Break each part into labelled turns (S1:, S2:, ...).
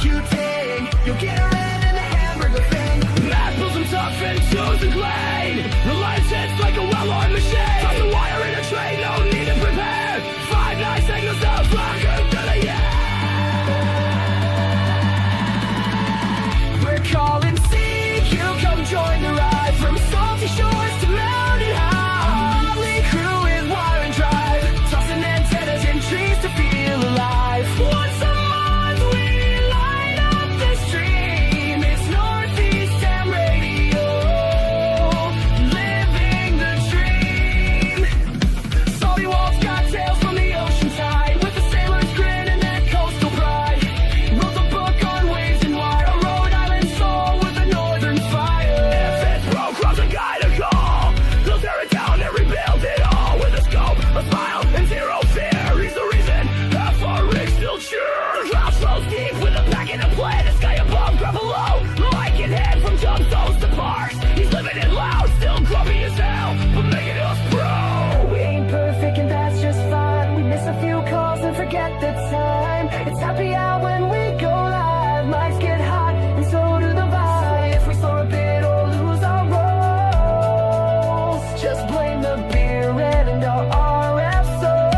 S1: executing. You'll get a red in the hamburger thing. Matt pulls them tough and chosen clean. The lights hits like a well-armed machine. Toss the wire in a tray, no need to prepare. 5-9 signals out, welcome to the air. We're calling CQ, come join the ride. From salty shores to mountain high. Motley crew is wire and drive. Tossing antennas in trees to feel alive. Once a month we light up the stream. It's Northeast Ham Radio, living the dream. Salty walls got tales from the ocean tide, with a sailor's grin and that coastal pride. Wrote the book on waves and wire, a Rhode Island soul with a northern fire. If it's broke, cross a guy to call. They'll tear it down and rebuild it all with a scope, a smile, and zero fear. He's the reason half our rigs still cheer. The clouds flows deep with a pack and a plan. The sky above, ground below. Mike can head from tombstones to parks. He's living it loud, still grumpy as hell, but making us pro. We ain't perfect and that's just fine. We miss a few calls and forget the time. It's happy hour when we go live. Mics get hot and so do the vibe. If we slow a bit or lose our rolls, just blame the beer and our RF soul.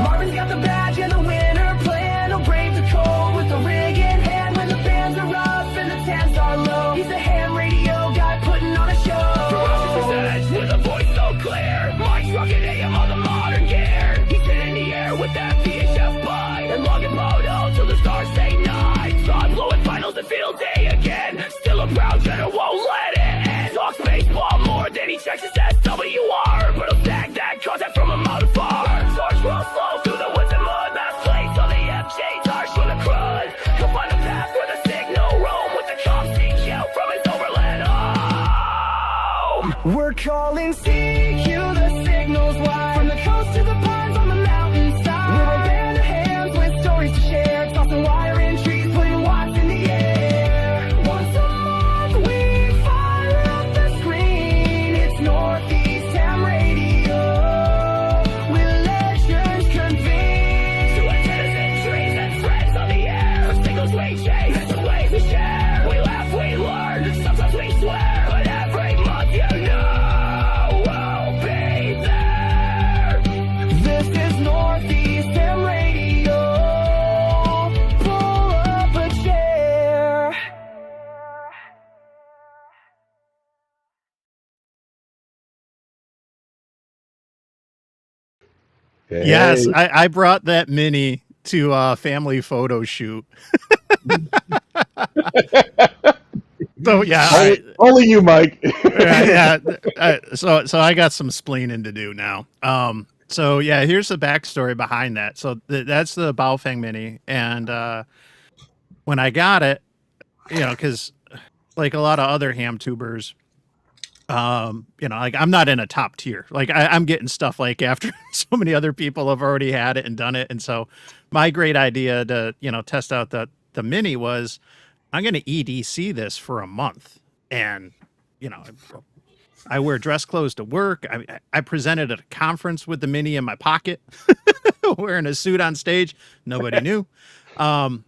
S1: Marvin's got the badge and the winner plan. He'll brave the cold with the rig in hand. When the bands are rough and the tans are low, he's a ham radio guy putting on a show. Ferocious edge with a voice so clear. Mike's rocking AM on the modern gear. He's in the air with that VHF bite and logging moto till the stars say night. Thought blowing finals and field day again. Still a proud general, won't let it end. Talks baseball more than he checks his SWR, but he'll stack that contact from a mile far. Torch roll slow through the woods and mud. Mass plates on the FJ's harsh from the crud. He'll find a path where the signal roam with the cops seek out from his overland home. We're calling CQ, the signal's wide. From the coast to the pines on the mountainside. We're a band of hands with stories to share. Tossing wire in trees, putting watts in the air. Once a month we fire up the screen. It's Northeast Ham Radio, with legends convene. So antennas in trees and friends on the air. Signals we chase, it's a place we share. We laugh, we learn, sometimes we swear. But every month you know we'll be there. This is Northeast Ham Radio. Pull up a chair.
S2: Yes, I brought that mini to a family photo shoot. So yeah,
S3: Only you, Mike.
S2: so I got some splaining to do now. So yeah, here's the backstory behind that. So that's the Baofeng Mini, and when I got it, because like a lot of other ham tubers, like I'm not in a top tier. Like I'm getting stuff like after so many other people have already had it and done it, and so my great idea to test out the Mini was I'm going to EDC this for a month, and I wear dress clothes to work. I presented at a conference with the Mini in my pocket, wearing a suit on stage. Nobody knew. And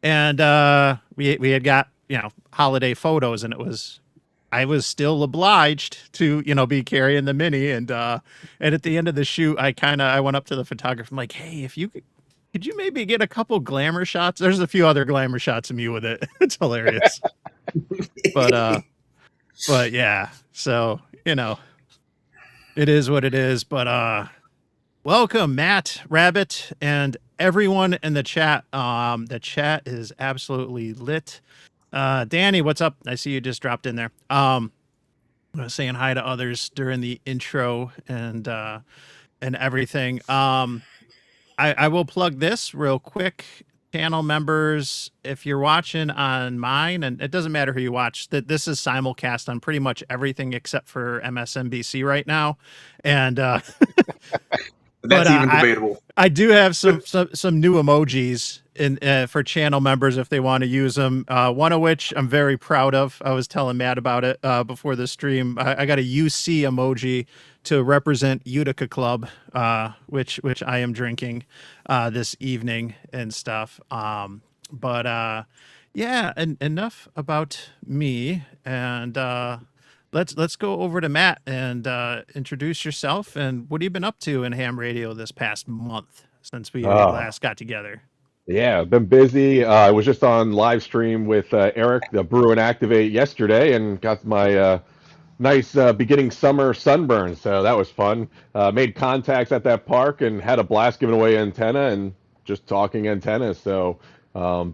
S2: we had got, holiday photos, and I was still obliged to, be carrying the Mini. And at the end of the shoot, I went up to the photographer. I'm like, hey, if you could you maybe get a couple glamour shots? There's a few other glamour shots of me with it. It's hilarious. But yeah, so, it is what it is. But welcome, Matt, Rabbit, and everyone in the chat. The chat is absolutely lit. Danny, what's up? I see you just dropped in there. Saying hi to others during the intro and everything. I will plug this real quick. Channel members, if you're watching on mine, and it doesn't matter who you watch, that this is simulcast on pretty much everything except for MSNBC right now, and
S4: that's even debatable.
S2: I do have some new emojis for channel members if they want to use them. One of which I'm very proud of. I was telling Matt about it before the stream. I got a UC emoji to represent Utica Club, which I am drinking this evening and stuff. But yeah, and enough about me, and let's go over to Matt and introduce yourself and what have you been up to in ham radio this past month since we
S3: Oh,
S2: last got together.
S3: yeah, been busy. I was just on live stream with Eric, the Brew and Activate yesterday, and got my nice beginning summer sunburn. So that was fun. Made contacts at that park and had a blast giving away antenna and just talking antennas. So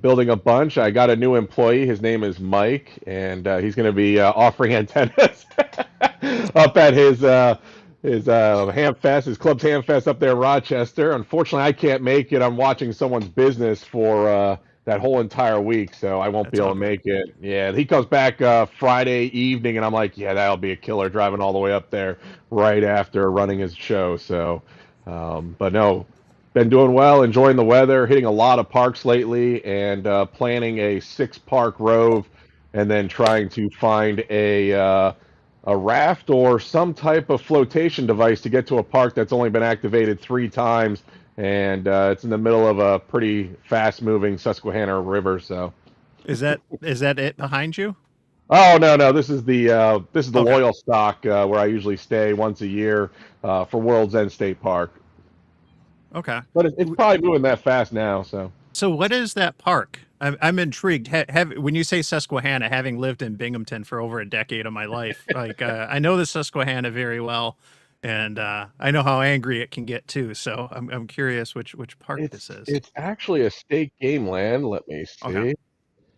S3: building a bunch. I got a new employee. His name is Mike, and he's going to be offering antennas up at his ham fest, his club's ham fest up there in Rochester. Unfortunately, I can't make it. I'm watching someone's business for that whole entire week, so I won't be
S2: That's
S3: able
S2: all
S3: to
S2: good.
S3: make it. Yeah, he comes back Friday evening, and I'm like, yeah, that'll be a killer driving all the way up there right after running his show. So, but no, been doing well, enjoying the weather, hitting a lot of parks lately, and planning a 6 park rove, and then trying to find a raft or some type of flotation device to get to a park that's only been activated 3 times, and it's in the middle of a pretty fast-moving Susquehanna River. So,
S2: Is that it behind you?
S3: oh no, this is the
S2: Okay.
S3: Loyal Stock where I usually stay once a year for World's End State Park,
S2: Okay.
S3: but it's probably moving that fast now. So.
S2: So what is that park? I'm intrigued. When you say Susquehanna, having lived in Binghamton for over a decade of my life, like I know the Susquehanna very well, and I know how angry it can get too. So I'm curious which park
S3: It's
S2: this is.
S3: it's actually a state game land. Let me
S2: Okay.
S3: see.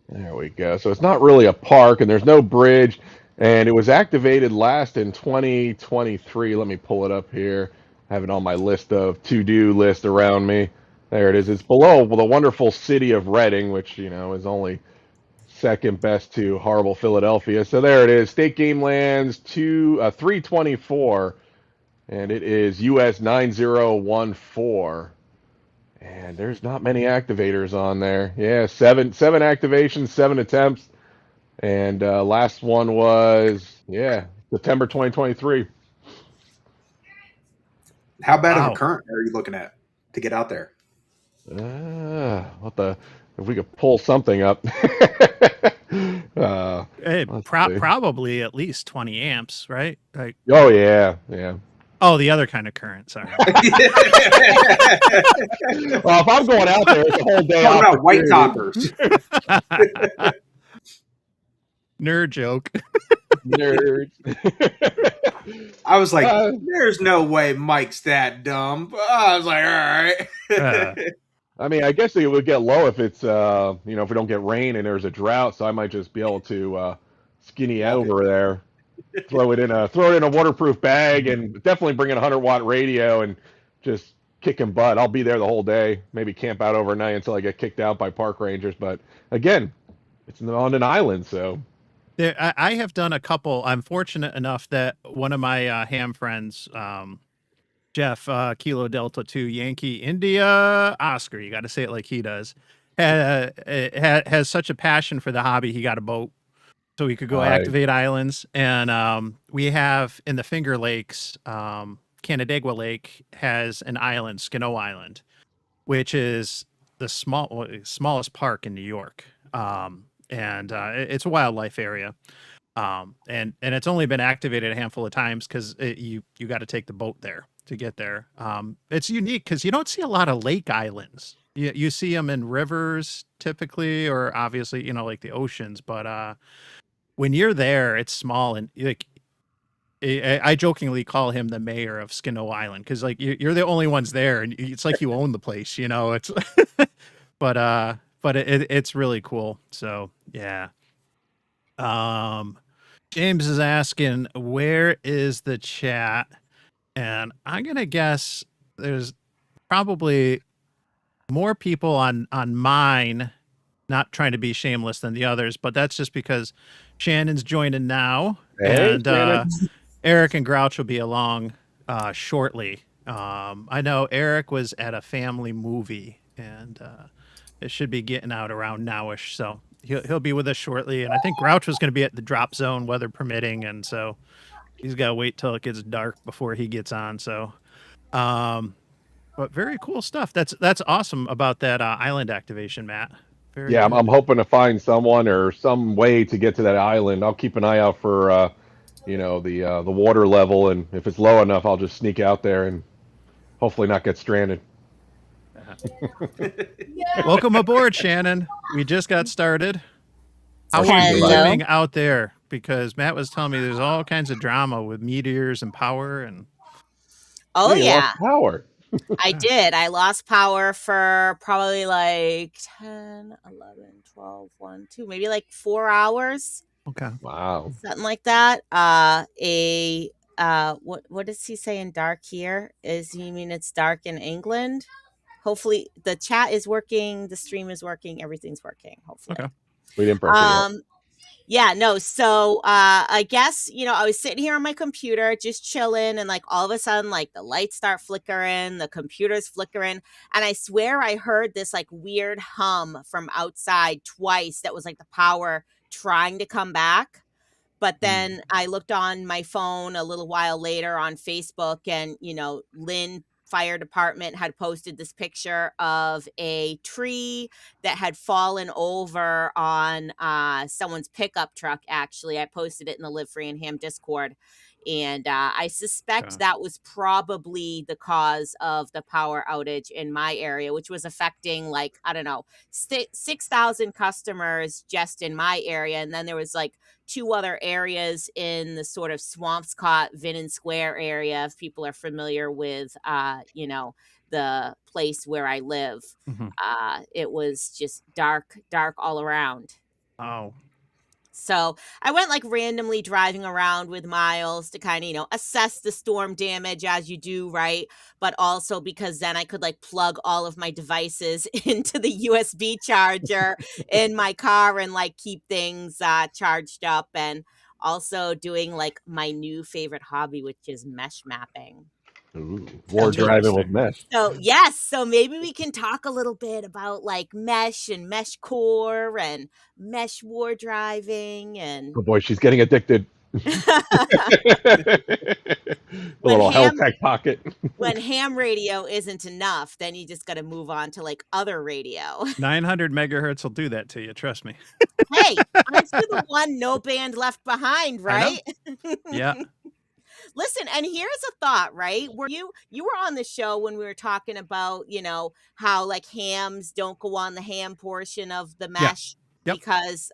S3: There we go. So it's not really a park, and there's no bridge, and it was activated last in 2023. Let me pull it up here. I have it on my list of to-do list around me. There it is. It's below the wonderful city of Reading, which is only second best to horrible Philadelphia. So there it is. State Game Lands 324, and it is US 9014. And there's not many activators on there. Yeah, seven activations, 7 attempts, and last one was September 2023.
S4: How bad of a
S2: Wow.
S4: current are you looking at to get out there?
S3: What the? If we could pull something up. Let's see.
S2: Probably at least 20 amps, right? Like,
S3: Oh yeah, yeah.
S2: oh, the other kind of current. Sorry.
S3: Well, if I'm going out there, it's a whole day
S4: Talking about white
S3: opportunity.
S4: toppers.
S2: Nerd joke.
S3: Nerds.
S4: I was like,
S3: Uh,
S4: there's no way Mike's that dumb. I was like, all right.
S3: I mean, I guess it would get low if it's if we don't get rain and there's a drought. So I might just be able to skinny
S4: Walk it.
S3: over there, throw it in a waterproof bag, and definitely bring in a 100-watt radio and just kicking butt. I'll be there the whole day. Maybe camp out overnight until I get kicked out by park rangers. But again, it's on an island, so.
S2: I have done a couple. I'm fortunate enough that one of my ham friends, Jeff, Kilo Delta 2 Yankee India Oscar, you got to say it like he does, has such a passion for the hobby. He got a boat so he could go
S3: Nice.
S2: activate islands. And we have in the Finger Lakes, Canandaigua Lake has an island, Skino Island, which is the smallest park in New York. And it's a wildlife area. And it's only been activated a handful of times because you got to take the boat there to get there. It's unique because you don't see a lot of lake islands. You see them in rivers typically, or obviously like the oceans. But when you're there, it's small and like I jokingly call him the mayor of Skino Island because like you're the only ones there, and it's like you own the place. It's but it's really cool. So yeah. James is asking, where is the chat? And I'm gonna guess there's probably more people on mine, not trying to be shameless than the others, but that's just because Shannon's joining now,
S3: Hey,
S2: and
S3: Shannon.
S2: Eric and Grouch will be along shortly. I know Eric was at a family movie, and it should be getting out around nowish, so he'll be with us shortly. And I think Grouch was going to be at the drop zone, weather permitting, and so He's got to wait till it gets dark before he gets on. So, but very cool stuff. That's awesome about that island activation, Matt. Very
S3: Yeah,
S2: good.
S3: I'm hoping to find someone or some way to get to that island. I'll keep an eye out for the water level, and if it's low enough, I'll just sneak out there and hopefully not get stranded.
S2: Welcome aboard, Shannon. We just got started. How are you
S3: Hello.
S2: doing out there? Because Matt was telling me there's all kinds of drama with meteors and power and
S5: Oh
S3: You
S5: yeah,
S3: lost power.
S5: I did. I lost power for probably like 10, 11, 12, 1, 2, maybe like 4 hours,
S2: okay.
S3: Wow.
S5: something like that. What does he say in dark here? Is he mean it's dark in England? Hopefully the chat is working, the stream is working, everything's working, hopefully.
S2: Okay.
S3: We didn't press it yet.
S5: Yeah, no. So I guess, I was sitting here on my computer just chilling, and like all of a sudden like the lights start flickering, the computer's flickering, and I swear I heard this like weird hum from outside twice that was like the power trying to come back. But then I looked on my phone a little while later on Facebook, and, Lynn Fire Department had posted this picture of a tree that had fallen over on someone's pickup truck. Actually, I posted it in the Live Free and Ham Discord. And I suspect
S2: Okay.
S5: that was probably the cause of the power outage in my area, which was affecting like, I don't know, 6,000 customers just in my area. And then there was like 2 other areas in the sort of Swampscott, Vinnon Square area, if people are familiar with, the place where I live.
S2: Mhm.
S5: It was just dark all around.
S2: Oh,
S5: So I went like randomly driving around with Miles to kind of, assess the storm damage as you do, right? But also because then I could like plug all of my devices into the USB charger in my car and like keep things charged up, and also doing like my new favorite hobby, which is mesh mapping.
S3: Ooh, war
S2: That's
S3: driving with
S2: interesting.
S3: mesh.
S5: So yes, so maybe we can talk a little bit about like mesh and mesh core and mesh war driving and
S3: Oh boy, she's getting addicted. A
S5: when
S3: little
S5: ham
S3: Helltech pocket.
S5: when ham radio isn't enough, then you just got to move on to like other radio.
S2: 900 megahertz will do that to you. Trust me.
S5: Hey, aren't you the one no band left behind,
S2: I know.
S5: right?
S2: Yeah.
S5: Listen, and here's a thought, right? Where you were on the show when we were talking about, how like hams don't go on the ham portion of the mesh
S2: Yep.
S5: because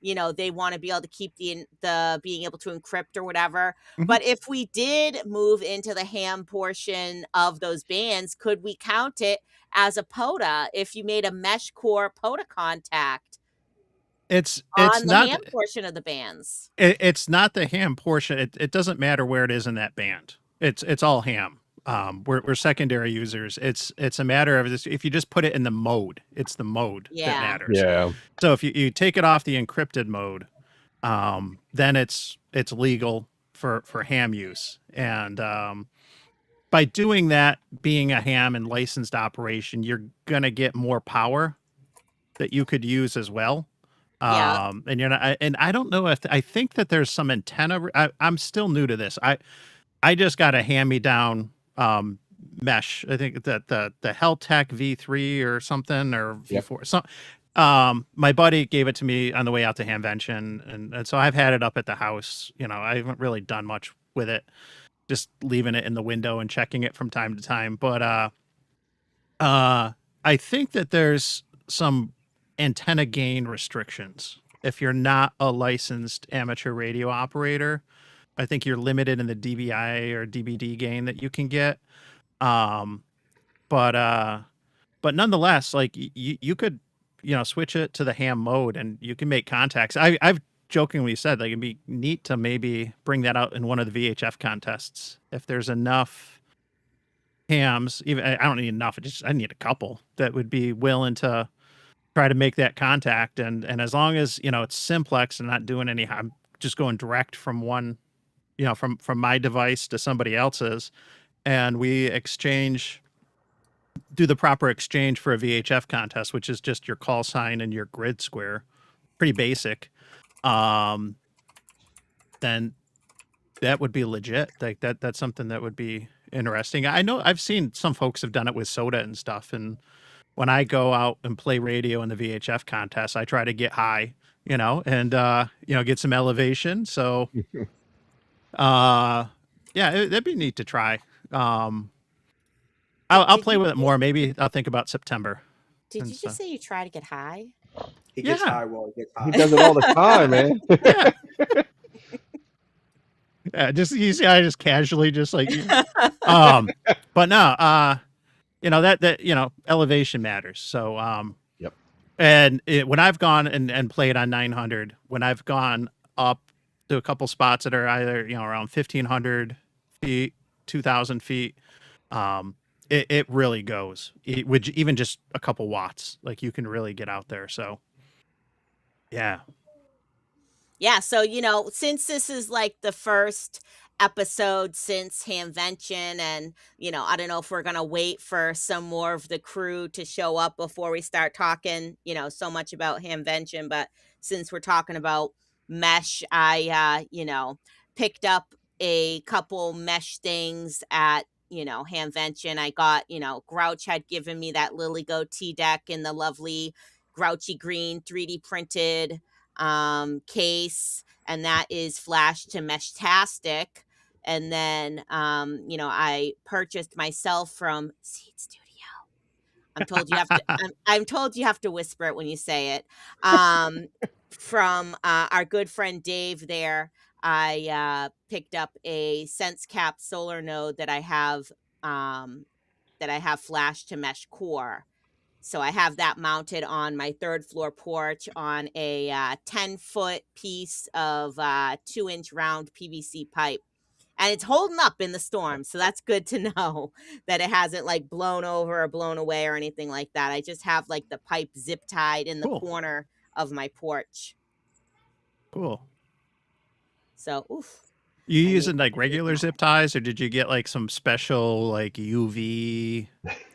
S5: they want to be able to keep the being able to encrypt or whatever.
S2: Mhm.
S5: But if we did move into the ham portion of those bands, could we count it as a POTA if you made a mesh core POTA contact
S2: It's
S5: on the
S2: not
S5: ham portion of the bands?
S2: it's not the ham portion. It doesn't matter where it is in that band. It's all ham. We're secondary users. It's a matter of this. If you just put it in the mode, it's the mode
S5: Yeah.
S2: that matters.
S3: Yeah.
S2: So if you take it off the encrypted mode, then it's legal for ham use. And by doing that, being a ham and licensed operation, you're gonna get more power that you could use as well.
S5: Yeah.
S2: And you're not, and I don't know if I think that there's some antenna. I'm still new to this. I just got a hand-me-down mesh. I think that the Helltech V3 or something or V4.
S3: Yep.
S2: So my buddy gave it to me on the way out to Hamvention, and so I've had it up at the house. I haven't really done much with it, just leaving it in the window and checking it from time to time. But I think that there's some antenna gain restrictions. If you're not a licensed amateur radio operator, I think you're limited in the DBI or DBD gain that you can get. But nonetheless, like you could, switch it to the ham mode and you can make contacts. I've jokingly said like it'd be neat to maybe bring that out in one of the VHF contests if there's enough hams. Even I don't need enough. I need a couple that would be willing to try to make that contact, and as long as it's simplex and not doing any, I'm just going direct from one, from my device to somebody else's, and we do the proper exchange for a VHF contest, which is just your call sign and your grid square, pretty basic. Then That would be legit. Like that's something that would be interesting. I know I've seen some folks have done it with soda and stuff. And when I go out and play radio in the VHF contest, I try to get high, and get some elevation. So yeah, that'd be neat to try. I'll
S5: Did
S2: play
S5: you
S2: with it more. Maybe I'll think about September
S5: did
S2: and
S5: you just
S2: stuff.
S5: say you try to get high?
S4: He gets
S2: Yeah.
S4: high while he gets
S3: He
S4: high.
S3: does it all the time, man.
S2: Yeah. Yeah, just you see, I just casually just like, but no, that elevation matters. So,
S3: Yep.
S2: and when I've gone and played on 900, when I've gone up to a couple spots that are either around 1,500 feet, 2,000 feet, it really goes. With even just a couple watts, like you can really get out there. So, yeah,
S5: Yeah, so since this is like the first episode since Hamvention, and I don't know if we're gonna wait for some more of the crew to show up before we start talking, so much about Hamvention, but since we're talking about mesh, I picked up a couple mesh things at Hamvention. I got, Grouch had given me that Lily Goatee deck in the lovely Grouchy green 3D printed case, and that is Flash to Meshtastic. And then, I purchased myself from Seed Studio. I'm told you have to. I'm told you have to whisper it when you say it. From our good friend Dave. There, I picked up a Sense Cap solar node that I have. That I have Flash to Mesh core. So I have that mounted on my third floor porch on a 10-foot piece of 2-inch round PVC pipe. And it's holding up in the storm. So that's good to know that it hasn't like blown over or blown away or anything like that. I just have like the pipe zip tied in the
S2: Cool.
S5: corner of my porch.
S2: cool.
S5: So, oof.
S2: You
S5: I
S2: using
S5: need-
S2: like
S5: I need
S2: regular
S5: more.
S2: zip ties, or did you get like some special like UV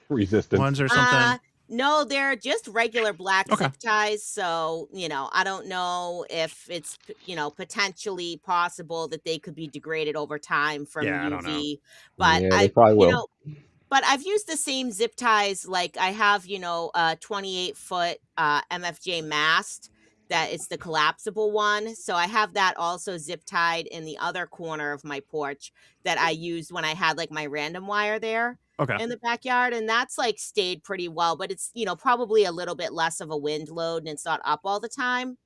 S3: Resistance.
S2: ones or something?
S5: No, they're just regular black
S2: Okay.
S5: zip ties. So, I don't know if it's, potentially possible that they could be degraded over time from
S2: Yeah, I don't know.
S5: UV. But
S3: Yeah, they probably will.
S5: But I've used the same zip ties. Like I have, a 28-foot MFJ mast that it's the collapsible one. So I have that also zip tied in the other corner of my porch that I used when I had like my random wire there
S2: Okay.
S5: in the backyard, and that's like stayed pretty well, but it's probably a little bit less of a wind load and it's not up all the time.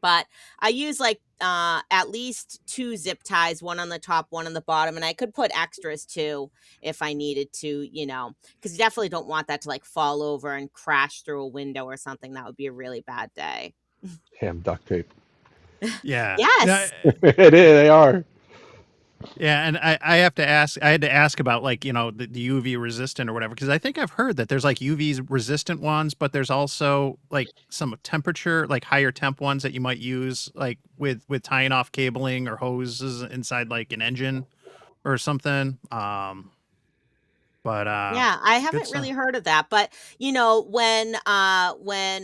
S5: But I use like at least 2 zip ties, one on the top, one on the bottom, and I could put extras too if I needed to, because you definitely don't want that to like fall over and crash through a window or something. That would be a really bad day.
S3: Damn duct tape.
S2: Yeah.
S5: Yes.
S3: It is. They are.
S2: Yeah, and I have to ask. I had to ask about like the UV resistant or whatever, because I think I've heard that there's like UV resistant ones, but there's also like some temperature, like higher temp ones that you might use like with tying off cabling or hoses inside like an engine or something. But
S5: Yeah, I haven't
S2: stuff.
S5: really heard of that. But when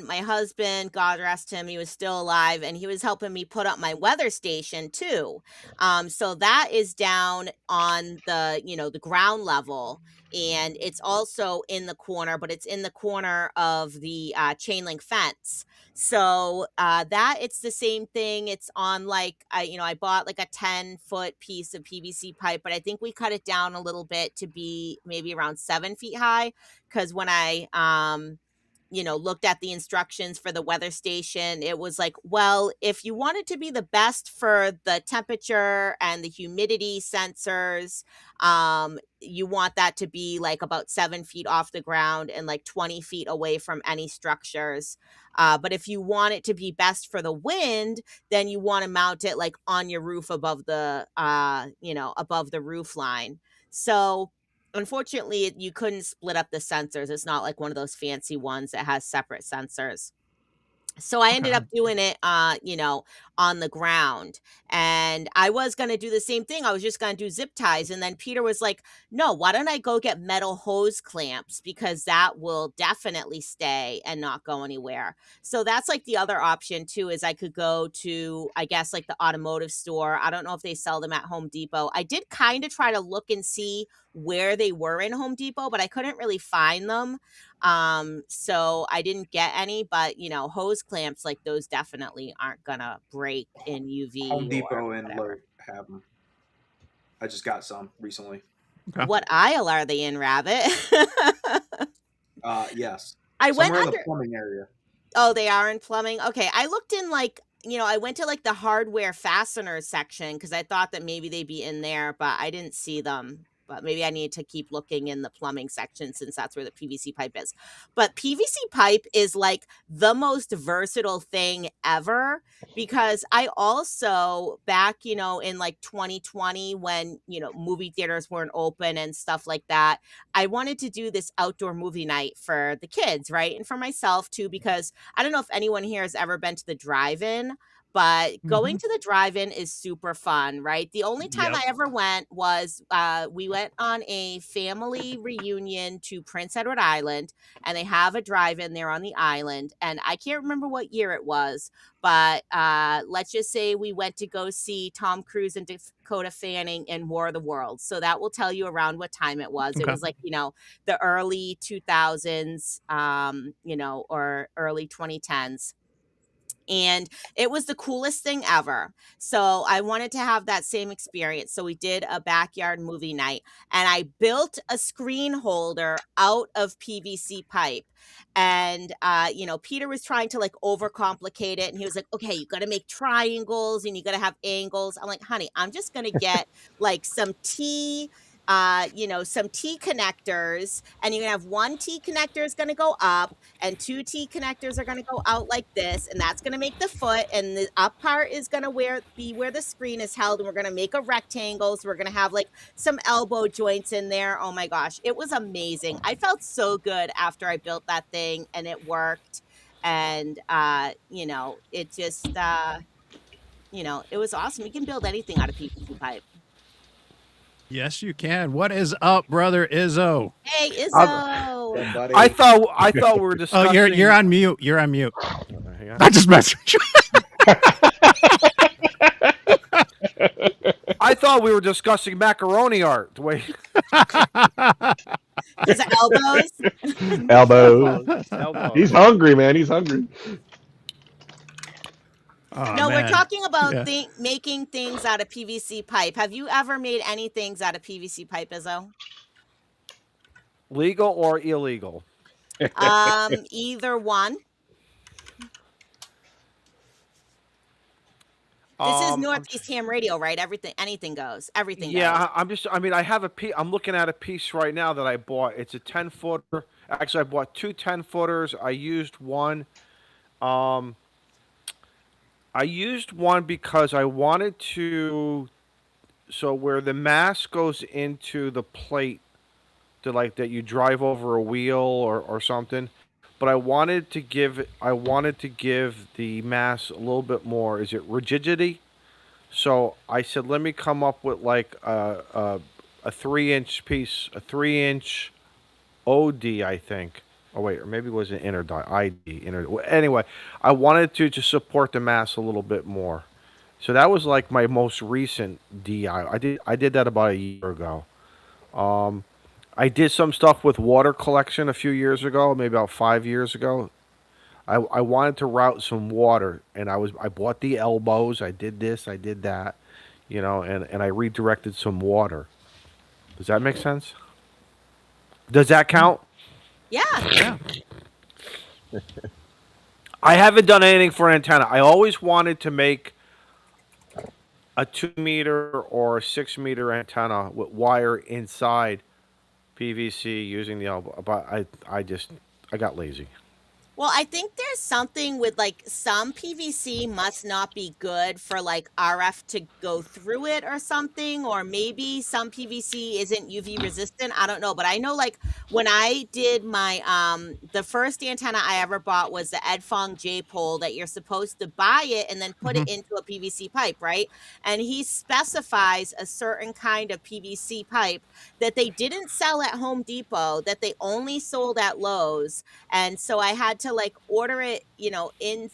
S5: my husband, God rest him, he was still alive, and he was helping me put up my weather station too. So that is down on the the ground level, and it's also in the corner, but it's in the corner of the chain link fence. So that it's the same thing. It's on like I bought like a 10-foot piece of PVC pipe, but I think we cut it down a little bit to be maybe around 7 feet high. Because when I looked at the instructions for the weather station, it was like, well, if you want it to be the best for the temperature and the humidity sensors, you want that to be like about 7 feet off the ground and like 20 feet away from any structures. But if you want it to be best for the wind, then you want to mount it like on your roof above the, above the roof line. So unfortunately, you couldn't split up the sensors. It's not like one of those fancy ones that has separate sensors. So I ended
S2: Okay.
S5: up doing it, on the ground. And I was going to do the same thing. I was just going to do zip ties. And then Peter was like, no, why don't I go get metal hose clamps? Because that will definitely stay and not go anywhere. So that's like the other option too, is I could go to, I guess, like the automotive store. I don't know if they sell them at Home Depot. I did kind of try to look and see where they were in Home Depot, but I couldn't really find them. So I didn't get any, but hose clamps like those definitely aren't gonna break in
S4: Home
S5: UV or
S4: Depot and
S5: whatever.
S4: Lowe's have them. I just got some recently.
S2: Okay.
S5: What aisle are they in, Rabbit?
S4: Yes,
S5: I went
S4: somewhere in the
S5: under.
S4: plumbing area.
S5: Oh, they are in plumbing? Okay, I looked in, like, I went to, like, the hardware fasteners section because I thought that maybe they'd be in there, but I didn't see them. But maybe I need to keep looking in the plumbing section since that's where the PVC pipe is. But PVC pipe is, like, the most versatile thing ever because I also back, in, like, 2020 when, movie theaters weren't open and stuff like that, I wanted to do this outdoor movie night for the kids, right? And for myself too, because I don't know if anyone here has ever been to the drive-in, but going
S2: Mhm.
S5: to the drive-in is super fun, right? The only time
S2: Yep.
S5: I ever went was we went on a family reunion to Prince Edward Island, and they have a drive-in there on the island. And I can't remember what year it was, but let's just say we went to go see Tom Cruise and Dakota Fanning in War of the Worlds. So that will tell you around what time it was. It
S2: Okay.
S5: was like, the early 2000s, or early 2010s. And it was the coolest thing ever. So I wanted to have that same experience. So we did a backyard movie night and I built a screen holder out of PVC pipe. And Peter was trying to like overcomplicate it. And he was like, okay, you gotta make triangles and you gotta have angles. I'm like, honey, I'm just gonna get like some T connectors, and you're gonna have one T connector is gonna go up and two T connectors are going to go out like this, and that's going to make the foot, and the up part is going to be where the screen is held, and we're going to make a rectangle, so we're going to have like some elbow joints in there. Oh my gosh, it was amazing. I felt so good after I built that thing and it worked, and it just it was awesome. You can build anything out of PVC pipe.
S2: Yes, you can. What is up, brother Izzo?
S5: Hey,
S6: I'm-
S5: Izzo.
S4: Yeah, buddy.
S6: I thought we were
S2: Oh,
S6: discussing.
S2: you're on mute. You're on mute.
S6: Hang on.
S2: I just messaged you.
S6: I thought we were discussing macaroni art. Wait,
S5: His elbows.
S3: Elbows.
S6: elbows.
S3: He's hungry, man. He's hungry.
S2: Oh,
S5: No, we're
S2: man.
S5: talking about
S2: Yeah.
S5: making things out of PVC pipe. Have you ever made any things out of PVC pipe, Izzo?
S6: Legal or illegal?
S5: Either one. This is
S6: I'm
S5: Northeast Ham Radio, right? Anything goes. Everything goes.
S6: Yeah, I'm just. I mean, I have a piece. I'm looking at a piece right now that I bought. It's a 10-footer. Actually, I bought two 10-footers. I used one. Um, I used one because I wanted to. So where the mass goes into the plate, to like that you drive over a wheel or something. But I wanted to give the mass a little bit more. Is it rigidity? So I said, let me come up with like a 3-inch piece, a 3-inch OD, I think. Oh wait, or maybe it was an inner die, ID. Anyway, I wanted to support the mass a little bit more. So that was like my most recent DI. I did that about a year ago. Um, I did some stuff with water collection a few years ago, maybe about 5 years ago. I wanted to route some water, and I bought the elbows. I did this, I did that, and I redirected some water. Does that make sense? Does that count?
S5: Yeah.
S2: Yeah.
S6: I haven't done anything for an antenna. I always wanted to make a 2 meter or a 6 meter antenna with wire inside PVC using the elbow, but I got lazy.
S5: Well, I think there's something with like some PVC must not be good for like RF to go through it or something, or maybe some PVC isn't UV resistant. I don't know, but I know like when I did my the first antenna I ever bought was the Edfong J pole that you're supposed to buy it and then put it
S2: Mhm.
S5: into a PVC pipe, right? And he specifies a certain kind of PVC pipe that they didn't sell at Home Depot, that they only sold at Lowe's, and so I had to like order it, you know, in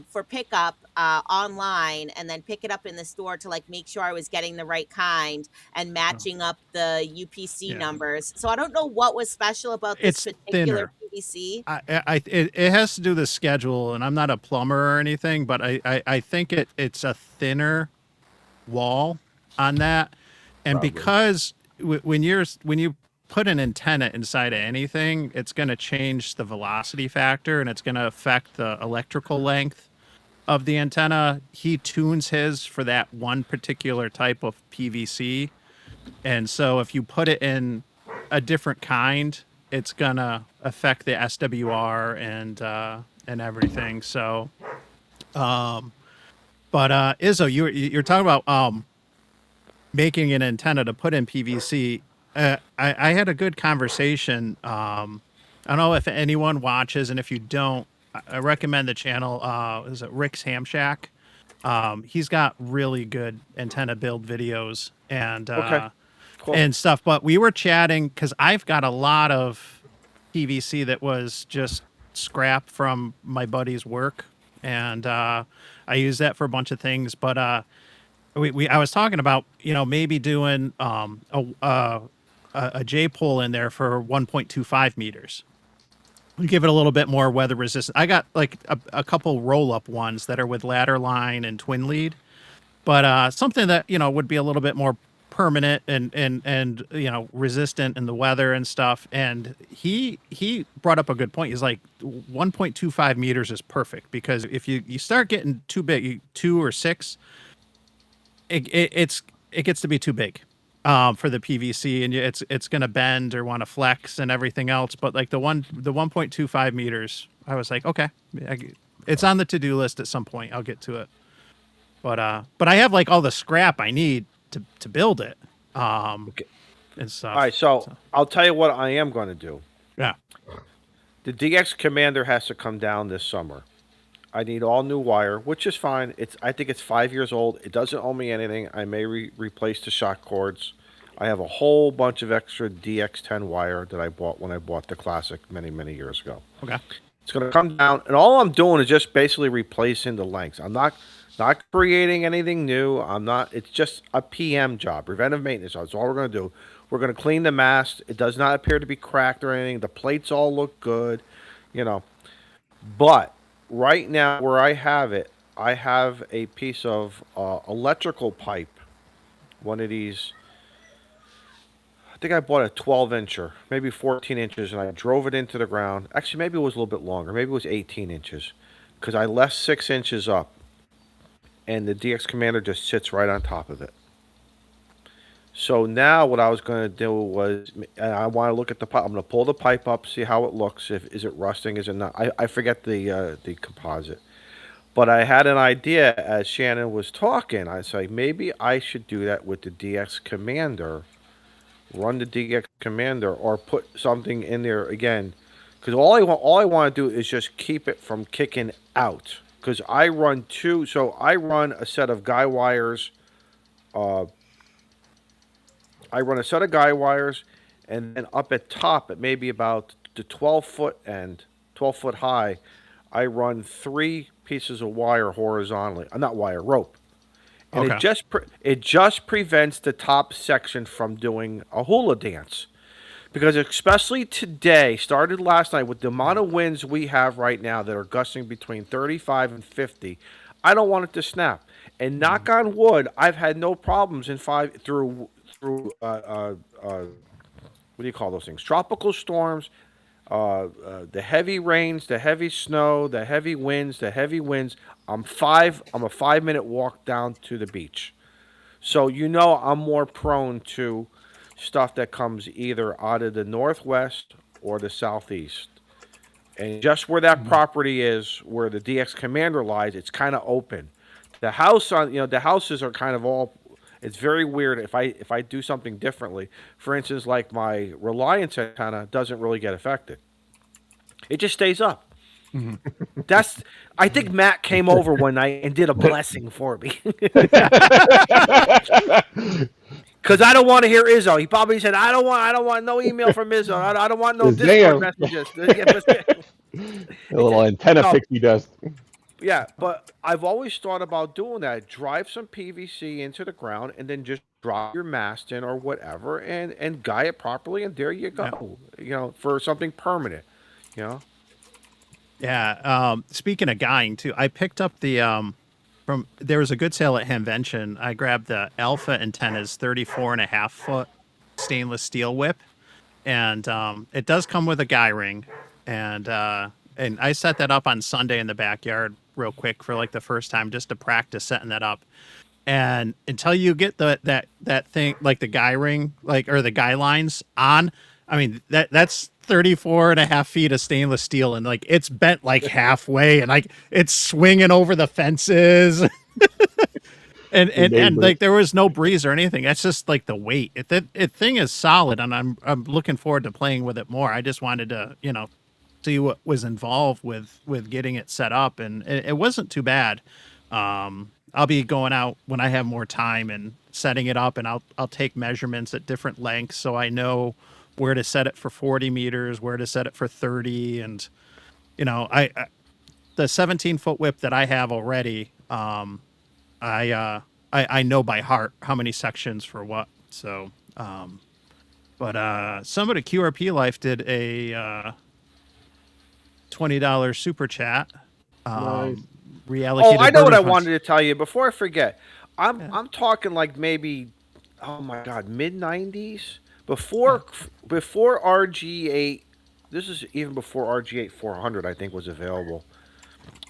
S5: for pickup online, and then pick it up in the store to like make sure I was getting the right kind and
S2: Oh,
S5: matching up the UPC
S2: yeah.
S5: numbers. So I don't know what was special about this
S2: It's
S5: particular
S2: thinner.
S5: PVC.
S2: It has to do the schedule, and I'm not a plumber or anything, but I think it's a thinner wall on that, and
S3: Probably.
S2: because when you put an antenna inside of anything, it's going to change the velocity factor, and it's going to affect the electrical length of the antenna. He tunes his for that one particular type of PVC, and so if you put it in a different kind, it's gonna affect the SWR and everything. So, um, but Izzo, you're talking about making an antenna to put in PVC. I had a good conversation. I don't know if anyone watches, and if you don't, I recommend the channel. Is it Rick's Ham Shack? He's got really good antenna build videos
S6: Okay, cool.
S2: and stuff. But we were chatting because I've got a lot of PVC that was just scrap from my buddy's work, and I use that for a bunch of things. But I was talking about, you know, maybe doing a J pole in there for 1.25 meters. We give it a little bit more weather resistant. I got like a couple roll up ones that are with ladder line and twin lead, but something that, you know, would be a little bit more permanent and you know, resistant in the weather and stuff. And he brought up a good point. He's like 1.25 meters is perfect, because if you start getting too big, 2 or 6, it gets to be too big for the PVC, and it's going to bend or want to flex and everything else. But like the 1.25 meters, I was like, okay, it's on the to-do list at some point. I'll get to it. But I have like all the scrap I need to build it.
S6: Okay.
S2: And stuff.
S6: All right, so I'll tell you what I am going to do.
S2: Yeah.
S6: The DX Commander has to come down this summer. I need all new wire, which is fine. I think it's 5 years old. It doesn't owe me anything. I may replace the shock cords. I have a whole bunch of extra DX10 wire that I bought when I bought the Classic many years ago.
S2: Okay.
S6: It's going to come down, and all I'm doing is just basically replacing the lengths. I'm not creating anything new. It's just a PM job, preventive maintenance. That's all we're going to do. We're going to clean the mast. It does not appear to be cracked or anything. The plates all look good, you know. But right now, where I have it, I have a piece of electrical pipe. One of these, I think I bought a 12-incher, maybe 14 inches, and I drove it into the ground. Actually, maybe it was a little bit longer. Maybe it was 18 inches, because I left 6 inches up, and the DX Commander just sits right on top of it. So now what I was going to do was, and I want to look at the pipe. I'm going to pull the pipe up, see how it looks. Is it rusting? Is it not? I forget the composite. But I had an idea as Shannon was talking. I was like, maybe I should do that with the DX Commander. Run the DX Commander, or put something in there again. Because all I want to do is just keep it from kicking out. Because I run I run a set of guy wires. I run a set of guy wires, and then up at top, at maybe about the 12-foot end, 12-foot high, I run 3 pieces of wire horizontally. Not wire, rope. And
S2: Okay.
S6: it just prevents the top section from doing a hula dance. Because especially today, started last night, with the amount of winds we have right now that are gusting between 35 and 50, I don't want it to snap. And knock on wood, I've had no problems through what do you call those things? Tropical storms, the heavy rains, the heavy snow, the heavy winds, I'm a 5-minute walk down to the beach. So I'm more prone to stuff that comes either out of the northwest or the southeast. And just where that property is, where the DX Commander lies, it's kind of open. The house on, the houses are kind of all. It's very weird if I do something differently. For instance, like my Reliance antenna doesn't really get affected. It just stays up. I think Matt came over one night and did a blessing for me. Because I don't want to hear Izzo. He probably said, I don't want no email from Izzo. I don't want no Discord messages.
S3: A little antenna pixie dust.
S6: Yeah, but I've always thought about doing that. Drive some PVC into the ground and then just drop your mast in or whatever and guy it properly, and there you go. For something permanent.
S2: Yeah. Speaking of guying too, I picked up the there was a good sale at Hamvention. I grabbed the Alpha Antennas 34.5-foot stainless steel whip, and it does come with a guy ring, and I set that up on Sunday in the backyard real quick for like the first time just to practice setting that up. And until you get that thing, like the guy ring, or the guy lines on, I mean, that's 34.5 feet of stainless steel, and like it's bent like halfway, and like it's swinging over the fences. and like there was no breeze or anything. That's just like the weight. It thing is solid, and I'm looking forward to playing with it more. I just wanted to, see what was involved with getting it set up, and it wasn't too bad. I'll be going out when I have more time and setting it up, and I'll take measurements at different lengths so I know where to set it for 40 meters, where to set it for 30, and I the 17-foot whip that I have already, I know by heart how many sections for what. So, but somebody QRP Life did a $20 super chat.
S3: Nice.
S2: Reallocated.
S6: Oh, I know what I
S2: funds.
S6: wanted to tell you before I forget. I'm talking like maybe, oh my God, mid-90s before RG8. This is even before RG8 400, I think, was available,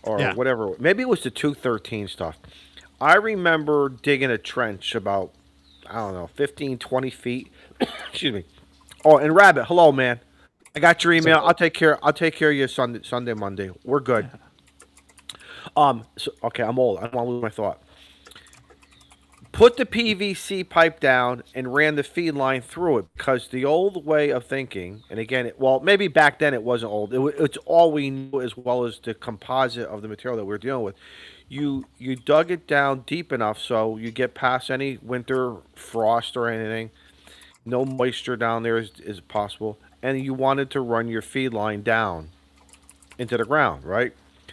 S6: or whatever. Maybe it was the 213 stuff. I remember digging a trench about, I don't know, 15, 20 feet. Excuse me. Oh, and Rabbit, hello, man. I got your email. I'll take care of you Sunday, Monday. We're good. Okay, I'm old. I don't want to lose my thought. Put the PVC pipe down and ran the feed line through it, because the old way of thinking, and again, maybe back then it wasn't old. It's all we knew, as well as the composite of the material that we're dealing with. You dug it down deep enough so you get past any winter frost or anything. No moisture down there is possible. And you wanted to run your feed line down into the ground, right?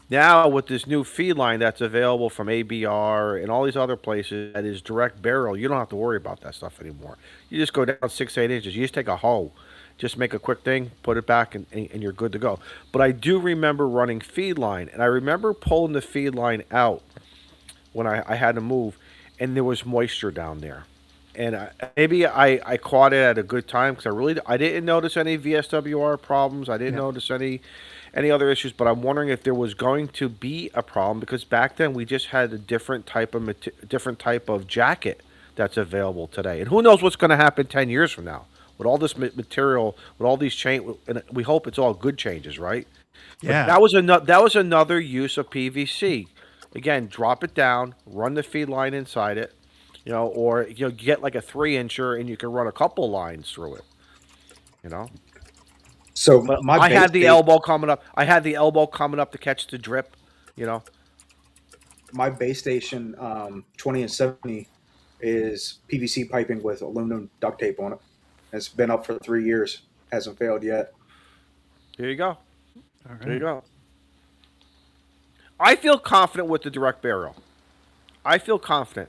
S6: Now, with this new feed line that's available from ABR and all these other places that is direct burial, you don't have to worry about that stuff anymore. You just go down 6-8 inches. You just take a hoe, just make a quick thing, put it back, and you're good to go. But I do remember running feed line, and I remember pulling the feed line out when I had to move, and there was moisture down there. And maybe I caught it at a good time, because I didn't notice any VSWR problems. I didn't notice any other issues, but I'm wondering if there was going to be a problem, because back then we just had a different type of jacket that's available today. And who knows what's going to happen 10 years from now with all this material, with all these change. And we hope it's all good changes, right?
S2: Yeah.
S6: But that was another use of PVC. Again, drop it down, run the feed line inside it, or get like a 3-incher and you can run a couple lines through it,
S7: So
S6: I had the elbow coming up. I had the elbow coming up to catch the drip,
S7: My base station 20 and 70 is PVC piping with aluminum duct tape on it. It's been up for 3 years. Hasn't failed yet.
S6: Here you go.
S2: All right.
S6: There you go. I feel confident with the direct burial. I feel confident.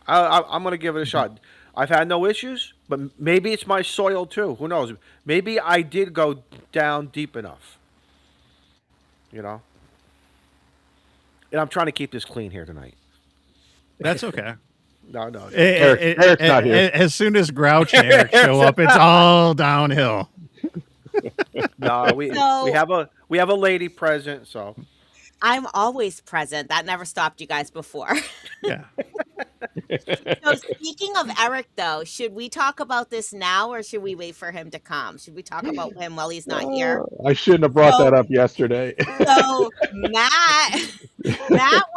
S6: I'm going to give it a shot. I've had no issues, but maybe it's my soil too. Who knows? Maybe I did go down deep enough. And I'm trying to keep this clean here tonight.
S2: That's okay.
S6: No.
S3: Eric's not here.
S2: As soon as Grouch and Eric show up, it's all downhill.
S6: No, we have a lady present, so
S5: I'm always present. That never stopped you guys before.
S2: Yeah.
S5: So speaking of Eric, though, should we talk about this now or should we wait for him to come? Should we talk about him while he's not here?
S3: I shouldn't have brought that
S5: So
S3: up yesterday.
S5: so Matt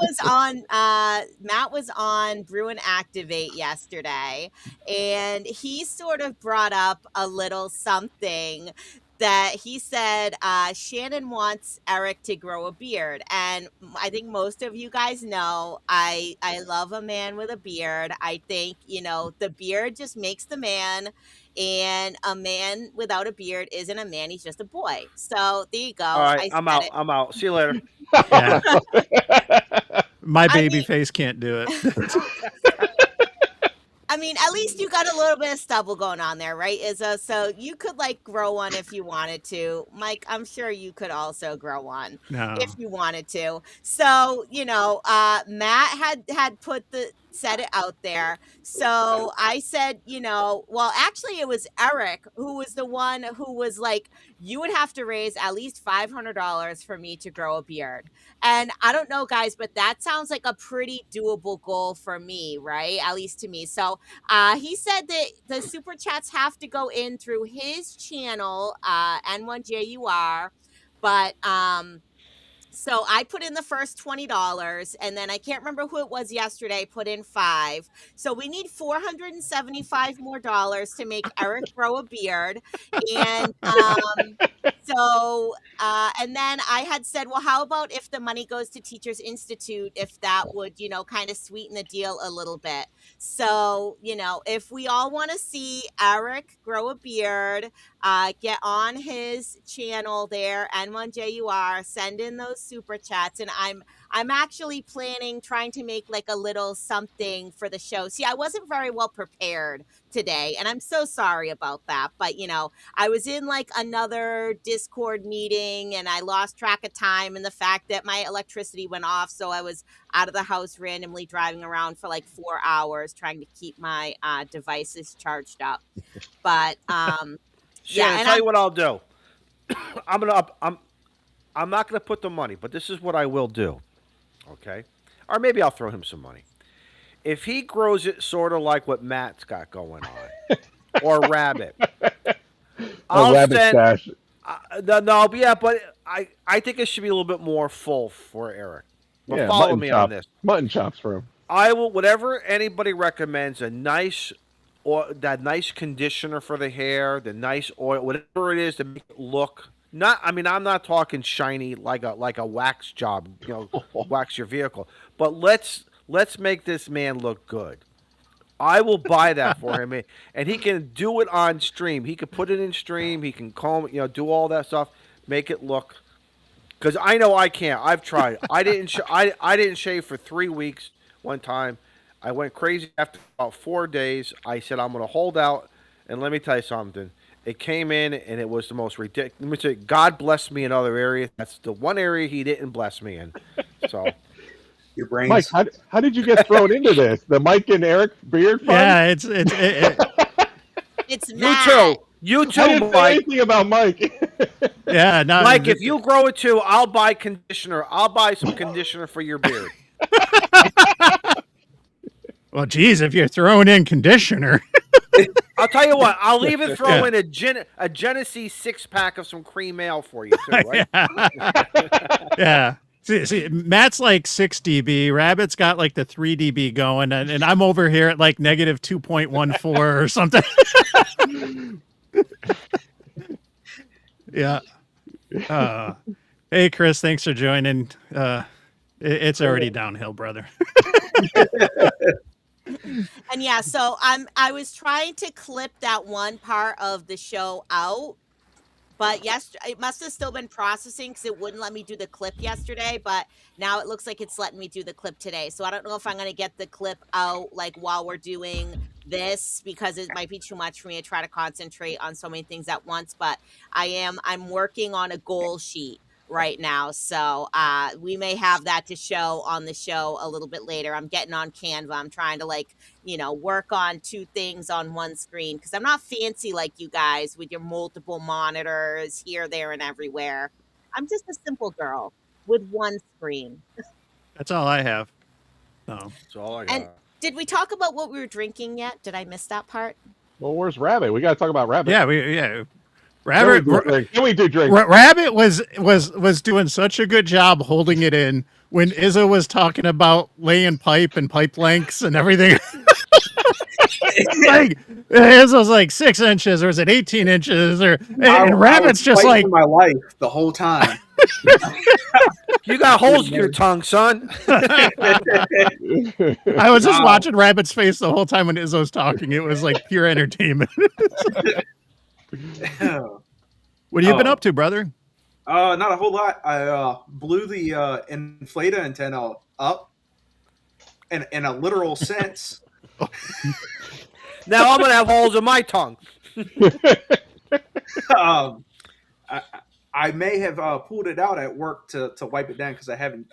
S5: was on Brew and Activate yesterday, and he sort of brought up a little something that he said Shannon wants Eric to grow a beard, and I think most of you guys know I love a man with a beard. I think the beard just makes the man. And a man without a beard isn't a man; he's just a boy. So there you go.
S6: All right,
S5: I
S6: I'm
S5: said
S6: out.
S5: it.
S6: I'm out. See you later.
S2: Yeah, my
S5: I
S2: baby
S5: mean,
S2: face can't do it.
S5: at least you got a little bit of stubble going on there, right, Izza? So you could grow one if you wanted to. Mike, I'm sure you could also grow one if
S2: No.
S5: you wanted to. So, Matt had said it out there. So I said, well, actually it was Eric who was the one who was like, you would have to raise at least $500 for me to grow a beard. And I don't know, guys, but that sounds like a pretty doable goal for me, right? At least to me. So he said that the super chats have to go in through his channel, N1JUR, but so I put in the first $20, and then I can't remember who it was yesterday, put in 5. So we need $475 more to make Eric grow a beard. And and then I had said, well, how about if the money goes to Teachers Institute, if that would, kind of sweeten the deal a little bit. So, if we all want to see Eric grow a beard, get on his channel there, N1JUR, send in those super chats. And I'm actually trying to make like a little something for the show. See, I wasn't very well prepared today, and I'm so sorry about that. But I was in like another Discord meeting and I lost track of time, and the fact that my electricity went off, so I was out of the house randomly driving around for like 4 hours trying to keep my devices charged up. But
S6: Shannon,
S5: and
S6: tell you what I'll do. I'm not gonna put the money, but this is what I will do. Okay, or maybe I'll throw him some money. If he grows it sort of like what Matt's got going on, or Rabbit,
S3: A
S6: I'll
S3: rabbit
S6: send.
S3: stash.
S6: No, yeah, but I think it should be a little bit more full for Eric. But
S3: Yeah,
S6: follow
S3: mutton
S6: me on
S3: chops.
S6: this.
S3: Mutton chops for him.
S6: I will whatever anybody recommends a nice or that nice conditioner for the hair, the nice oil, whatever it is to make it look not. I mean, I'm not talking shiny like a wax job, wax your vehicle. But let's make this man look good. I will buy that for him, and he can do it on stream. He can put it in stream. He can comb, do all that stuff, make it look. Because I know I can't. I've tried. I didn't shave for 3 weeks one time. I went crazy after about 4 days. I said I'm going to hold out, and let me tell you something. It came in, and it was the most ridiculous. Let me say, God blessed me in other areas. That's the one area He didn't bless me in. So,
S7: Your brains.
S3: Mike, how did you get thrown into this? The Mike and Eric beard fun?
S2: Yeah,
S5: it's
S6: you
S5: Matt.
S6: too. You
S3: I
S6: too,
S3: didn't say
S6: Mike.
S3: anything about Mike.
S2: yeah. No,
S6: Mike, if you grow it too, I'll buy conditioner. I'll buy some conditioner for your beard.
S2: well, geez, if you're throwing in conditioner,
S6: I'll tell you what. I'll even throw in a Genesee 6-pack of some cream ale for you too. Right?
S2: yeah. See, Matt's like 6 dB. Rabbit's got like the 3 dB going, and I'm over here at like negative 2.14 or something. yeah. Hey, Chris, thanks for joining. It's already downhill, brother.
S5: And yeah, so I was trying to clip that one part of the show out, but it must have still been processing because it wouldn't let me do the clip yesterday. But now it looks like it's letting me do the clip today. So I don't know if I'm going to get the clip out like while we're doing this, because it might be too much for me to try to concentrate on so many things at once. But I'm working on a goal sheet right now, so we may have that to show on the show a little bit later. I'm getting on Canva. I'm trying to work on 2 things on one screen, because I'm not fancy like you guys with your multiple monitors here, there, and everywhere. I'm just a simple girl with one screen.
S2: That's all I have. So
S6: That's all I got.
S5: And Did we talk about what we were drinking yet? Did I miss that part?
S3: Well, where's Rabbit? We got to talk about Rabbit.
S2: Yeah. Rabbit,
S3: Can we do drinks?
S2: Rabbit was doing such a good job holding it in when Izzo was talking about laying pipe and pipe lengths and everything. Like Izzo was like 6 inches, or is it 18 inches? Or and Rabbit's just
S7: fighting
S2: like
S7: for my life the whole time.
S6: You got holes in your tongue, son.
S2: I was just watching Rabbit's face the whole time when Izzo's talking. It was like pure entertainment. What have you been up to, brother?
S7: Not a whole lot. I blew the inflator antenna up in a literal sense.
S6: Now I'm gonna have holes in my tongue.
S7: I may have pulled it out at work to wipe it down because I haven't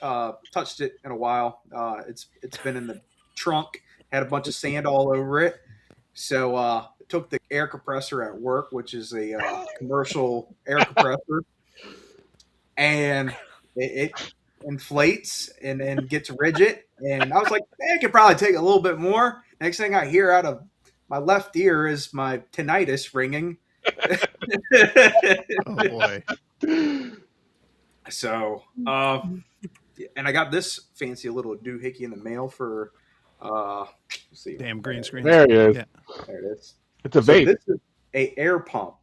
S7: touched it in a while. It's been in the trunk, had a bunch of sand all over it. So took the air compressor at work, which is a commercial air compressor, and it inflates and gets rigid. And I was like, I could probably take a little bit more. Next thing I hear out of my left ear is my tinnitus ringing.
S2: Oh boy.
S7: So, and I got this fancy little doohickey in the mail for, let's see.
S2: Damn green screen.
S3: There he is.
S2: Yeah.
S7: There it is.
S3: It's a
S7: So
S3: vape.
S7: this is a air pump.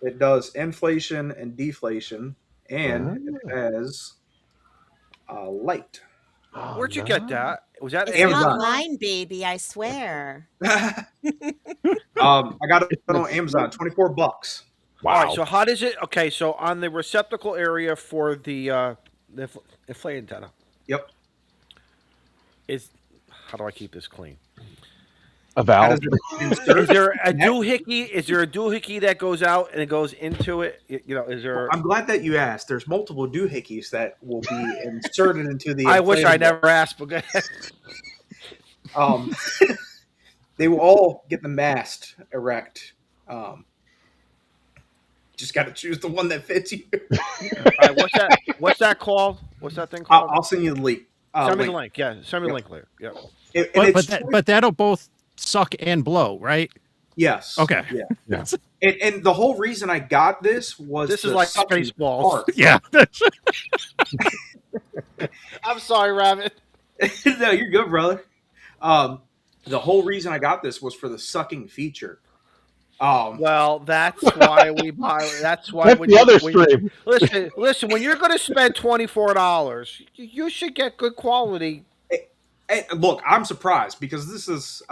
S7: It does inflation and deflation, and it has a light.
S3: Oh,
S6: Where'd you get that? Was that
S5: It's
S7: Amazon.
S5: not mine, baby. I swear.
S7: I got it on Amazon, $24.
S3: Wow.
S6: All right. So how does it? Okay. So on the receptacle area for the inflate antenna
S7: Yep.
S6: is how do I keep this clean?
S3: A
S7: How
S3: valve.
S7: does it insert?
S6: Is there a doohickey? Is there a doohickey that goes out and it goes into it? You know, is there?
S7: I'm glad that you asked. There's multiple doohickeys that will be inserted into the.
S6: I wish I
S7: inflatable.
S6: never asked, but go ahead.
S7: They will all get the mast erect. Just got to choose the one that fits you.
S6: All right, what's that called? What's that thing called?
S7: I'll send you the link.
S6: Send me the link. Yeah, send me the link later. Yeah.
S2: But that'll both suck and blow, right?
S7: Yes.
S2: Okay.
S7: Yeah.
S3: Yeah.
S7: And the whole reason I got this was
S6: This is
S7: the
S6: like
S7: suction
S6: Spaceballs.
S7: part.
S2: Yeah.
S6: I'm sorry, Rabbit.
S7: No, you're good, brother. The whole reason I got this was for the sucking feature.
S6: Well, that's why we buy. That's why
S3: That's
S6: when
S3: the
S6: you-
S3: other
S6: when you-
S3: stream.
S6: Listen. When you're going to spend $24, you should get good quality.
S7: Hey, look, I'm surprised because this is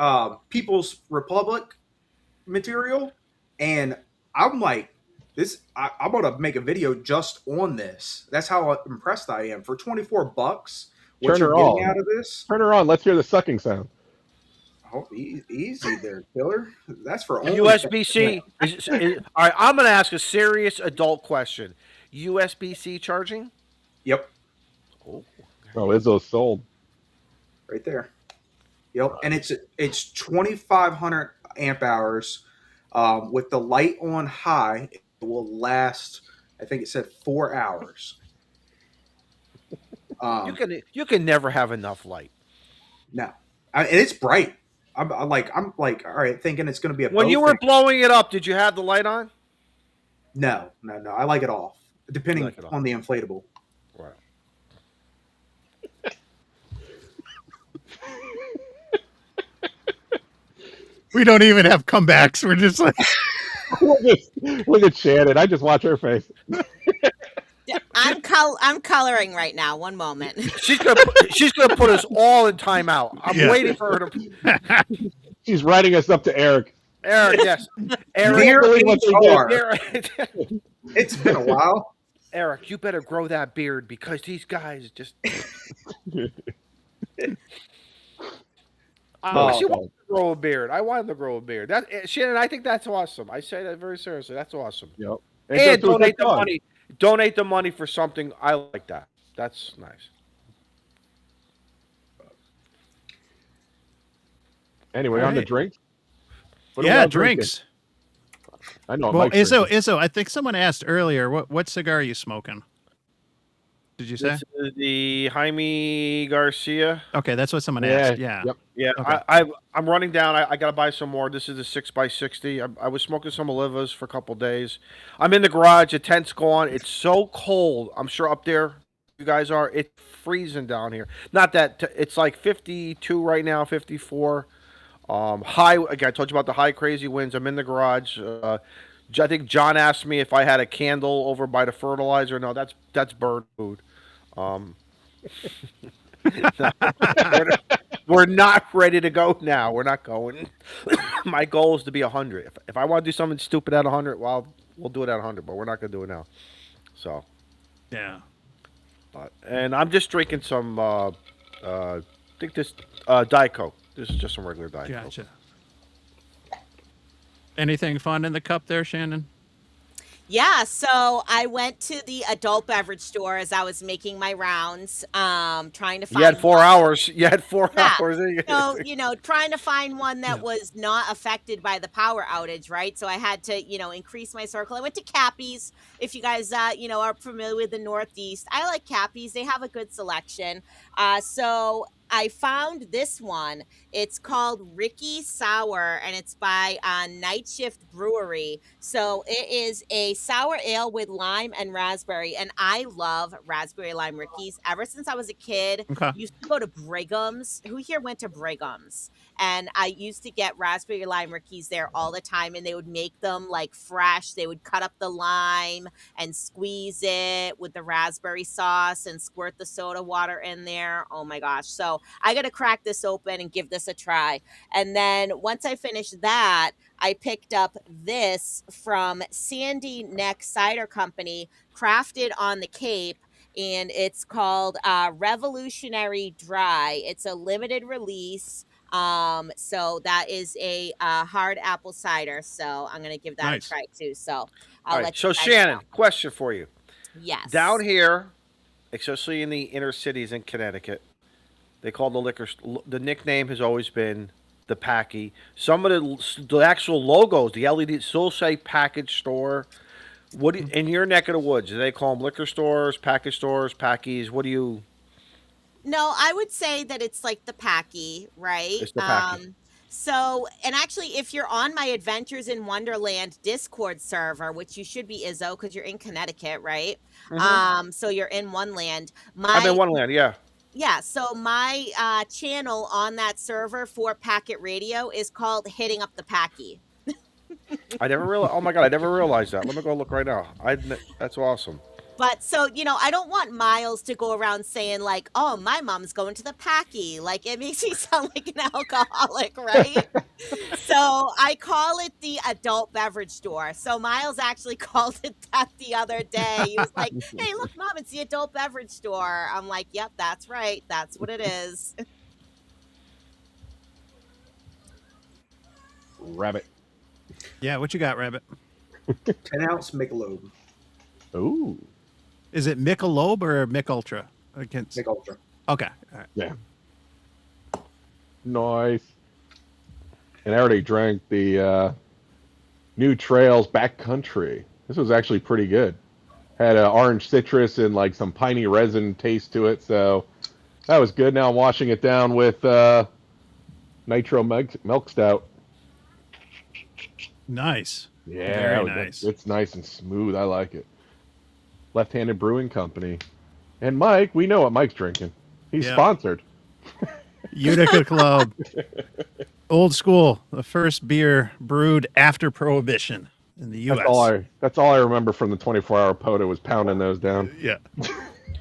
S7: People's Republic material, and I'm like, I'm gonna make a video just on this. That's how impressed I am. For $24, what
S3: Turn
S7: you're
S3: her
S7: getting
S3: on.
S7: out of this?
S3: Turn her on. Let's hear the sucking sound.
S7: Oh, easy there, killer. That's for only
S6: USB-C. All right, I'm going to ask a serious adult question. USB-C charging?
S7: Yep,
S3: Oh, Izzo's sold.
S7: right there. Yep, and it's 2,500 amp hours. With the light on high, it will last. I think it said 4 hours.
S6: You can never have enough light.
S7: No, and it's bright. I'm like, all right, thinking it's going to be a.
S6: When you
S7: bow
S6: were
S7: thing.
S6: blowing it up, did you have the light on?
S7: No. I like it off, depending
S6: You like it off.
S7: on the inflatable.
S6: Right.
S2: We don't even have comebacks. We're just like,
S3: Look at Shannon. I just watch her face.
S5: I'm coloring right now. One moment.
S6: She's gonna put us all in timeout. I'm
S2: Yeah.
S6: waiting for her to.
S3: She's writing us up to Eric.
S6: Eric, yes.
S3: Dear
S6: Eric,
S3: believe what they did.
S7: HR,
S6: Eric,
S7: it's been a while.
S6: Eric, you better grow that beard because these guys just. I actually want to grow a beard. I want him to grow a beard. That Shannon, I think that's awesome. I say that very seriously. That's awesome.
S3: Yep.
S6: And
S3: goes to a
S6: donate
S3: good
S6: the
S3: cause.
S6: money. Donate the money for something. I like that. That's nice.
S3: Anyway,
S2: All
S3: on the
S2: right.
S3: drinks. What are we
S2: yeah,
S3: all drinking?
S2: drinks.
S3: I know.
S2: Well,
S3: Mike's drinking.
S2: Izzo, I think someone asked earlier, what cigar are you smoking? Did you say?
S6: This is the Jaime Garcia.
S2: Okay, that's what someone
S3: Yeah.
S2: asked. Yeah.
S3: Yep.
S6: Yeah,
S2: Okay.
S6: I'm running down. I got to buy some more. This is the 6x60. I was smoking some Olivas for a couple days. I'm in the garage. The tent's gone. It's so cold. I'm sure up there you guys are. It's freezing down here. Not that it's like 52 right now, 54. High. Again, I told you about the high crazy winds. I'm in the garage. I think John asked me if I had a candle over by the fertilizer. No, that's bird food. We're not ready to go now. We're not going. My goal is to be 100. If I want to do something stupid at 100, well, we'll do it at 100, but we're not going to do it now. So,
S2: Yeah.
S6: and I'm just drinking some, I think this, Diet Coke. This is just some regular Diet Coke.
S2: Gotcha. Anything fun in the cup there, Shannon?
S5: Yeah, so I went to the adult beverage store as I was making my rounds, trying to find.
S6: You had 4
S5: one-
S6: hours. You had 4
S5: Yeah.
S6: hours.
S5: So, trying to find one that
S2: Yeah.
S5: was not affected by the power outage, right? So I had to, increase my circle. I went to Cappy's. If you guys, are familiar with the Northeast, I like Cappy's. They have a good selection. So I found this one. It's called Ricky Sour, and it's by Night Shift Brewery. So it is a sour ale with lime and raspberry, and I love raspberry lime Rickies. Ever since I was a kid,
S2: Okay.
S5: used to go to Brigham's. Who here went to Brigham's? And I used to get raspberry lime Rickies there all the time, and they would make them like fresh. They would cut up the lime and squeeze it with the raspberry sauce and squirt the soda water in there. Oh my gosh. So I got to crack this open and give this a try. And then once I finished that, I picked up this from Sandy Neck Cider Company, crafted on the Cape. And it's called Revolutionary Dry. It's a limited release. So that is a hard apple cider. So I'm gonna give that
S2: Nice.
S5: a try too. So I'll
S6: All right.
S5: let
S6: So
S5: you guys
S6: Shannon,
S5: know.
S6: question for you.
S5: Yes.
S6: Down here, especially in the inner cities in Connecticut, they call the liquor. The nickname has always been the Packy. Some of the actual logos, the LED, still say package store. What do you, in your neck of the woods? Do they call them liquor stores, package stores, packies? What do you?
S5: No, I would say that it's like the Packy, right?
S6: It's the Packy.
S5: So, and actually, if you're on my Adventures in Wonderland Discord server, which you should be, Izzo, because you're in Connecticut, right? So you're in one land.
S6: I'm in one land, yeah.
S5: Yeah, so my channel on that server for Packet Radio is called Hitting Up the Packy.
S6: I never realized. Oh my god, I never realized that. Let me go look right now. That's awesome.
S5: But so, I don't want Miles to go around saying like, oh, my mom's going to the Packy. Like, it makes me sound like an alcoholic, right? So I call it the adult beverage store. So Miles actually called it that the other day. He was like, hey, look, Mom, it's the adult beverage store. I'm like, yep, that's right. That's what it is.
S3: Rabbit.
S2: Yeah. What you got, Rabbit?
S7: 10-ounce Michelob.
S3: Ooh.
S2: Is it Michelob or Mick Ultra? Against...
S7: Mick Ultra.
S2: Okay. All right.
S3: Yeah. Nice. And I already drank the New Trails Backcountry. This was actually pretty good. Had an orange citrus and like some piney resin taste to it, so that was good. Now I'm washing it down with Nitro Milk Stout.
S2: Nice.
S3: Yeah,
S2: Very
S3: that-
S2: nice.
S3: it's nice and smooth. I like it. Left-Handed Brewing Company. And Mike, we know what Mike's drinking. He's
S2: Yeah.
S3: sponsored.
S2: Utica Club. Old school. The first beer brewed after Prohibition in the U.S.
S3: That's all I remember from the 24-hour POTA was pounding those down.
S2: Yeah.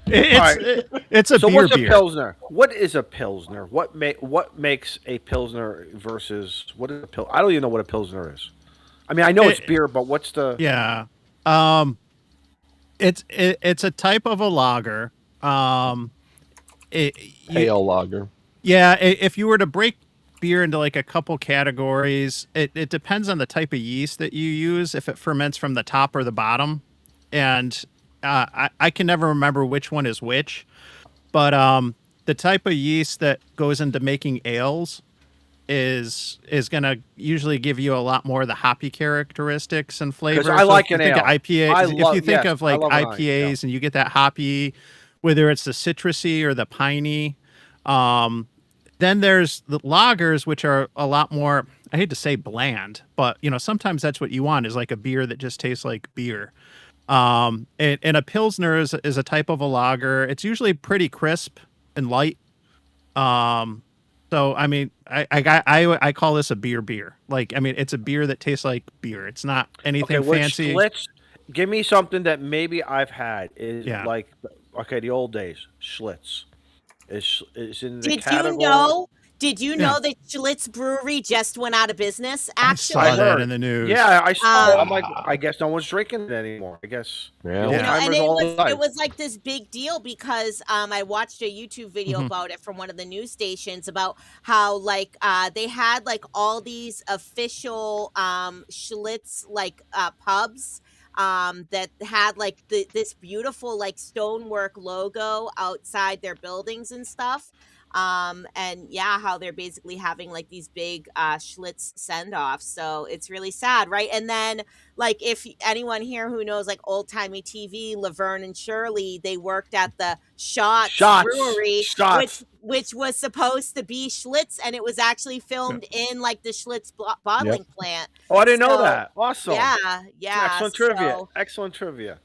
S6: Alright.
S2: It's a
S6: So
S2: beer
S6: what's a
S2: beer.
S6: pilsner? What is a pilsner? What makes a pilsner versus what is a pil? I don't even know what a pilsner is. I mean, I know it's beer, but what's the?
S2: Yeah. It's a type of a lager.
S3: Pale lager.
S2: Yeah, if you were to break beer into like a couple categories, it depends on the type of yeast that you use, if it ferments from the top or the bottom. And I can never remember which one is which, but the type of yeast that goes into making ales is going to usually give you a lot more of the hoppy characteristics and flavors.
S6: I like
S2: if you
S6: an
S2: think of
S6: ale.
S2: IPA, if you think of like
S6: I love an
S2: IPAs and you get that hoppy whether it's the citrusy or the piney. Then there's the lagers, which are a lot more, I hate to say bland, but sometimes that's what you want, is like a beer that just tastes like beer. And a Pilsner is a type of a lager. It's usually pretty crisp and light. So I mean, I call this a beer. Like, I mean, it's a beer that tastes like beer. It's not anything
S6: Okay,
S2: fancy.
S6: Schlitz, give me something that maybe I've had. Is
S2: Yeah.
S6: like, okay, the old days, Schlitz. Is in the
S5: Did
S6: category.
S5: you know? Did you
S2: Yeah.
S5: know that Schlitz Brewery just went out of business?
S2: I
S5: Actually,
S2: saw that in the news.
S6: Yeah, I saw. I'm
S5: Um,
S6: like, I guess no one's drinking it anymore. I guess.
S3: Yeah.
S6: the
S2: Yeah.
S5: you know, and
S6: old-timers all died.
S5: it was like this big deal because I watched a YouTube video
S2: Mhm.
S5: about it from one of the news stations about how like they had like all these official Schlitz like pubs that had like this beautiful like stonework logo outside their buildings and stuff. And yeah, how they're basically having like these big Schlitz send-offs. So it's really sad, right? And then like if anyone here who knows like old timey TV, Laverne and Shirley, they worked at the Shots Brewery,
S6: Shots.
S5: which was supposed to be Schlitz, and it was actually filmed in like the Schlitz bottling plant.
S6: Oh, I didn't know
S5: So,
S6: that. Awesome.
S5: Yeah.
S6: Excellent trivia.
S5: So,
S6: Excellent trivia.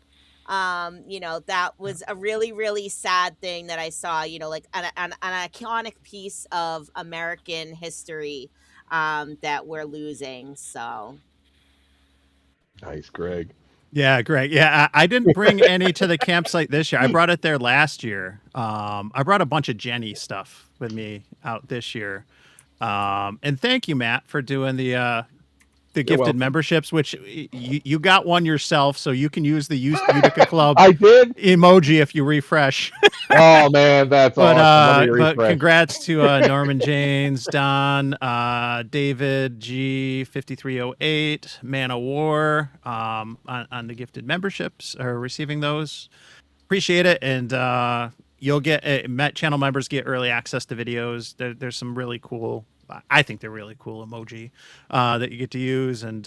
S5: that was a really, really sad thing that I saw, like an iconic piece of American history that we're losing. So
S3: Nice, Greg.
S2: Yeah, great. Yeah, I didn't bring any to the campsite this year. I brought it there last year. I brought a bunch of Jenny stuff with me out this year. And thank you, Matt, for doing the gifted
S3: welcome.
S2: memberships, which you got one yourself, so you can use the Utica Club
S3: I did.
S2: emoji if you refresh.
S3: Oh man, that's
S2: But
S3: awesome. Let me
S2: but
S3: refresh.
S2: congrats to Norman James, Don, David G 5308, Man of War, on the gifted memberships or receiving those. Appreciate it, and you'll get Met channel members get early access to videos. There's some really cool. I think they're really cool emoji that you get to use and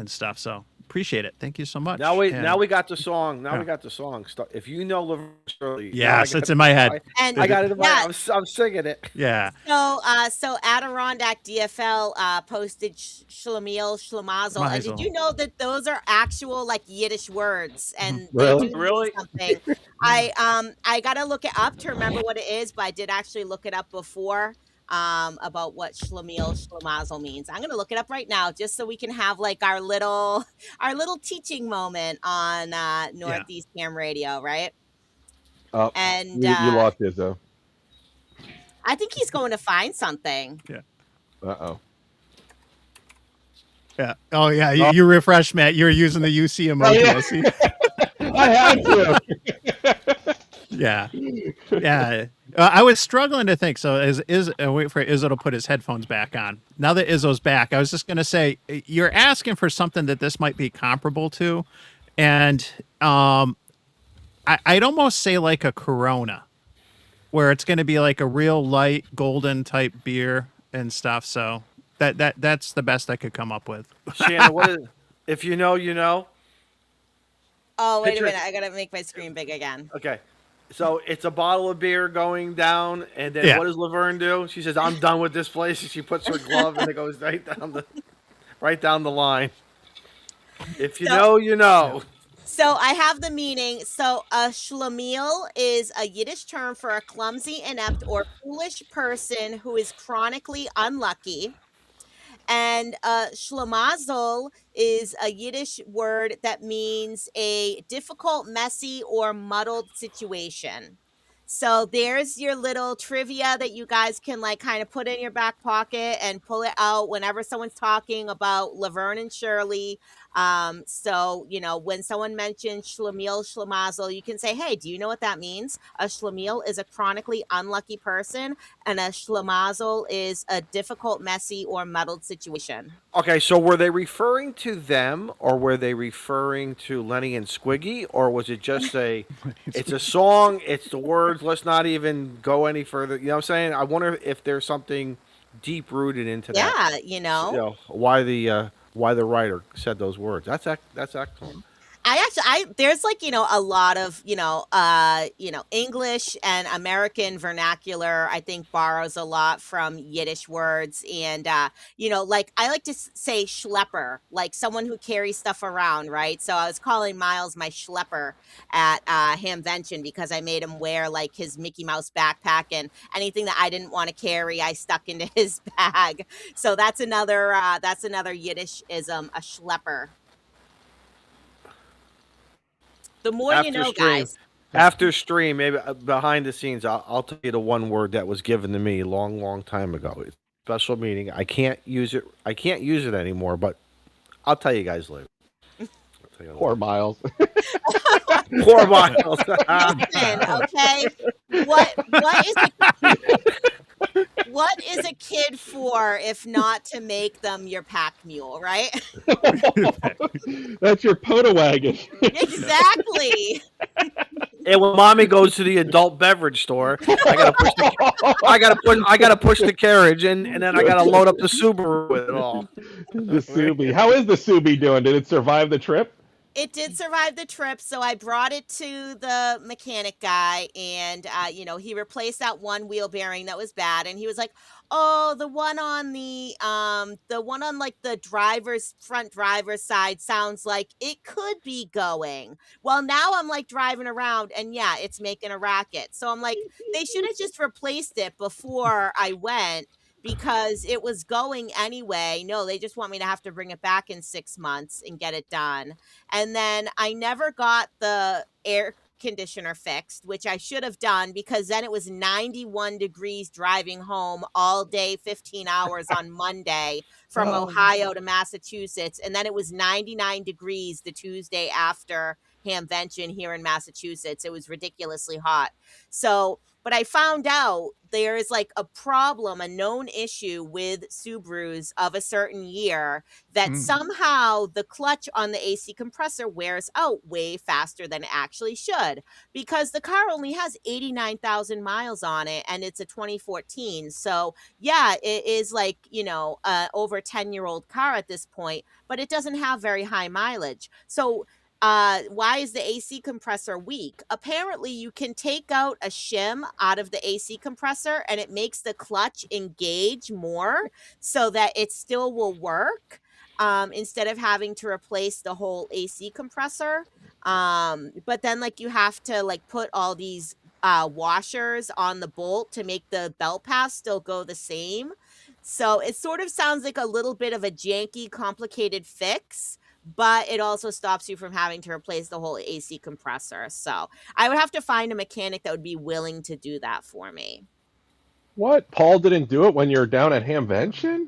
S2: stuff. So appreciate it. Thank you so much.
S6: Now we
S2: And-
S6: got the song. Now
S2: Yeah.
S6: we got the song. If you know Laverne Shirley,
S2: Yes, it's in my head.
S5: and
S6: I got it in my.
S5: yeah,
S6: I'm singing it.
S2: Yeah.
S5: So Adirondack DFL posted Shlemiel Shlemazel, and did
S2: Mazel.
S5: you know that those are actual like Yiddish words and
S3: Really?
S5: they do mean
S6: Really?
S5: something? I gotta look it up to remember what it is, but I did actually look it up before about what Shlemiel Shlemazel means. I'm gonna look it up right now just so we can have like our little teaching moment on Northeast Ham Radio, right?
S3: Oh,
S5: And
S3: you lost Izzo.
S5: I think he's going to find something.
S3: Uh-oh.
S2: Yeah. Oh yeah. You refresh, Matt. You're using the UC emoji.
S3: yeah.
S2: I see.
S3: I had to.
S2: Yeah. Yeah. I was struggling to think. So wait for Izzo to put his headphones back on. Now that Izzo's back, I was just gonna say you're asking for something that this might be comparable to, and I'd almost say like a Corona, where it's gonna be like a real light golden type beer and stuff. So that's the best I could come up with.
S6: Shannon, what is? If you know, you know.
S5: Oh, wait
S6: Picture-
S5: a minute. I got to make my screen big again.
S6: Okay. So it's a bottle of beer going down, and then
S2: Yeah.
S6: what does Laverne do? She says, "I'm done with this place," and she puts her glove, and it goes right down the line. If you
S5: So-
S6: know, you know.
S5: So I have the meaning. So a schlemiel is a Yiddish term for a clumsy, inept, or foolish person who is chronically unlucky. And schlemazel is a Yiddish word that means a difficult, messy, or muddled situation. So there's your little trivia that you guys can like kind of put in your back pocket and pull it out whenever someone's talking about Laverne and Shirley. So when someone mentions schlemiel, schlemazel, you can say, "Hey, do you know what that means?" A schlemiel is a chronically unlucky person, and a schlemazel is a difficult, messy, or muddled situation.
S6: Okay, so were they referring to them, or were they referring to Lenny and Squiggy, or was it just it's a song, it's the words, let's not even go any further. You know what I'm saying? I wonder if there's something deep rooted into that.
S5: Yeah,
S6: Why the writer said those words. That's excellent.
S5: There's like, a lot of, English and American vernacular, I think borrows a lot from Yiddish words. And, like I like to say schlepper, like someone who carries stuff around, right? So I was calling Miles my schlepper at Hamvention because I made him wear like his Mickey Mouse backpack, and anything that I didn't want to carry, I stuck into his bag. So that's another Yiddish-ism, a schlepper. The more you know, guys.
S6: After stream, maybe behind the scenes, I'll tell you the one word that was given to me long time ago. It's a special meeting. I can't use it. I can't use it anymore, but I'll tell you guys later.
S3: Poor Miles.
S6: Poor Miles.
S5: Listen, okay. What is a kid for if not to make them your pack mule, right?
S3: That's your Poda wagon.
S5: Exactly.
S6: And when mommy goes to the adult beverage store, I gotta push the carriage, and then I gotta load up the Subaru with it all.
S3: The Subi. How is the Subi doing? Did it survive the trip?
S5: It did survive the trip, so I brought it to the mechanic guy, and he replaced that one wheel bearing that was bad, and he was like, "Oh, the one on like the front driver's side sounds like it could be going." Well, now I'm like driving around, and yeah, it's making a racket. So I'm like, they should have just replaced it before I went, because it was going anyway. No, they just want me to have to bring it back in 6 months and get it done. And then I never got the air conditioner fixed, which I should have done, because then it was 91 degrees driving home all day, 15 hours on Monday from Ohio to Massachusetts. And then it was 99 degrees the Tuesday after Hamvention here in Massachusetts. It was ridiculously hot. So, but I found out there is like a problem, a known issue with Subarus of a certain year, that somehow the clutch on the AC compressor wears out way faster than it actually should, because the car only has 89,000 miles on it, and it's a 2014. So yeah, it is like, over 10-year-old car at this point, but it doesn't have very high mileage. So why is the AC compressor weak? Apparently, you can take out a shim out of the AC compressor, and it makes the clutch engage more so that it still will work, instead of having to replace the whole AC compressor. But then, like, you have to like put all these washers on the bolt to make the belt pass still go the same. So it sort of sounds like a little bit of a janky, complicated fix, but it also stops you from having to replace the whole AC compressor. So I would have to find a mechanic that would be willing to do that for me.
S3: What? Paul didn't do it when you're down at Hamvention?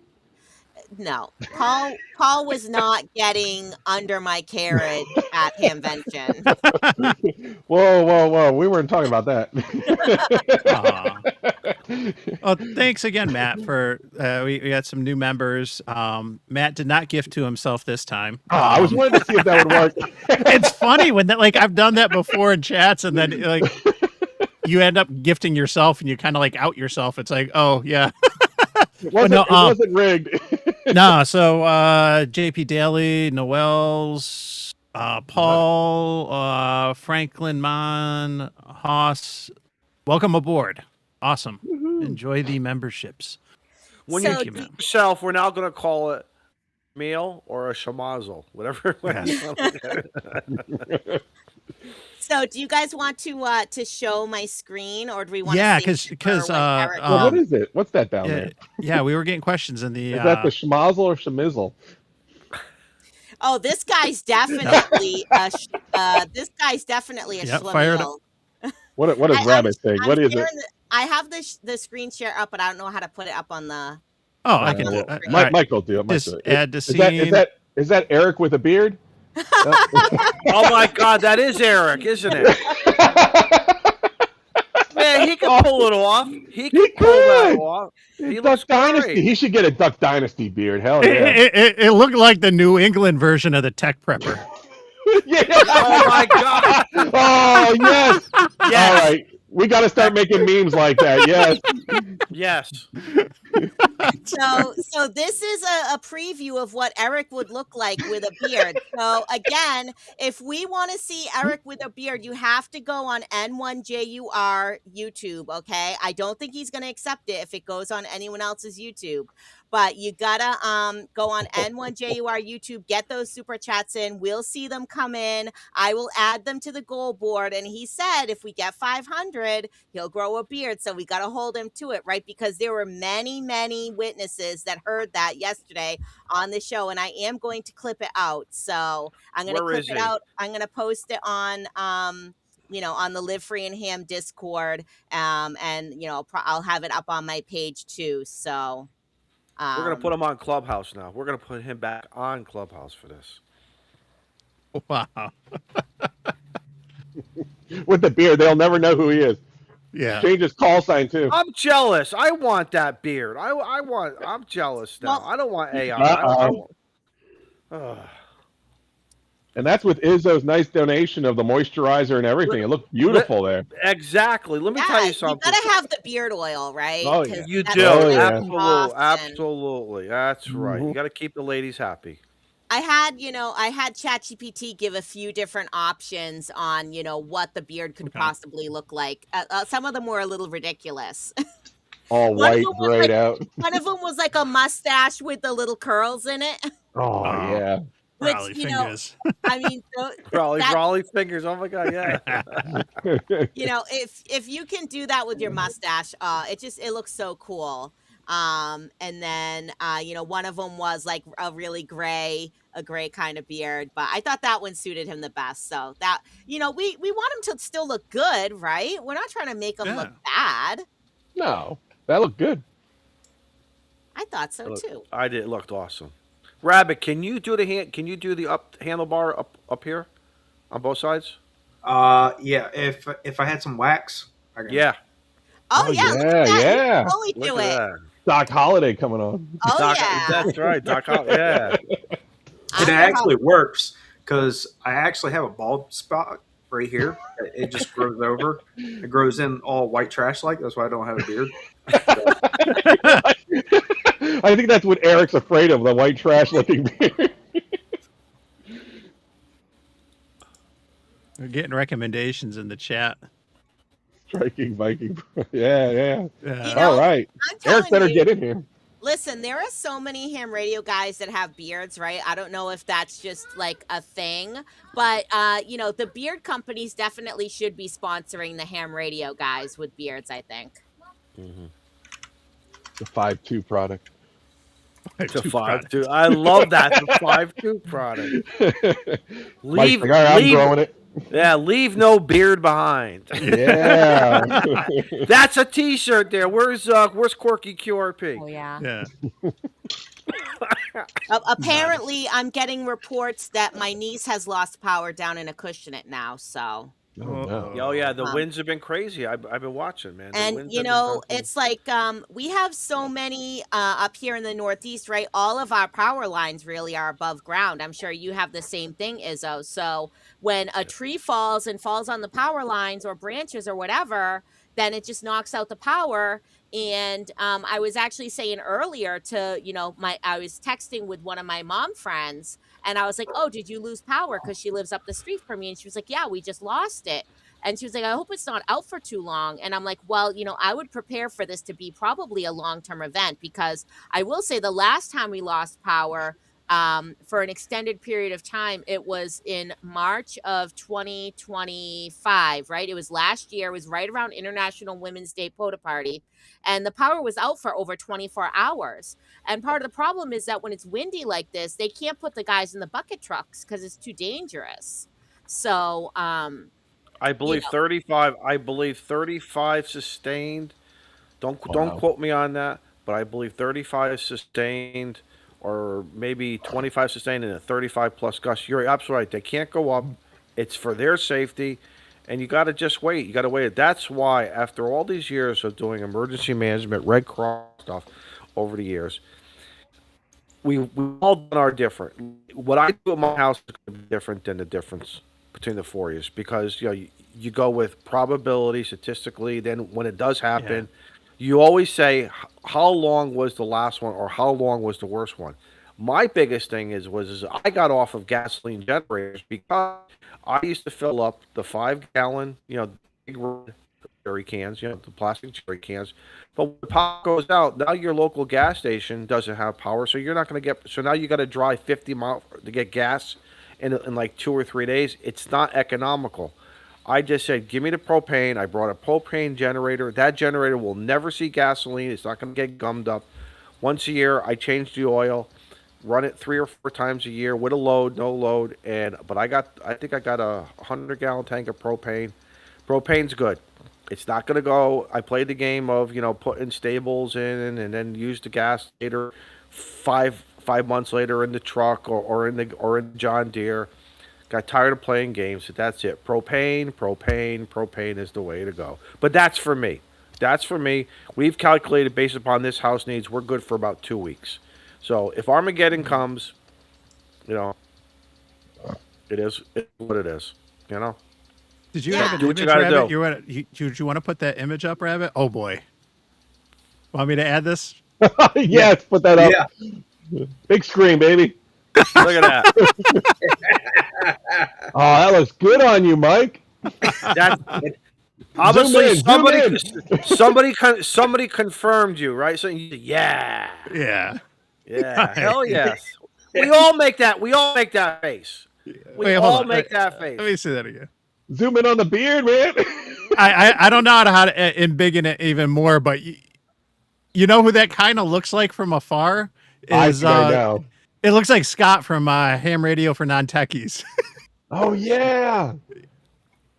S5: No, Paul was not getting under my carriage at Hamvention.
S3: Whoa. We weren't talking about that.
S2: Well, thanks again, Matt, for we got some new members. Matt did not gift to himself this time.
S3: I was wanting to see if that would work.
S2: It's funny when that, like, I've done that before in chats, and then like you end up gifting yourself, and you kind of like out yourself. It's like, oh yeah.
S3: It wasn't rigged.
S2: No, so JP Daly, Noel's, Paul, Franklin Mon, Haas, welcome aboard. Awesome. Woo-hoo. Enjoy the memberships.
S6: When you give yourself, we're now going to call it meal or a shamazel, whatever.
S5: So, do you guys want to show my screen, or do we want?
S2: Yeah, because
S3: what is it? What's that down there?
S2: Yeah, we were getting questions in the.
S3: Is that the schmazel or shamizzle?
S5: Oh, this guy's definitely a
S2: Yep,
S5: schlemiel.
S3: What does rabbit think? What is it?
S5: I have the screen share up, but I don't know how to put it up on the.
S2: Oh, I can do it.
S3: Mike will do it.
S2: Just add the scene.
S3: Is that Eric with a beard?
S6: Oh my God, that is Eric, isn't it? Man, he can pull it off. He can pull that off. He looks
S3: Dynasty.
S6: great.
S3: He should get a Duck Dynasty beard. Hell yeah!
S2: It looked like the New England version of the Tech Prepper.
S3: Yeah.
S6: Oh my God.
S3: Oh yes.
S6: Yes.
S3: All right. We got to start making memes like that. Yes.
S6: Yes.
S5: So this is a preview of what Eric would look like with a beard. So again, if we want to see Eric with a beard, you have to go on N1JUR YouTube, okay? I don't think he's going to accept it if it goes on anyone else's YouTube. But you gotta go on N1JUR YouTube, get those super chats in. We'll see them come in. I will add them to the goal board. And he said if we get 500, he'll grow a beard. So we got to hold him to it, right? Because there were many, many witnesses that heard that yesterday on the show. And I am going to clip it out. So I'm going to
S6: Where
S5: clip
S6: is
S5: it
S6: he?
S5: out. I'm going to post it on, on the Live Free and Ham Discord. And, I'll have it up on my page too. So.
S6: We're gonna put him on Clubhouse now. We're gonna put him back on Clubhouse for this.
S2: Wow.
S3: With the beard, they'll never know who he is.
S2: Yeah.
S3: Change his call sign too.
S6: I'm jealous. I want that beard. I'm jealous now.
S5: Well-
S6: I don't want AI.
S3: And that's with Izzo's nice donation of the moisturizer and everything. It looked beautiful there.
S6: Exactly. Let me tell you something.
S5: You gotta have the beard oil, right?
S3: Oh,
S5: 'Cause
S3: yeah.
S6: You
S5: that's
S6: do.
S3: Oh,
S5: really
S3: yeah.
S6: Absolutely.
S5: soft and-
S6: Absolutely. That's right. You
S3: Mhm.
S6: got to keep the ladies happy.
S5: I had ChatGPT give a few different options on, what the beard could
S2: Okay.
S5: possibly look like. Some of them were a little ridiculous.
S3: All
S5: One of
S3: white,
S5: them was
S3: grayed out.
S5: One of them was like a mustache with the little curls in it.
S3: Oh, yeah.
S5: Which,
S2: Raleigh fingers.
S5: I mean,
S6: Raleigh fingers. Oh my God. Yeah.
S5: if you can do that with your mustache, it looks so cool. And then one of them was like a really gray kind of beard, but I thought that one suited him the best. So that we want him to still look good, right? We're not trying to make him look bad.
S3: No, that looked good.
S5: I thought so too.
S6: I did. It looked awesome. Rabbit, can you do the handlebar up here on both sides?
S7: Yeah. If I had some wax, I can.
S6: Yeah.
S5: Oh,
S3: Oh,
S5: yeah, look
S3: yeah,
S5: at that.
S3: yeah.
S5: You can totally
S6: Look
S5: do
S6: at
S5: it.
S6: that.
S3: Doc Holliday coming on.
S5: Oh
S6: Doc,
S5: yeah.
S6: That's right. Doc yeah.
S7: It actually works because I actually have a bald spot right here. It just grows over. It grows in all white trash like. That's why I don't have a beard.
S3: I think that's what Eric's afraid of, the white trash looking beard.
S2: We're getting recommendations in the chat.
S3: Striking Viking. Yeah.
S2: Yeah.
S3: All right.
S5: I'm telling
S3: Eric better
S5: you,
S3: get in here.
S5: listen, there are so many ham radio guys that have beards, right? I don't know if that's just like a thing, but the beard companies definitely should be sponsoring the ham radio guys with beards, I think.
S6: Mm-hmm.
S3: The 5.2 product.
S6: The 5.2. I love that. The 5.2 product.
S3: Mike's like, all right, I'm growing it.
S6: Yeah, leave no beard behind.
S3: Yeah.
S6: That's a T-shirt there. Where's Quirky QRP?
S5: Oh yeah.
S2: Yeah.
S5: Apparently, I'm getting reports that my niece has lost power down in Acushnet now. So.
S3: Oh, no.
S6: Oh yeah, the winds have been crazy. I've been watching, man. The
S5: And
S6: winds have been crazy.
S5: it's like we have so many up here in the Northeast, right? All of our power lines really are above ground. I'm sure you have the same thing, Izzo. So when a tree falls on the power lines or branches or whatever, then it just knocks out the power. And I was actually saying earlier to, I was texting with one of my mom friends, and I was like, oh, did you lose power? Because she lives up the street from me. And she was like, yeah, we just lost it. And she was like, I hope it's not out for too long. And I'm like, well, I would prepare for this to be probably a long-term event, because I will say the last time we lost power for an extended period of time, it was in March of 2025, right? It was last year. It was right around International Women's Day Photo Party. And the power was out for over 24 hours. And part of the problem is that when it's windy like this, they can't put the guys in the bucket trucks because it's too dangerous. So,
S6: I believe 35. I believe 35 sustained. Don't quote me on that, but I believe 35 sustained, or maybe 25 sustained and a 35 plus gust. You're absolutely right. They can't go up. It's for their safety, and you got to just wait. You got to wait. That's why, after all these years of doing emergency management, Red Cross stuff over the years, we all done our different. What I do at my house is different than the difference between the 4 years because you go with probability statistically. Then when it does happen, you always say how long was the last one or how long was the worst one. My biggest thing is I got off of gasoline generators because I used to fill up the 5 gallon, big red jerry cans, the plastic jerry cans. But when the power goes out, now your local gas station doesn't have power, so you're not going to get. So now you got to drive 50 miles to get gas in like 2 or 3 days. It's not economical. I just said, give me the propane. I brought a propane generator. That generator will never see gasoline. It's not going to get gummed up. Once a year, I change the oil, run it 3 or 4 times a year with a load, no load. But I think I got a 100-gallon tank of propane. Propane's good. It's not going to go. I played the game of putting stables in and then use the gas later, 5 months later in the truck or in John Deere. Got tired of playing games. So that's it. Propane is the way to go. But that's for me. We've calculated based upon this house needs. We're good for about 2 weeks. So if Armageddon comes, it is what it is.
S2: Did you
S5: Yeah.
S2: have
S6: Do
S2: an
S6: what you
S2: image,
S6: gotta
S2: Rabbit?
S6: do.
S2: Did you want to put that image up, Rabbit? Oh boy. Want me to add this?
S3: Yes, put that up.
S7: Yeah.
S3: Big screen, baby.
S6: Look at that.
S3: Oh, that looks good on you, Mike.
S6: Obviously,
S3: Zoom in.
S6: somebody confirmed you, right? So
S2: Yeah.
S6: hell yes. We all make that face. We
S2: hold
S6: all
S2: on.
S6: make that face.
S2: Let me see that again.
S3: Zoom in on the beard, man.
S2: I don't know how to embiggen it even more, but you know who that kind of looks like from afar?
S3: I know.
S2: It looks like Scott from Ham Radio for Non-Techies.
S3: Oh yeah.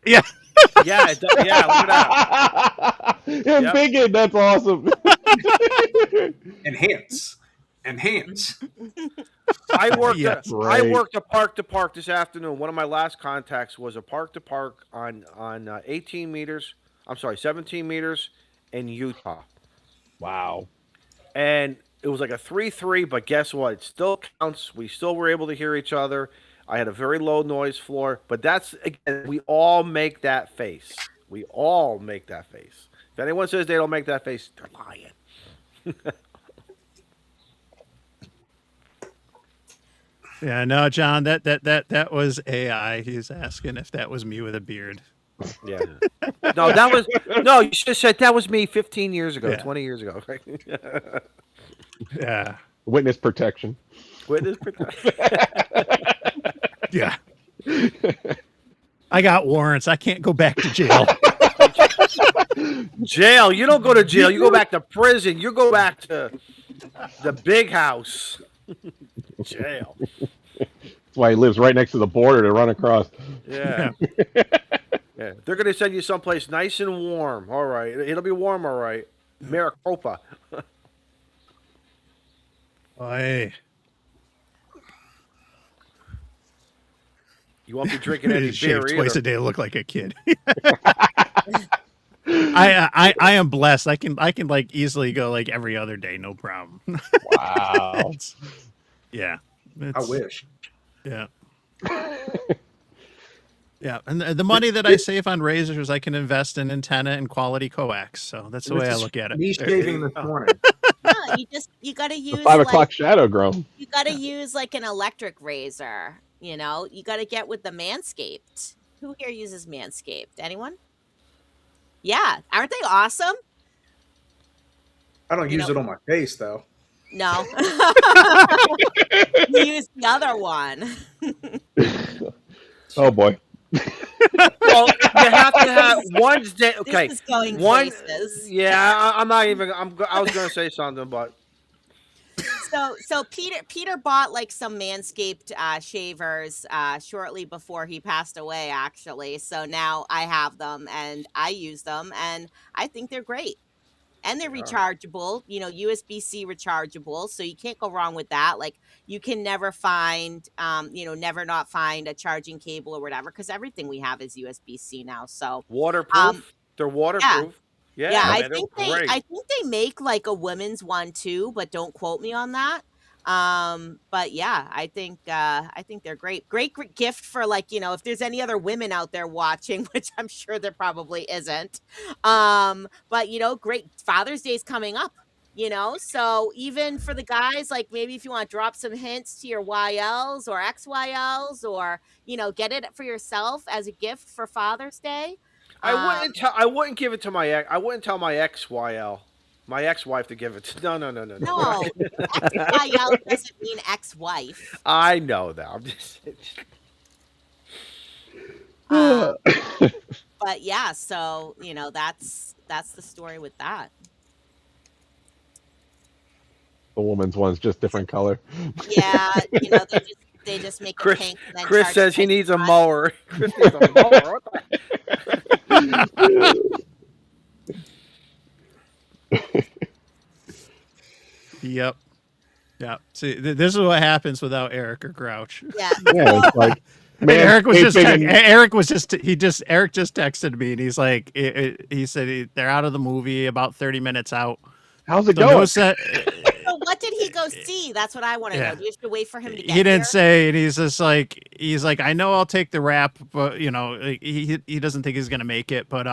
S2: Yeah.
S6: Yeah, look at that.
S3: Embiggen, that's awesome.
S7: Enhance.
S6: I worked
S2: Yes.
S6: a park to park this afternoon. One of my last contacts was a park to park on 18 meters. I'm sorry, 17 meters in Utah.
S3: Wow.
S6: And it was like a 3-3, but guess what? It still counts. We still were able to hear each other. I had a very low noise floor, but that's, again, we all make that face. We all make that face. If anyone says they don't make that face, they're lying.
S2: Yeah, no, John, that was AI. He's asking if that was me with a beard.
S6: Yeah. You should have said that was me 15 years ago, 20 years ago.
S2: Yeah.
S3: Witness protection.
S6: Witness protection.
S2: Yeah. I got warrants. I can't go back to jail.
S6: Jail. You don't go to jail. You go back to prison. You go back to the big house. Jail.
S3: That's why he lives right next to the border to run across.
S6: Yeah. Yeah. They're going to send you someplace nice and warm. All right. It'll be warm, all right. Maricopa.
S2: Hey.
S6: You won't be drinking any beer
S2: Shave
S6: either.
S2: twice a day to look like a kid. I am blessed. I can like easily go like every other day, no problem.
S3: Wow.
S2: Yeah.
S7: I wish.
S2: Yeah. Yeah, and the money that I save on razors, I can invest in antenna and quality coax. So that's the way I look at it.
S7: Me shaving this morning.
S5: No, you gotta use
S3: 5 o'clock
S5: like,
S3: shadow grown.
S5: you gotta use like an electric razor. You gotta get with the Manscaped. Who here uses Manscaped? Anyone? Yeah, aren't they awesome?
S7: I don't use it on my face though.
S5: No, you use the other one.
S3: Oh boy.
S6: Well, you have to have one's day. Okay,
S5: This is going
S6: one.
S5: places.
S6: Yeah, I'm not even. I was going to say something, but
S5: So Peter bought like some Manscaped shavers shortly before he passed away, actually. So now I have them and I use them, and I think they're great. And they're rechargeable, USB-C rechargeable, so you can't go wrong with that. Like you can never find, never not find a charging cable or whatever, because everything we have is USB-C now. So
S6: waterproof. They're waterproof. Yeah,
S5: I
S6: man,
S5: think
S6: they're great.
S5: they make like a women's one too, but don't quote me on that. But yeah, I think they're great gift for, like, if there's any other women out there watching, which I'm sure there probably isn't. But great, Father's Day is coming up. So even for the guys, like, maybe if you want to drop some hints to your YLs or XYLs, or get it for yourself as a gift for Father's Day.
S6: I wouldn't give it to my ex. I wouldn't tell my my ex-wife to give it to. No, no, no, no, no.
S5: No, XYL doesn't mean ex-wife.
S6: I know that. I'm just.
S5: Um, but yeah, so that's the story with that.
S3: The woman's one's just different color.
S5: Yeah, they just make it pink. And then
S6: Chris
S5: charge
S6: says he
S5: 25.
S6: needs a mower. Chris needs a mower. What the-
S2: Yep. Yeah. See, this is what happens without Eric or Grouch.
S5: Yeah.
S3: Yeah, it's like
S2: And
S3: man,
S2: Eric was just
S3: Eric
S2: Eric just texted me, and he's like, he said they're out of the movie, about 30 minutes out.
S3: how's it
S2: So
S3: going?
S2: no set.
S5: So what did he go see? That's what I want to
S2: Yeah.
S5: know. Do you have to wait for him to get
S2: He didn't
S5: here?
S2: say, and he's like, I know I'll take the rap, but like, he doesn't think he's gonna make it, but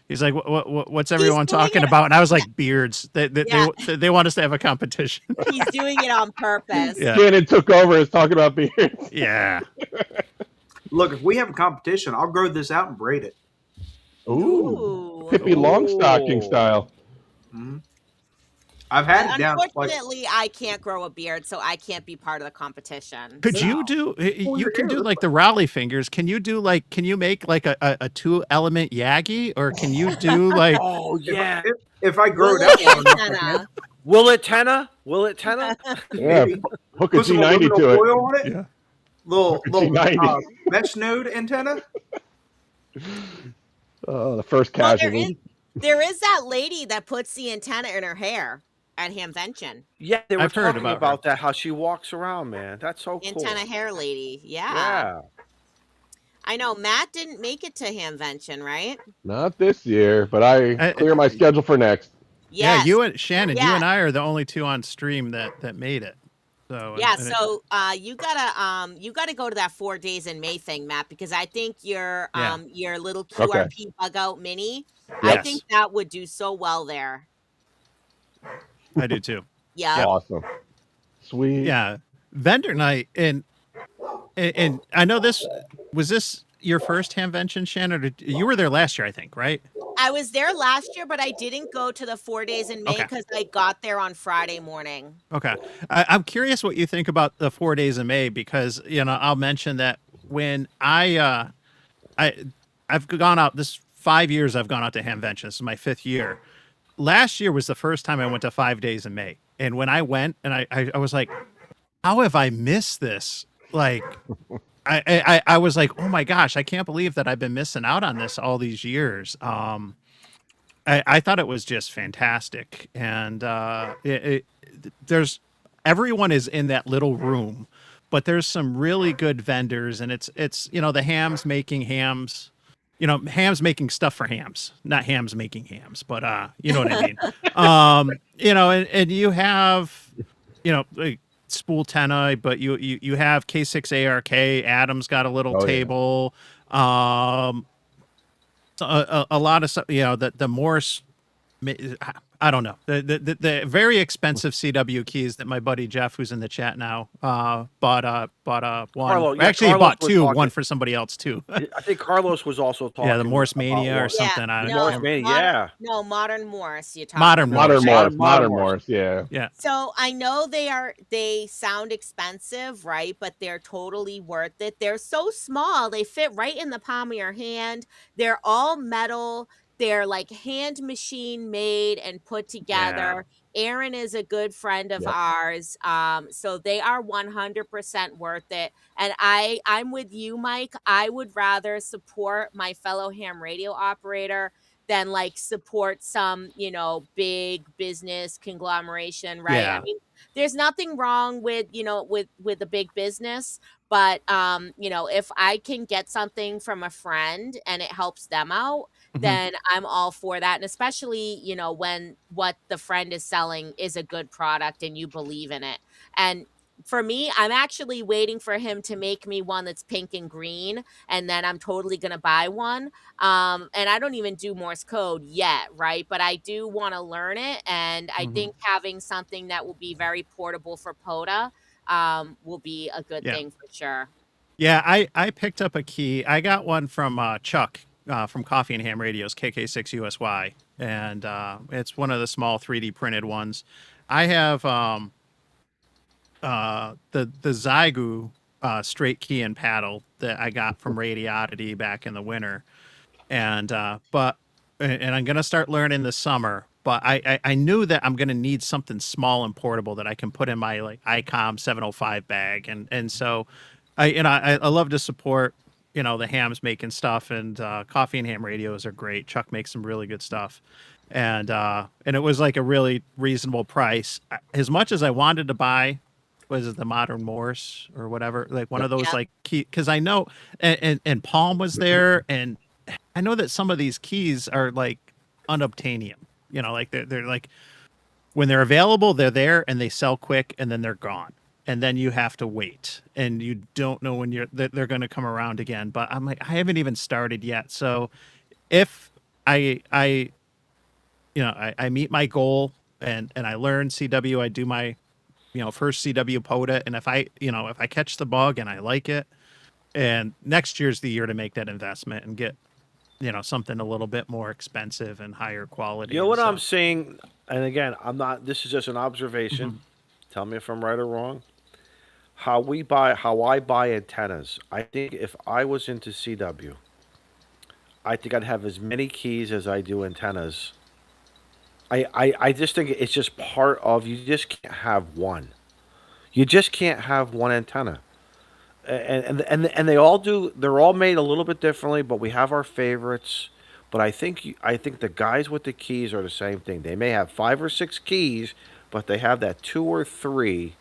S2: he's like, what's everyone
S5: doing
S2: talking
S5: it-
S2: about? And I was like, beards.
S5: Yeah.
S2: They want us to have a competition.
S5: He's doing it on purpose.
S2: Yeah.
S3: Shannon took over as talking about beards.
S2: Yeah.
S7: Look, if we have a competition, I'll grow this out and braid it.
S3: Ooh,
S5: Ooh.
S3: Pippi Longstocking
S6: Ooh.
S3: style.
S7: Mhm. I've had
S5: But
S7: it down. Like,
S5: unfortunately, I can't grow a beard, so I can't be part of the competition.
S2: Could
S5: so.
S2: you do? You
S7: your
S2: can do
S7: hair.
S2: like the Raleigh fingers. Can you do like? Can you make like a 2-element Yagi, or can you do like?
S6: Oh yeah.
S7: if I grow
S5: Will
S7: it out
S5: it,
S7: long enough, I
S5: Antenna?
S7: can.
S6: Will it tenna? Will it tenna?
S3: Yeah,
S7: Maybe.
S3: hook a
S7: Put some
S3: G90
S7: aluminum
S3: to it.
S7: foil on it.
S2: Yeah.
S7: Little
S3: G90.
S7: mesh node antenna.
S3: Oh, the first
S5: Well,
S3: casualty.
S5: there is that lady that puts the antenna in her hair at Hamvention.
S6: Yeah, they were
S2: I've heard
S6: talking
S2: about
S6: about that. How she walks around, man. That's so cool.
S5: Antenna hair lady. Yeah.
S6: Yeah.
S5: I know Matt didn't make it to Hamvention, right?
S3: Not this year, but I
S2: I-
S3: clear my schedule for next.
S2: Yeah,
S5: Yes.
S2: you and Shannon, you
S5: Yeah.
S2: and I are the only two on stream that made it. So
S5: Yeah,
S2: and it-
S5: so you gotta go to that 4 days in May thing, Matt, because I think your little QRP bug out mini, I
S2: Yes.
S5: think that would do so well there.
S2: I do too.
S5: Yeah.
S3: Awesome. Sweet.
S2: Yeah, vendor night, and I know this your first Hamvention, Shannon? Or you were there last year, I think, right?
S5: I was there last year, but I didn't go to the 4 days in May
S2: Okay.
S5: because I got there on Friday morning.
S2: Okay. I'm curious what you think about the 4 days in May, because I'll mention that when I've gone out this 5 years, I've gone out to Hamvention. This is my 5th year. Last year was the first time I went to 5 days in May, and when I went, and I was like, how have I missed this? Like, I was like, oh my gosh, I can't believe that I've been missing out on this all these years. I thought it was just fantastic, and there's everyone is in that little room, but there's some really good vendors, and it's the hams making hams, hams making stuff for hams, not hams making hams, but you know what I mean. And you have like Spool Tenna, but you have K6ARK. Adam's got a little
S3: Oh, yeah.
S2: table. A lot of stuff, the Morse, I don't know, the very expensive CW keys that my buddy Jeff, who's in the chat now, bought one.
S6: Carlo, yeah,
S2: Actually, he
S6: Carlos
S2: bought
S6: was
S2: 2,
S6: talking.
S2: one for somebody else too.
S6: I think Carlos was also talking.
S2: Yeah, the Morse
S6: about
S2: Mania or
S6: one.
S2: something. I
S5: no,
S2: don't
S6: Morse
S2: remember.
S6: Mania,
S5: modern-
S6: yeah.
S5: No, Modern Morse. You're talking
S2: Modern
S5: about.
S3: Modern
S2: Morse.
S3: Morse.
S6: Modern
S3: Modern
S6: Morse.
S3: Morse. Yeah.
S2: Yeah.
S5: So I know they sound expensive, right? But they're totally worth it. They're so small, they fit right in the palm of your hand. They're all metal. They're like hand machine made and put together. Aaron is a good friend of
S3: Yep.
S5: ours. So they are 100% worth it. And I'm with you, Mike. I would rather support my fellow ham radio operator than like support some, big business conglomeration, right?
S2: Yeah.
S5: I mean, there's nothing wrong with, with a big business, but if I can get something from a friend and it helps them out, then I'm all for that. And especially, when what the friend is selling is a good product and you believe in it. And for me, I'm actually waiting for him to make me one that's pink and green, and then I'm totally gonna buy one. And I don't even do Morse code yet, right? But I do want to learn it, and I think having something that will be very portable for POTA will be a good
S2: Yeah.
S5: thing for sure.
S2: Yeah, I picked up a key. I got one from Chuck from Coffee and Ham Radio's KK6USY, and it's one of the small 3D printed ones. I have the Zygu straight key and paddle that I got from Radiodity back in the winter, and and I'm gonna start learning this summer. But I knew that I'm gonna need something small and portable that I can put in my like ICOM 705 bag, and so I love to support the hams making stuff, and Coffee and Ham Radios are great. Chuck makes some really good stuff, and it was like a really reasonable price. As much as I wanted to buy, was it the Modern Morse or whatever, like one of those
S5: Yeah.
S2: like key, because I know and Palm was there, and I know that some of these keys are like unobtainium. Like they're like when they're available, they're there and they sell quick, and then they're gone, and then you have to wait, and you don't know when they're going to come around again. But I'm like, I haven't even started yet. So if I meet my goal and I learn CW, I do my first CW POTA, and if I catch the bug and I like it, and next year's the year to make that investment and get something a little bit more expensive and higher quality.
S6: You know
S2: and
S6: what I'm
S2: stuff.
S6: seeing, and again, I'm not. This is just an observation.
S2: Mhm.
S6: Tell me if I'm right or wrong. How I buy antennas. I think if I was into CW, I think I'd have as many keys as I do antennas. I just think it's just part of, you just can't have one. You just can't have one antenna. And they all do, they're all made a little bit differently, but we have our favorites. But I think the guys with the keys are the same thing. They may have 5 or 6 keys, but they have that 2 or 3.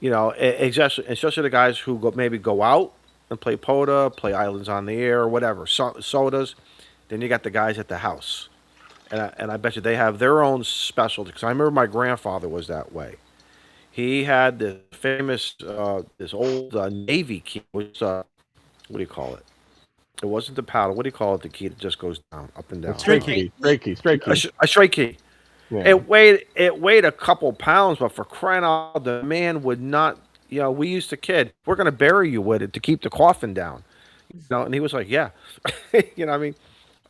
S6: Especially the guys who maybe go out and play POTA, play Islands on the Air, or whatever, sodas. Then you got the guys at the house, and I bet you they have their own specialty. Because I remember my grandfather was that way. He had this famous, this old Navy key. Which, what do you call it? It wasn't the paddle. What do you call it? The key that just goes down, up and down.
S2: Straight
S3: Straight key.
S6: A straight key.
S3: Yeah.
S6: It weighed a couple pounds, but for crying out loud, the man would not. We used to kid. We're going to bury you with it to keep the coffin down. And he was like, yeah. What I mean?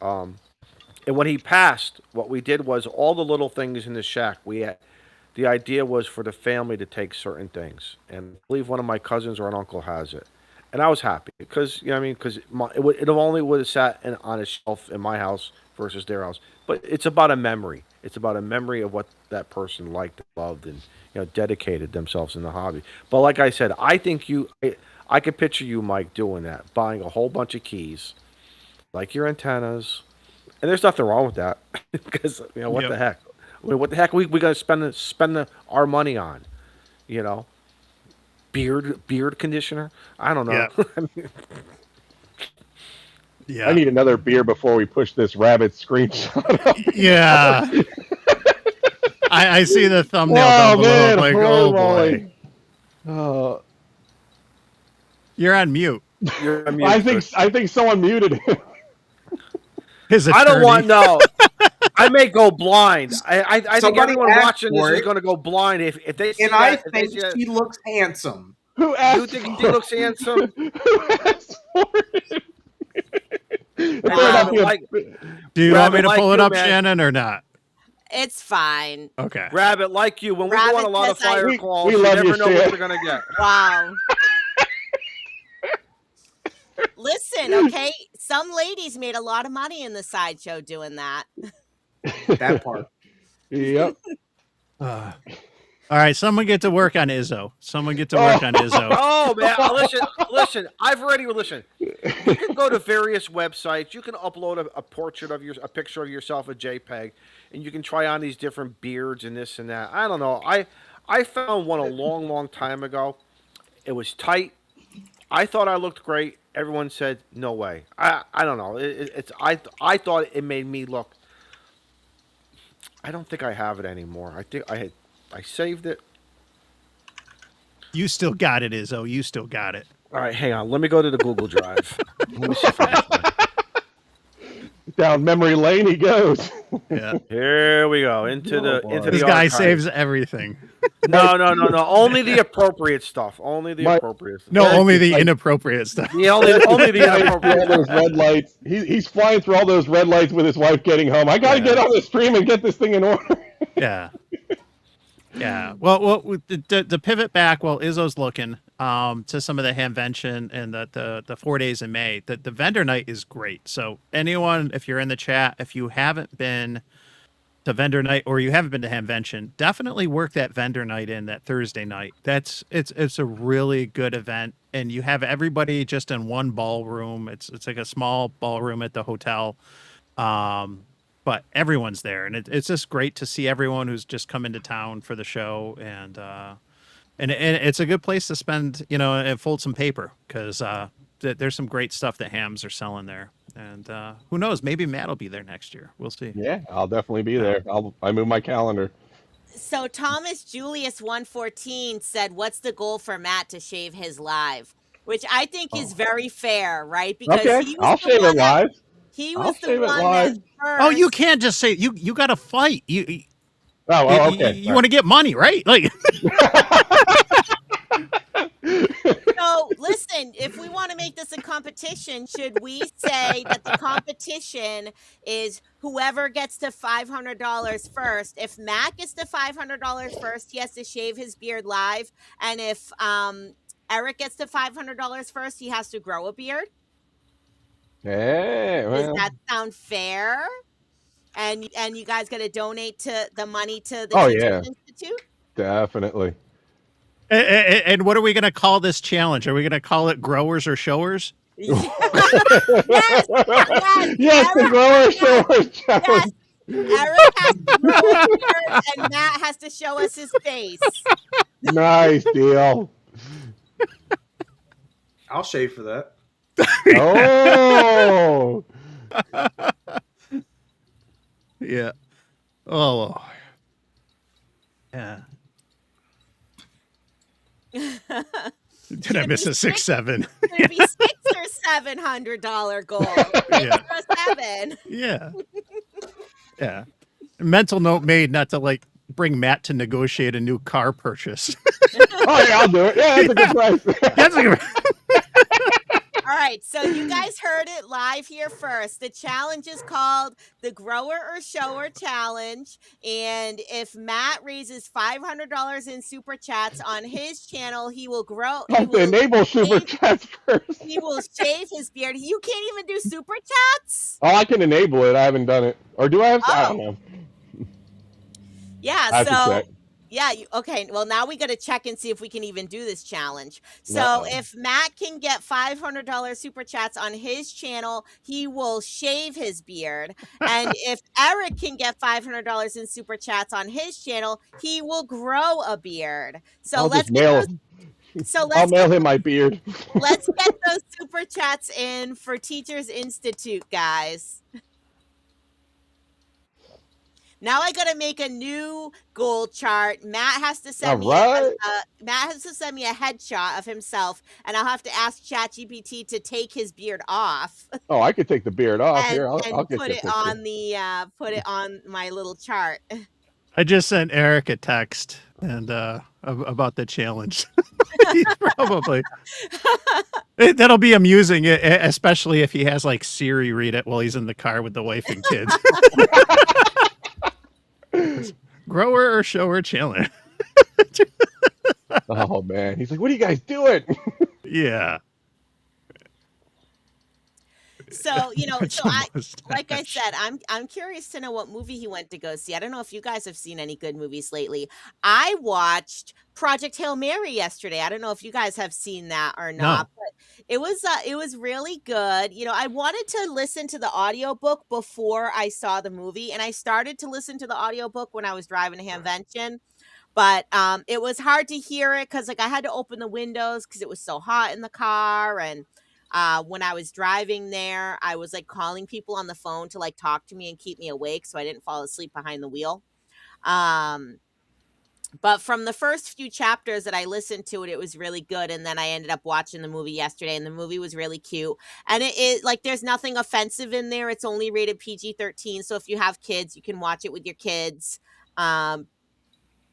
S6: And when he passed, what we did was all the little things in the shack. The idea was for the family to take certain things, and I believe one of my cousins or an uncle has it, and I was happy because because it only would have sat on a shelf in my house versus their house. But it's about a memory. It's about a memory of what that person liked, loved, and dedicated themselves in the hobby. But like I said, I think I could picture you, Mike, doing that, buying a whole bunch of keys, like your antennas, and there's nothing wrong with that because what
S2: Yep.
S6: the heck. What the heck we got to spend our money on? Beard conditioner? I don't know.
S2: Yeah. Yeah.
S3: I need another beer before we push this rabbit screenshot up.
S2: Yeah. I see the thumbnail
S3: Oh,
S2: down below.
S3: man.
S2: I'm like,
S3: Holy
S2: oh
S3: moly.
S2: boy. You're on mute.
S6: You're a
S3: I
S6: mute, sir.
S3: think someone muted him.
S2: His
S6: I don't
S2: attorney.
S6: want no. I may go blind. I think
S7: Somebody
S6: anyone
S7: asked
S6: watching this
S7: for
S6: is
S7: it.
S6: going to go blind if they see
S7: And
S6: that.
S7: I
S6: If they
S7: think
S6: see that.
S7: she looks handsome.
S3: Who
S6: You
S3: asked
S6: think
S3: for
S6: he looks handsome?
S3: Who asked for it? It
S6: Hey,
S3: turned out to be
S6: Rabbit,
S2: Do you want me
S6: Rabbit,
S2: to
S6: like
S2: pull it
S6: you,
S2: up,
S6: man.
S2: Shannon, or not?
S5: It's fine.
S2: Okay.
S6: Rabbit, like you, when we go on a
S5: Rabbit
S6: lot of
S5: says I-
S6: fire
S3: We-
S6: calls,
S3: we
S6: you
S3: love
S6: never
S3: you,
S6: know what
S3: Shan.
S6: you're going to get.
S5: Wow. Listen, okay, some ladies made a lot of money in the sideshow doing that.
S7: That part.
S3: Yep.
S2: All right, someone get to work on Izzo. Someone get to work on Izzo.
S6: Oh man, listen. Listen. You can go to various websites. You can upload a picture of yourself, a JPEG, and you can try on these different beards and this and that. I don't know. I found one a long time ago. It was tight. I thought I looked great. Everyone said no way. I don't know. I thought it made me look. I don't think I have it anymore. I think I saved it.
S2: You still got it, Izzo. You still got it.
S6: All right, hang on. Let me go to the Google Drive. Let me see if I can find it.
S3: Down memory lane he goes.
S2: Yeah.
S6: Here we go into the
S3: boy.
S6: into
S2: This
S6: the
S2: guy
S6: archive.
S2: saves everything.
S6: No. Only the appropriate stuff. Only the
S3: Mike-
S6: appropriate stuff.
S2: No,
S3: Eric
S2: only
S3: is
S2: the
S3: like-
S2: inappropriate stuff.
S6: The only the
S3: Flying through
S6: inappropriate.
S3: all those red lights. He's flying through all those red lights with his wife getting home. I gotta
S2: Yeah.
S3: get on the stream and get this thing in order.
S2: Yeah. Yeah. Well, to pivot back while Izzo's looking to some of the Hamvention and the 4 days in May, the vendor night is great. So anyone, if you're in the chat, if you haven't been to vendor night or you haven't been to Hamvention, definitely work that vendor night in that Thursday night. It's a really good event, and you have everybody just in one ballroom. It's like a small ballroom at the hotel. But everyone's there, and it's just great to see everyone who's just come into town for the show, and it's a good place to spend, and fold some paper, because there's some great stuff that hams are selling there, and who knows, maybe Matt will be there next year. We'll see.
S3: Yeah, I'll definitely be there. I move my calendar.
S5: So Thomas Julius 114 said, "What's the goal for Matt to shave his live?" Which I think is very fair, right? Because
S3: Okay,
S5: he was
S3: I'll
S5: the
S3: shave
S5: one
S3: it
S5: that-
S3: live.
S5: He
S3: I'll
S5: was the
S3: shave it
S5: one
S3: live.
S5: that first.
S2: Oh, you can't just say you got to fight. You
S3: Oh, well, okay.
S2: you want to get money, right? Like
S5: So listen, if we want to make this a competition, should we say that the competition is whoever gets to $500 first? If Matt gets to $500 first, he has to shave his beard live, and if Eric gets to $500 first, he has to grow a beard.
S3: Hey,
S5: Does
S3: well.
S5: that sound fair? And you guys got to donate to the money to the
S3: Oh,
S5: Teachers
S3: yeah.
S5: Institute.
S3: Definitely.
S2: and what are we going to call this challenge? Are we going to call it growers or showers?
S5: Yes,
S3: Yes, the
S5: Eric,
S3: grower shower challenge.
S5: Eric has to grow a beard, and Matt has to show us his face.
S3: Nice deal.
S7: I'll shave for that.
S3: Oh,
S2: Yeah. Oh. Yeah. Did I miss a 6-7?
S5: Could it be $600 or $700 goal?
S2: Yeah.
S5: 6 or 7.
S2: Yeah. Yeah. Mental note made not to bring Matt to negotiate a new car purchase.
S3: oh yeah, I'll do it. Yeah, that's a good price.
S2: That's like,
S5: All right, so you guys heard it live here first. The challenge is called the Grower or Shower Challenge. And if Matt raises $500 in super chats on his channel, he will grow.
S3: I have to enable super chats first.
S5: He will shave his beard. You can't even do super chats?
S3: Oh, I can enable it. I haven't done it. Or do I have to? I don't know.
S5: Yeah,
S3: I have to
S5: so
S3: check.
S5: yeah, okay. Well, now we got to check and see if we can even do this challenge. So
S3: Uh-oh.
S5: if Matt can get $500 super chats on his channel, he will shave his beard. And if Eric can get $500 in super chats on his channel, he will grow a beard. So
S3: I'll
S5: let's
S3: just mail. I'll mail him my beard.
S5: let's get those super chats in for Teachers Institute, guys. Now I gotta make a new goal chart. Matt has to send
S3: All
S5: Matt has to send me a headshot of himself, and I'll have to ask ChatGPT to take his beard off
S3: Oh, I could take the beard off.
S5: and,
S3: Here, I'll get
S5: put
S3: you a
S5: it
S3: picture.
S5: on the put it on my little chart.
S2: I just sent Eric a text and about the challenge. He's probably that'll be amusing, especially if he has Siri read it while he's in the car with the wife and kids. Grower or shower challenge.
S3: Oh man, he's like, "What are you guys doing?"
S2: Yeah.
S5: So
S2: It's
S5: so I
S2: a mustache.
S5: like I said, I'm curious to know what movie he went to go see. I don't know if you guys have seen any good movies lately. I watched Project Hail Mary yesterday. I don't know if you guys have seen that or not, but it was really good. I wanted to listen to the audiobook before I saw the movie, and I started to listen to the audiobook when I was driving to Hamvention. But it was hard to hear it because like I had to open the windows because it was so hot in the car. And when I was driving there, I was like calling people on the phone to like talk to me and keep me awake so I didn't fall asleep behind the wheel. Um, but from the first few chapters that I listened to it, it was really good. And then I ended up watching the movie yesterday, and the movie was really cute. And it like there's nothing offensive in there. It's only rated PG-13. So if you have kids, you can watch it with your kids. Um,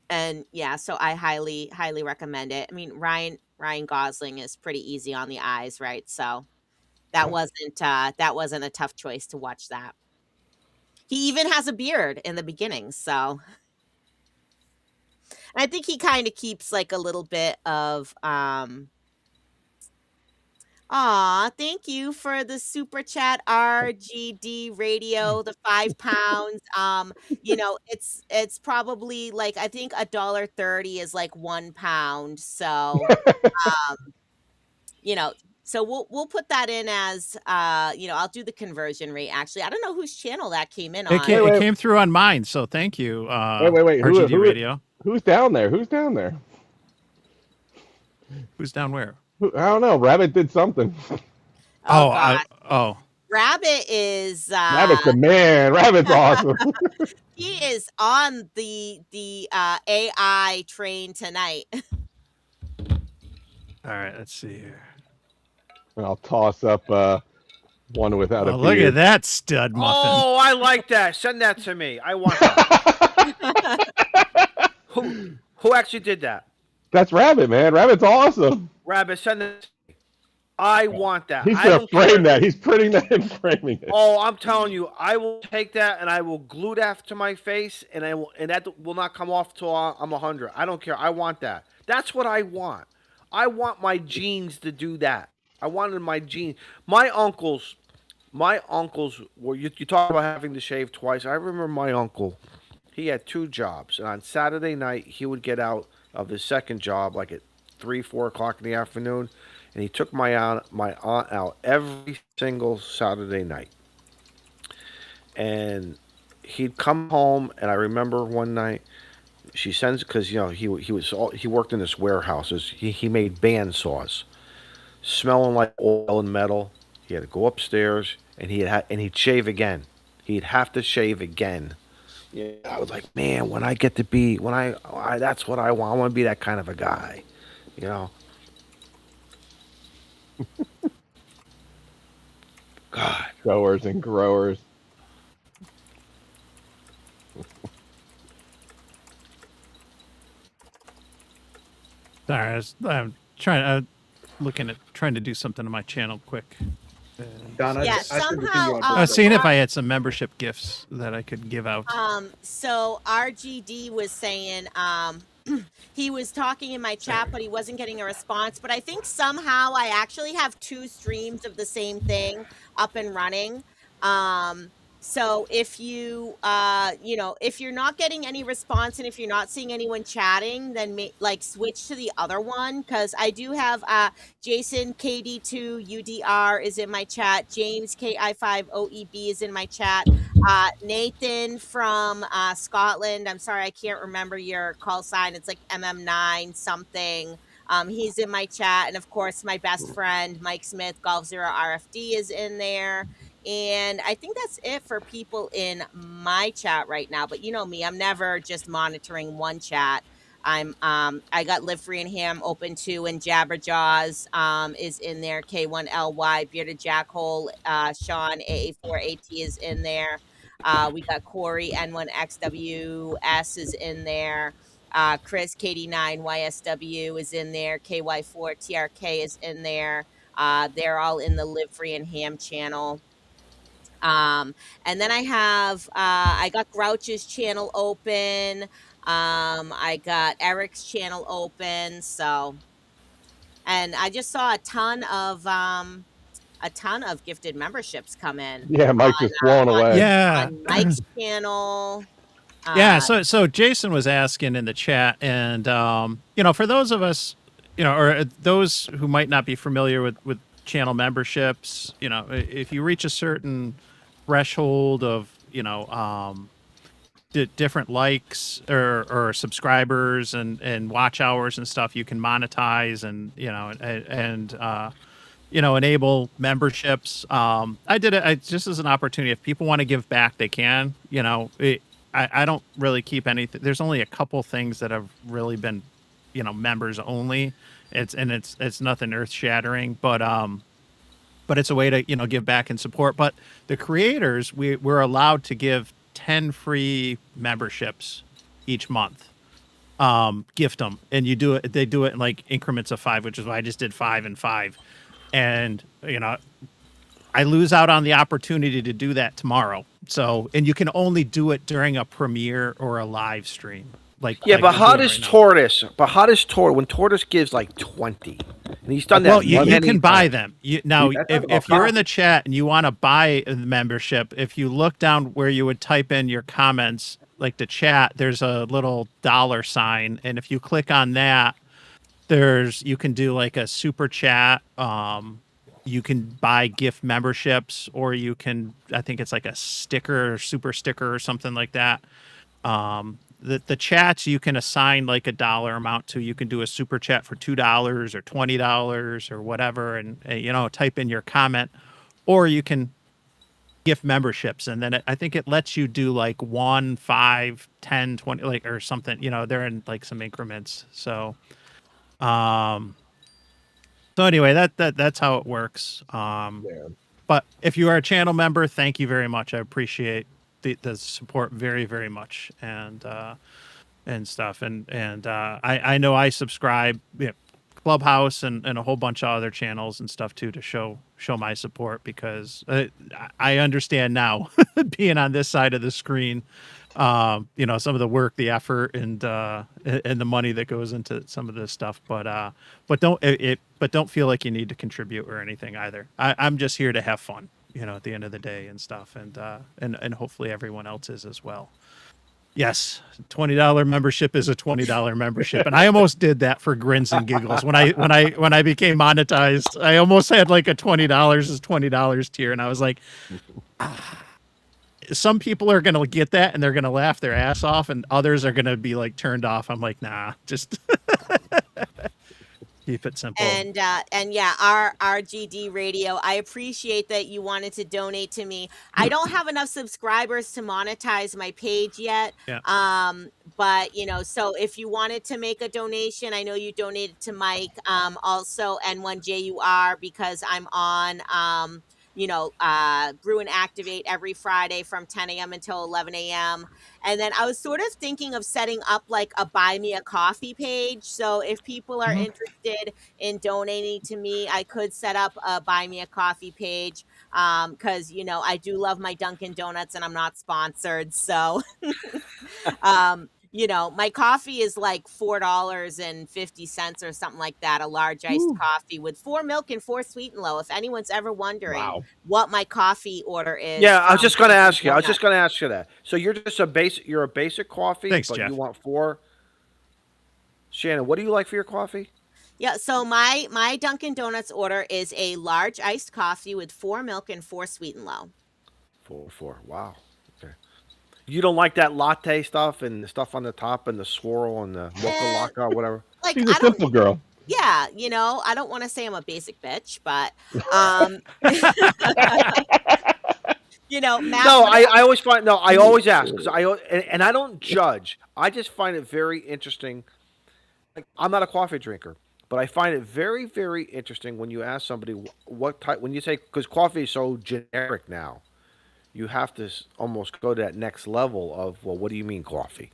S5: and yeah, so I highly, highly recommend it. I mean, Ryan Gosling is pretty easy on the eyes, right? So that wasn't a tough choice to watch that. He even has a beard in the beginning, so I think he kind of keeps like a little bit of aw, thank you for the super chat RGD radio, the £5. It's probably like I think $1.30 is like £1. So you know, so we'll put that in as I'll do the conversion rate actually. I don't know whose channel that came in on.
S2: It
S3: wait.
S2: came through on mine, so thank you.
S3: Wait.
S2: RGD Radio.
S3: Who's down there? Who's down there?
S2: Who's down where?
S3: I don't know. Rabbit did something.
S5: Oh god.
S2: Oh.
S5: Rabbit is
S3: Rabbit's the man. Rabbit's awesome.
S5: he is on the AI train tonight.
S2: All right, let's see here.
S3: I'll toss up one without a
S2: Look
S3: beard.
S2: at that stud muffin.
S6: Oh, I like that. Send that to me. I want that. Who actually did that?
S3: That's Rabbit, man. Rabbit's awesome.
S6: Rabbit, send it to me. I want that.
S3: He's
S6: I
S3: gonna
S6: don't
S3: frame
S6: care.
S3: that. He's printing that and framing it.
S6: Oh, I'm telling you, I will take that and I will glue that to my face, and that will not come off till I'm 100. I don't care. I want that. That's what I want. I want my genes to do that. I wanted my genes. My uncles were. You talk about having to shave twice. I remember my uncle. He had 2 jobs, and on Saturday night he would get out of his second job like at 3-4 o'clock in the afternoon, and he took my aunt out every single Saturday night. And he'd come home, and I remember one night she sends, because he worked in this warehouse. He made band saws, smelling like oil and metal. He had to go upstairs, and he'd shave again. He'd have to shave again. Yeah, I was like, man, when I get to be, that's what I want. I want to be that kind of a guy, God.
S3: Goers and growers.
S2: Sorry, I'm trying to do something on my channel quick.
S7: Don,
S5: Yeah,
S7: I sent it to you
S5: somehow,
S7: on
S2: I was
S7: Discord.
S2: seeing if I had some membership gifts that I could give out.
S5: So RGD was saying he was talking in my chat, but he wasn't getting a response. But I think somehow I actually have 2 streams of the same thing up and running. So if you if you're not getting any response and if you're not seeing anyone chatting, then switch to the other one, because I do have Jason KD2 UDR is in my chat. James KI5OEB is in my chat. Nathan from Scotland. I'm sorry, I can't remember your call sign. It's like MM9 something. He's in my chat. And of course, my best friend, Mike Smith, Golf Zero RFD is in there. And I think that's it for people in my chat right now. But you know me, I'm never just monitoring one chat. I got Live Free and Ham open too, and Jabberjaws is in there. K1LY, Bearded Jackhole, Sean AA4AT is in there. We got Corey N1XWS is in there. Chris KD9YSW is in there. KY4TRK is in there. They're all in the Live Free and Ham channel. And then I got Grouch's channel open. I got Eric's channel open. So, and I just saw a ton of gifted memberships come in.
S3: Yeah, Mike just blown away.
S2: Yeah.
S5: On Mike's channel.
S2: Yeah, so Jason was asking in the chat, and for those of us, or those who might not be familiar with channel memberships, if you reach a certain threshold of different likes or subscribers and watch hours and stuff, you can monetize and enable memberships. I did it just as an opportunity. If people want to give back, they can. I don't really keep anything. There's only a couple things that have really been, members only. It's nothing earth shattering, but it's a way to give back and support. But the creators, we're allowed to give 10 free memberships each month. Gift them, and you do it. They do it in like increments of 5, which is why I just did 5 and 5. And I lose out on the opportunity to do that tomorrow. So, and you can only do it during a premiere or a live stream. But
S6: how does Tortoise? But how does Tortoise? When Tortoise gives like 20, and he's done that.
S2: Well, you can buy them. If you're in the chat and you want to buy the membership, if you look down where you would type in your comments, like the chat, there's a little $sign, and if you click on that, you can do like a super chat. You can buy gift memberships, or you can, I think it's like a sticker or super sticker or something like that. The chats you can assign like a dollar amount to. You can do a super chat for $2 or $20 or whatever, and type in your comment, or you can gift memberships, and then I think it lets you do like 1, 5, 10, 20, like, or something. They're in like some increments. So anyway, that's how it works. But if you are a channel member, thank you very much. I appreciate the support very, very much, and stuff. And I know I subscribe, Clubhouse and a whole bunch of other channels and stuff too, to show my support, because I understand now being on this side of the screen, some of the work, the effort, and the money that goes into some of this stuff. But don't feel like you need to contribute or anything either. I'm just here to have fun, at the end of the day and stuff, and hopefully everyone else is as well. Yes, $20 membership is a $20 membership, and I almost did that for grins and giggles when I became monetized. I almost had like a $20 is $20 tier, and I was like, some people are gonna get that and they're gonna laugh their ass off, and others are gonna be like turned off. I'm like, nah, just keep it simple.
S5: And our RGD Radio, I appreciate that you wanted to donate to me. I don't have enough subscribers to monetize my page yet.
S2: Yeah.
S5: But so if you wanted to make a donation, I know you donated to Mike, also N1JUR, because I'm on Brew and Activate every Friday from 10 a.m. until 11 a.m. And then I was sort of thinking of setting up like a buy me a coffee page. So if people are interested in donating to me, I could set up a buy me a coffee page. Cause I do love my Dunkin' Donuts, and I'm not sponsored. So, my coffee is like $4.50 or something like that, a large iced coffee with 4 milk and 4 sweet and low. If anyone's ever wondering what my coffee order is.
S6: Yeah, I was just going to ask you. That. So you're just you're a basic coffee,
S2: Thanks,
S6: but
S2: Jeff.
S6: You want 4. Shannon, what do you like for your coffee?
S5: Yeah, so my Dunkin' Donuts order is a large iced coffee with 4 milk and 4 sweet and low.
S6: 4. Wow. Okay. You don't like that latte stuff and the stuff on the top and the swirl and the mocha latte or whatever?
S5: Like,
S3: She's a simple girl.
S5: Yeah, I don't want to say I'm a basic bitch, but Matt,
S6: no, I always find I always ask, because and I don't judge. I just find it very interesting. Like, I'm not a coffee drinker, but I find it very, very interesting when you ask somebody what type. When you say, because coffee is so generic now, you have to almost go to that next level of, well, what do you mean coffee?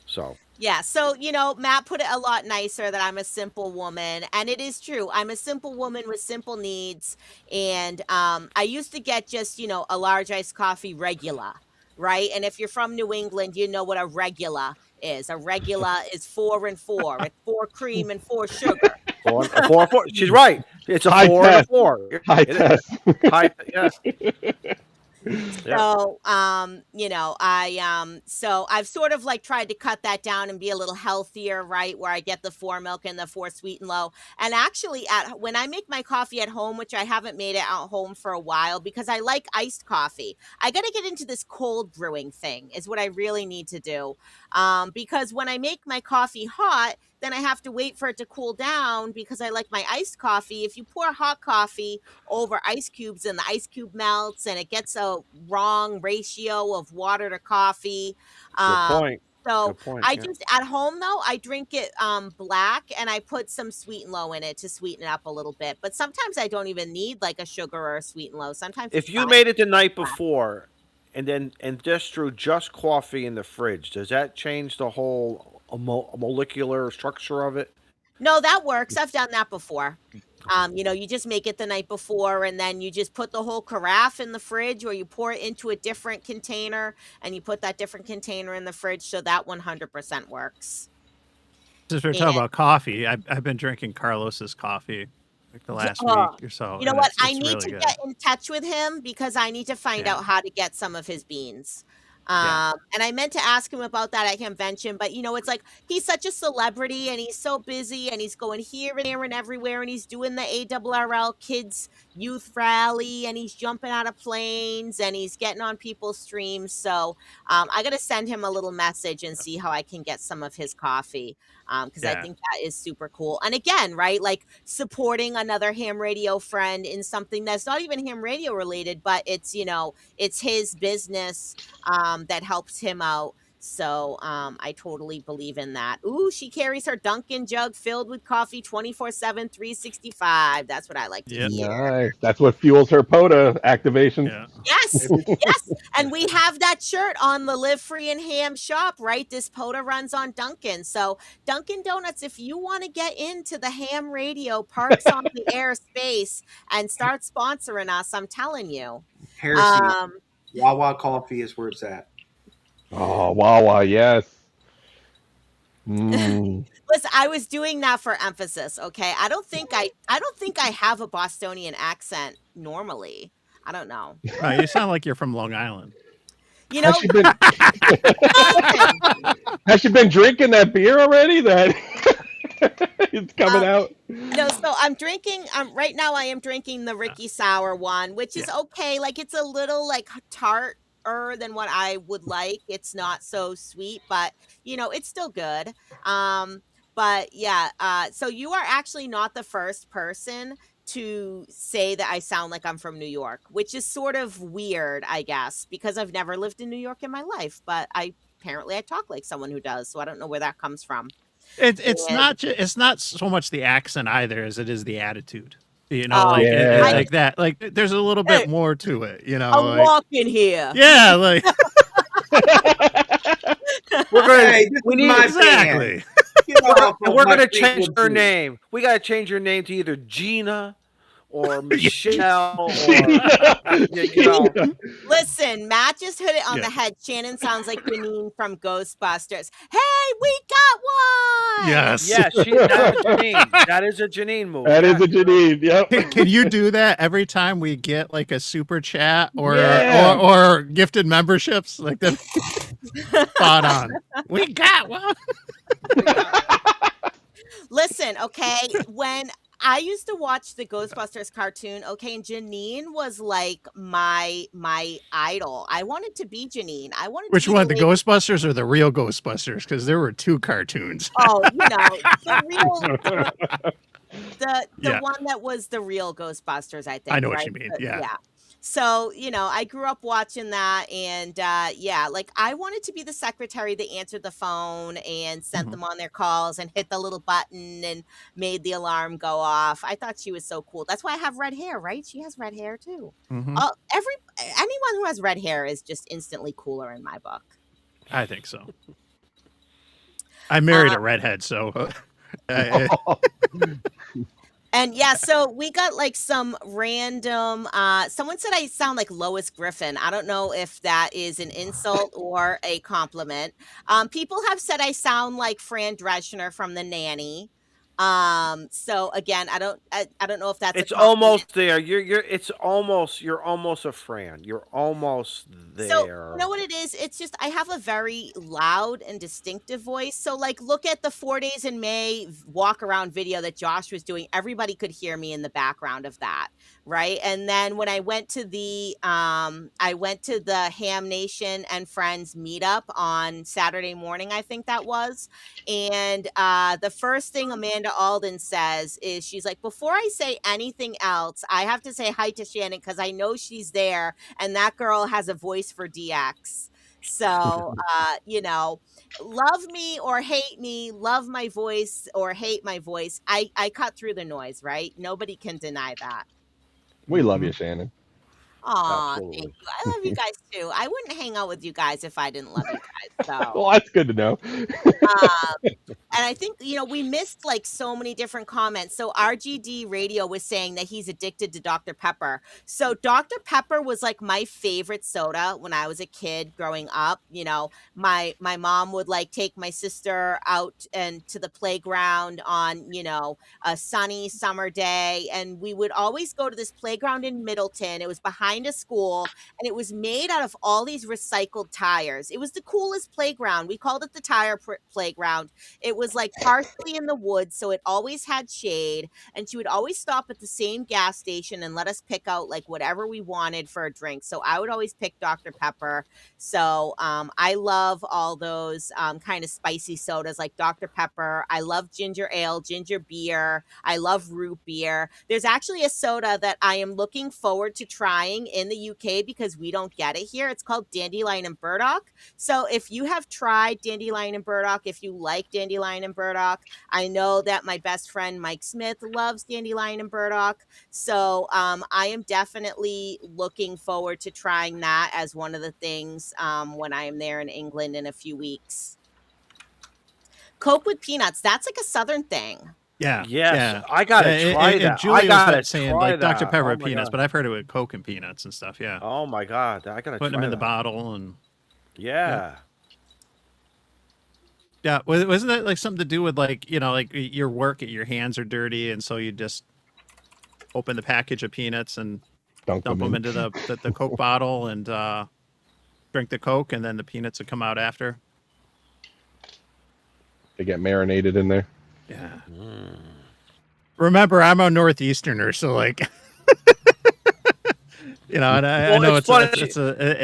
S6: So.
S5: Yeah, so, Matt put it a lot nicer, that I'm a simple woman, and it is true. I'm a simple woman with simple needs, and I used to get just, a large iced coffee regular, right? And if you're from New England, you know what a regular is. A regular is 4 and 4. It's 4 cream and 4 sugar.
S6: 4. She's right. It's a 4 and a 4.
S3: High test.
S6: Yeah. Yeah.
S5: So, so I've sort of like tried to cut that down and be a little healthier, right? Where I get the 4 milk and the 4 sweet and low. And actually, when I make my coffee at home, which I haven't made it at home for a while because I like iced coffee, I got to get into this cold brewing thing, is what I really need to do. Because when I make my coffee hot, then I have to wait for it to cool down because I like my iced coffee. If you pour hot coffee over ice cubes and the ice cube melts and it gets a wrong ratio of water to coffee.
S6: Good point.
S5: So
S6: Good point.
S5: I
S6: Yeah.
S5: just at home though, I drink it black and I put some sweet and low in it to sweeten it up a little bit. But sometimes I don't even need like a sugar or a sweet and low. Sometimes
S6: If
S5: it's
S6: you
S5: fine.
S6: made it the night before, and just threw just coffee in the fridge, does that change the whole molecular structure of it?
S5: No, that works. I've done that before. You just make it the night before and then you just put the whole carafe in the fridge or you pour it into a different container and you put that different container in the fridge. So that 100% works.
S2: Since we're talking about coffee, I've been drinking Carlos's coffee like the last week or so.
S5: You know
S2: and
S5: what? I
S2: it's
S5: need
S2: really
S5: to
S2: good.
S5: get in touch with him because I need to find
S2: Yeah.
S5: out how to get some of his beans.
S2: Yeah.
S5: And I meant to ask him about that at convention, but it's like he's such a celebrity and he's so busy and he's going here and there and everywhere and he's doing the ARRL Kids Youth Rally and he's jumping out of planes and he's getting on people's streams. So I got to send him a little message and see how I can get some of his coffee because I
S2: Yeah.
S5: think that is super cool. And again, right, like supporting another ham radio friend in something that's not even ham radio related, but it's it's his business that helps him out. So I totally believe in that. Ooh, she carries her Dunkin' jug filled with coffee 24/7, 365. That's what I like to
S2: Yep.
S5: hear.
S3: Nice. That's what fuels her POTA activation.
S2: Yeah.
S5: Yes, yes. And we have that shirt on the Live Free and Ham shop, right? This POTA runs on Dunkin'. So Dunkin' Donuts, if you want to get into the ham radio Parks on the Air space and start sponsoring us, I'm telling you.
S7: Heresy. Wawa Coffee is where it's at.
S3: Oh, Wawa, yes. Mm.
S5: Listen, I was doing that for emphasis, okay? I don't think I have a Bostonian accent normally. I don't know.
S2: No, you sound like you're from Long Island.
S5: You know,
S3: Has she been drinking that beer already? That it's coming out.
S5: no, so I'm drinking right now I am drinking the Ricky Sour one, which is okay. Like it's a little like tarter than what I would like. It's not so sweet, but it's still good. But yeah, so you are actually not the first person to say that I sound like I'm from New York, which is sort of weird, I guess, because I've never lived in New York in my life, but apparently I talk like someone who does, so I don't know where that comes from.
S2: It's not so much the accent either as it is the attitude.
S5: Oh,
S2: Like
S3: Yeah.
S2: like that. Like there's a little bit more to it.
S5: I'm
S2: like,
S5: walking here.
S2: yeah, like
S6: We're gonna.
S7: Hey, this
S6: we
S7: is
S6: need
S7: my
S2: exactly.
S7: Get off of
S6: We're
S7: my
S6: gonna change her
S7: frequency.
S6: name. We gotta change her name to either Gina or Michelle or you know.
S5: Listen, Matt just hit it on
S2: Yeah.
S5: the head. Shannon sounds like Janine from Ghostbusters. Hey, we got one.
S2: Yes.
S6: Yeah, that's a Janine. That is a Janine move.
S3: That is a Janine. Yep.
S2: Can you do that every time we get like a super chat or
S3: Yeah.
S2: or gifted memberships? Like that spot on. We got one.
S5: Listen, okay, when I used to watch the Ghostbusters cartoon, okay, and Janine was like my idol. I wanted to be Janine. I wanted
S2: Which
S5: to be
S2: one? The
S5: lady-
S2: Ghostbusters or the real Ghostbusters? Because there were two cartoons.
S5: Oh, the real the
S2: Yeah.
S5: one that was the real Ghostbusters, I think.
S2: I know what
S5: right?
S2: you mean.
S5: But,
S2: Yeah.
S5: So, I grew up watching that and like I wanted to be the secretary that answered the phone and sent
S2: Mhm.
S5: them on their calls and hit the little button and made the alarm go off. I thought she was so cool. That's why I have red hair, right? She has red hair too.
S2: Mhm.
S5: Anyone who has red hair is just instantly cooler in my book.
S2: I think so. I married a redhead, so
S5: And so we got like some random someone said I sound like Lois Griffin. I don't know if that is an insult or a compliment. People have said I sound like Fran Drescher from The Nanny. So again, I don't know if that's a
S6: It's
S5: compliment.
S6: almost there. You're almost a Fran. You're almost
S5: So, you
S6: there.
S5: know what it is? It's just I have a very loud and distinctive voice. So, like, look at the 4 days in May walk around video that Josh was doing. Everybody could hear me in the background of that, right? And then when I went to the Ham Nation and Friends meetup on Saturday morning, I think that was. And the first thing Amanda Alden says is she's like, before I say anything else, I have to say hi to Shannon because I know she's there and that girl has a voice for DX. So, love me or hate me, love my voice or hate my voice. I cut through the noise, right? Nobody can deny that.
S3: We love
S2: Mhm.
S3: you, Shannon.
S5: Aw, thank
S6: Absolutely.
S5: you. I love you guys too. I wouldn't hang out with you guys if I didn't love you guys. So,
S3: Well, that's good to know.
S5: um, and I think, we missed like so many different comments. So RGD Radio was saying that he's addicted to Dr. Pepper. So Dr. Pepper was like my favorite soda when I was a kid growing up. My mom would like take my sister out and to the playground on, a sunny summer day. And we would always go to this playground in Middleton. It was behind a school and it was made out of all these recycled tires. It was the coolest playground. We called it the playground. It was like partially in the woods, so it always had shade. And she would always stop at the same gas station and let us pick out like whatever we wanted for a drink. So I would always pick Dr. Pepper. So I love all those kind of spicy sodas like Dr. Pepper. I love ginger ale, ginger beer. I love root beer. There's actually a soda that I am looking forward to trying in the UK because we don't get it here. It's called Dandelion and Burdock. So if you have tried Dandelion and Burdock, if you like Dandelion and Burdock, I know that my best friend Mike Smith loves Dandelion and Burdock. So I am definitely looking forward to trying that as one of the things when I am there in England in a few weeks. Coke with peanuts, that's like a Southern thing.
S2: Yeah.
S6: Yes,
S2: Yeah.
S6: I gotta try
S2: And
S6: that. I
S2: Julie was
S6: gotta
S2: saying
S6: try
S2: like Dr.
S6: that.
S2: Pepper
S6: Oh
S2: with
S6: my
S2: peanuts,
S6: god.
S2: but I've heard it with Coke and peanuts and stuff. Yeah.
S6: Oh my god. I gotta
S2: Putting them
S6: try
S2: in the
S6: that.
S2: bottle and
S6: Yeah.
S2: yeah. Wasn't that like something to do with like, like your work, your hands are dirty. And so you just open the package of peanuts and
S3: Dunk
S2: dump
S3: them
S2: them
S3: in.
S2: into the Coke bottle and drink the Coke, and then the peanuts would come out after.
S3: They get marinated in there.
S2: Yeah. Remember, I'm a Northeasterner, so like, and I
S6: Well,
S2: know
S6: it's
S2: it's
S6: funny.
S2: it's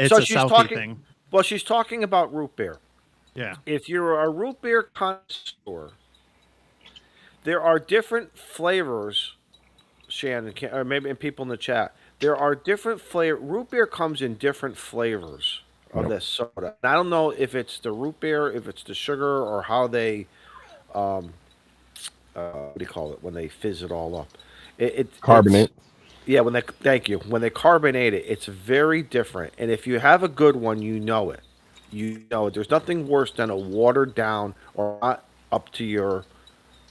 S6: So
S2: a
S6: she's
S2: Southie
S6: talking.
S2: thing.
S6: Well, she's talking about root beer.
S2: Yeah.
S6: If you're a root beer connoisseur, there are different flavors. Shannon, or maybe and people in the chat, there are different flavor. Root beer comes in different flavors of
S3: Yep.
S6: this soda. And I don't know if it's the root beer, if it's the sugar, or how they, what do you call it when they fizz it all up? It's
S3: Carbonate.
S6: yeah. Thank you. When they carbonate it, it's very different. And if you have a good one, you know it. You know it. There's nothing worse than a watered down or not up to your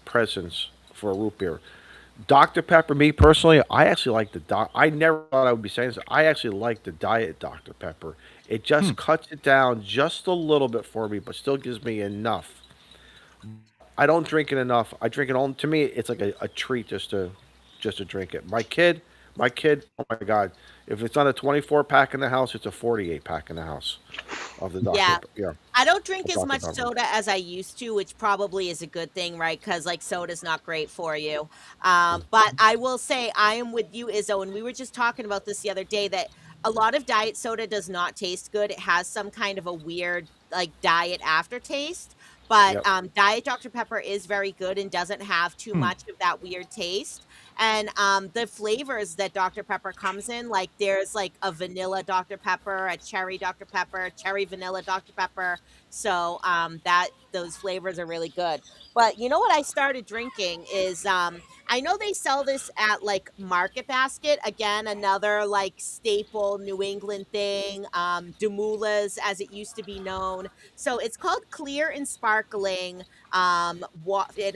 S6: presence for a root beer. Dr. Pepper, me personally, I actually like I never thought I would be saying this. I actually like the diet Dr. Pepper. It just cuts it down just a little bit for me, but still gives me enough. I don't drink it enough. I drink it all. To me, it's like a treat just to drink it. My kid. Oh my God! If it's not a 24 pack in the house, it's a 48 pack in the house of the Dr.
S5: Yeah.
S6: Yeah.
S5: I don't drink
S6: of
S5: as
S6: Dr.
S5: much
S6: Pepper.
S5: soda as I used to, which probably is a good thing, right? Because like soda's not great for you. But I will say I am with you, Izzo, and we were just talking about this the other day that a lot of diet soda does not taste good. It has some kind of a weird like diet aftertaste. But
S6: Yep.
S5: Diet Dr. Pepper is very good and doesn't have too much of that weird taste. And the flavors that Dr. Pepper comes in, like there's like a vanilla Dr. Pepper, a cherry Dr. Pepper, cherry vanilla Dr. Pepper. So that those flavors are really good. But you know what I started drinking is I know they sell this at like Market Basket. Again, another like staple New England thing. Demoulas, as it used to be known. So it's called Clear and Sparkling and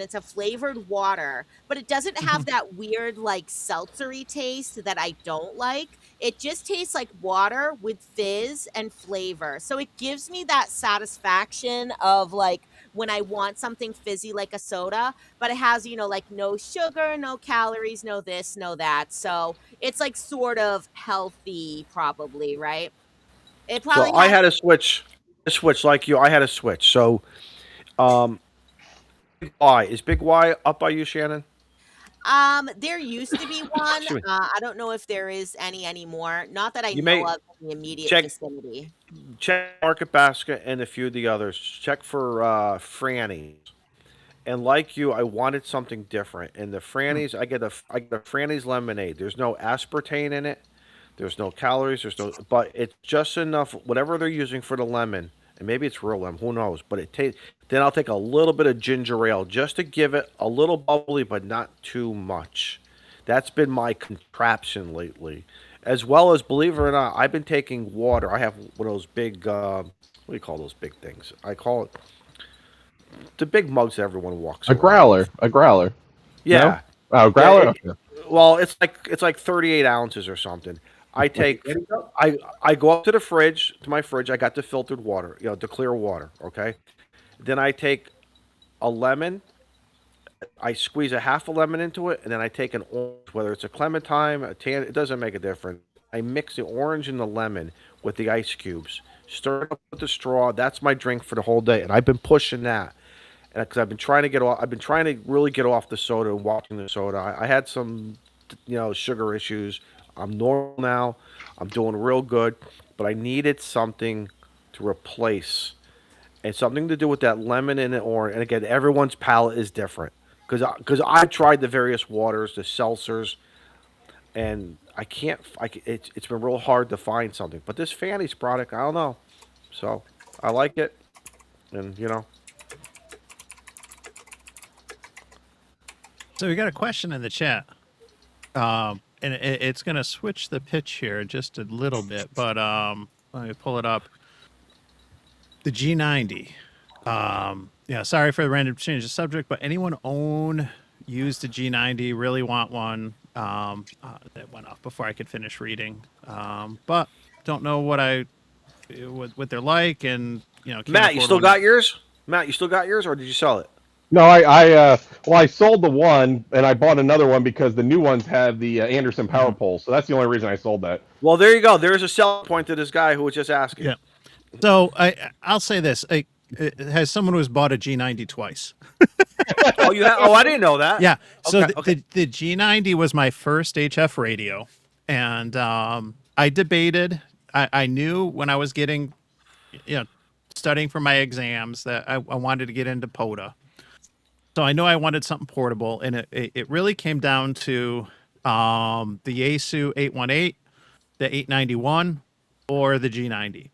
S5: it's a flavored water, but it doesn't have that weird like seltzery taste that I don't like. It just tastes like water with fizz and flavor. So it gives me that satisfaction of like when I want something fizzy like a soda, but it has, like no sugar, no calories, no this, no that. So it's like sort of healthy, probably, right? It
S6: So
S5: probably
S6: I
S5: has.
S6: had a switch. A switch like you. I had a switch. So um, Big Y is Big Y up by you, Shannon?
S5: There used to be one.
S6: Excuse me.
S5: I don't know if there is any anymore. Not that I
S6: You
S5: know
S6: may
S5: of in the immediate
S6: check
S5: vicinity.
S6: Market Basket and a few of the others. Check for Franny. And like you, I wanted something different. And the Franny's, I get a Franny's lemonade. There's no aspartame in it. There's no calories. But it's just enough. Whatever they're using for the lemon, and maybe it's real lemon. Who knows? But it tastes. Then I'll take a little bit of ginger ale just to give it a little bubbly, but not too much. That's been my contraption lately, as well as, believe it or not, I've been taking water. I have one of those big. What do you call those big things? I call it the big mugs that everyone walks
S3: A
S6: around
S3: growler.
S6: with.
S3: A growler.
S6: Yeah.
S3: No? Oh,
S6: Yeah,
S3: growler? Okay.
S6: well, it's like 38 ounces or something. I take I go up to the fridge, to my fridge. I got the filtered water, the clear water. Okay. Then I take a lemon. I squeeze a half a lemon into it, and then I take an orange, whether it's a clementine, a tan. It doesn't make a difference. I mix the orange and the lemon with the ice cubes. Stir it up with the straw. That's my drink for the whole day, and I've been pushing that. Because I've been trying to get off. I've been trying to really get off the soda and watching the soda. I had some, sugar issues. I'm normal now. I'm doing real good, but I needed something to replace, and something to do with that lemon and the orange. And again, everyone's palate is different. Because I tried the various waters, the seltzers, and I can't. It's been real hard to find something. But this Fanny's product, I don't know. So I like it, and
S2: So we got a question in the chat, and it's going to switch the pitch here just a little bit, but let me pull it up. The G90. Yeah, sorry for the random change of subject, but anyone used a G90? Really want one? That went off before I could finish reading, but don't know what they're like, and can't
S6: Matt, you
S2: afford
S6: still
S2: one.
S6: got yours? Matt, you still got yours, or did you sell it?
S3: No, I sold the one and I bought another one because the new ones have the Anderson power pole. So that's the only reason I sold that.
S6: Well, there you go. There's a selling point to this guy who was just asking.
S2: Yeah. So I'll say this: has someone who's bought a G90 twice?
S6: Oh, you have? Oh, I didn't know that.
S2: Yeah. So
S6: Okay,
S2: the G90 was my first HF radio, and I debated. I knew when I was getting, studying for my exams that I wanted to get into POTA. So I know I wanted something portable, and it really came down to the Yaesu 818, the 891, or the G90.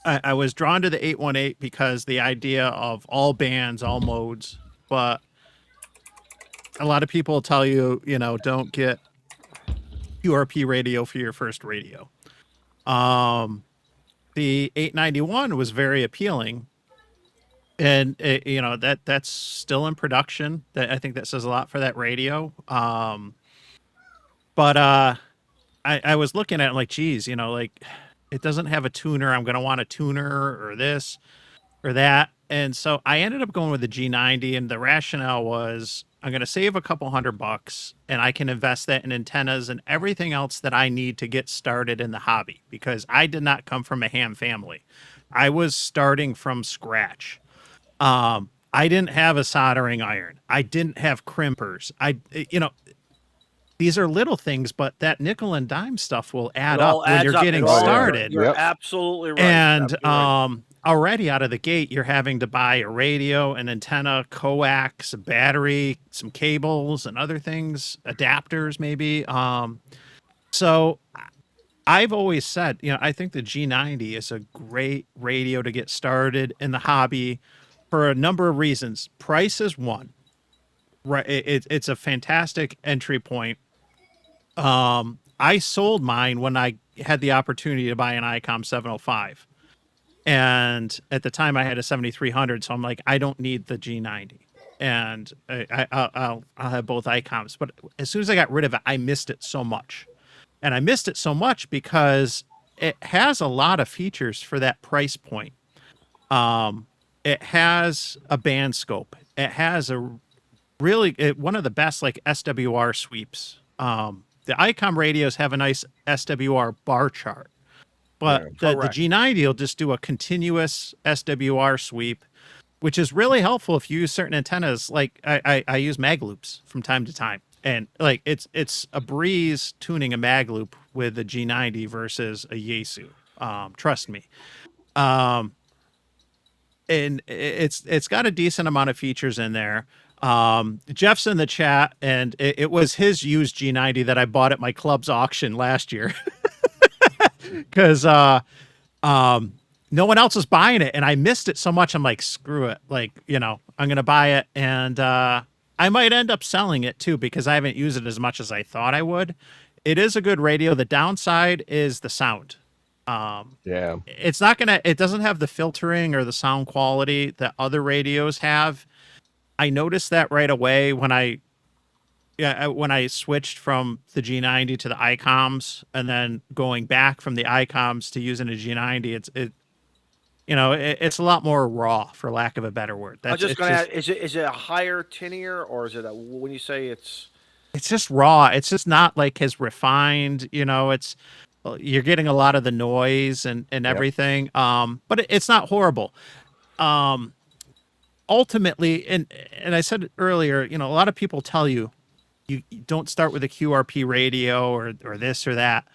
S2: I was drawn to the 818 because the idea of all bands, all modes, but a lot of people tell you, don't get QRP radio for your first radio. The 891 was very appealing, and that's still in production. That I think that says a lot for that radio. But I was looking at it like, geez, like it doesn't have a tuner. I'm gonna want a tuner or this or that. And so I ended up going with the G90, and the rationale was I'm going to save a couple $100 and I can invest that in antennas and everything else that I need to get started in the hobby, because I did not come from a ham family. I was starting from scratch. I didn't have a soldering iron. I didn't have crimpers. These are little things, but that nickel and dime stuff will add
S6: It all
S2: up when
S6: adds
S2: you're
S6: up.
S2: getting
S6: It all-
S2: started.
S6: You're
S3: Yep.
S6: absolutely right.
S2: And
S6: Absolutely right.
S2: already out of the gate, you're having to buy a radio, an antenna, coax, a battery, some cables, and other things, adapters maybe. So I've always said, I think the G90 is a great radio to get started in the hobby for a number of reasons. Price is one, right? It's a fantastic entry point. I sold mine when I had the opportunity to buy an ICOM 705. And at the time I had a 7300. So I'm like, I don't need the G90. And I'll have both ICOMs. But as soon as I got rid of it, I missed it so much. And I missed it so much because it has a lot of features for that price point. It has a band scope. It has a one of the best like SWR sweeps. The ICOM radios have a nice SWR bar chart, but
S3: Yeah.
S2: the
S6: Correct.
S2: G90 will just do a continuous SWR sweep, which is really helpful if you use certain antennas. Like I use mag loops from time to time, and like it's a breeze tuning a mag loop with a G90 versus a Yaesu. Trust me. Um, and it's got a decent amount of features in there. Jeff's in the chat, and it was his used G90 that I bought at my club's auction last year because no one else was buying it, and I missed it so much. I'm like, screw it, like I'm gonna buy it, and I might end up selling it too because I haven't used it as much as I thought I would. It is a good radio. The downside is the sound.
S3: Yeah.
S2: It doesn't have the filtering or the sound quality that other radios have. I noticed that right away when I switched from the G90 to the ICOMs, and then going back from the ICOMs to using a G90. It's a lot more raw, for lack of a better word.
S6: I'm just going to ask, is it a higher tinnier, or is it when you say it's
S2: just raw? It's just not like as refined. You're getting a lot of the noise and everything. But it's not horrible. Ultimately, and I said it earlier, a lot of people tell you don't start with a QRP radio or this or that.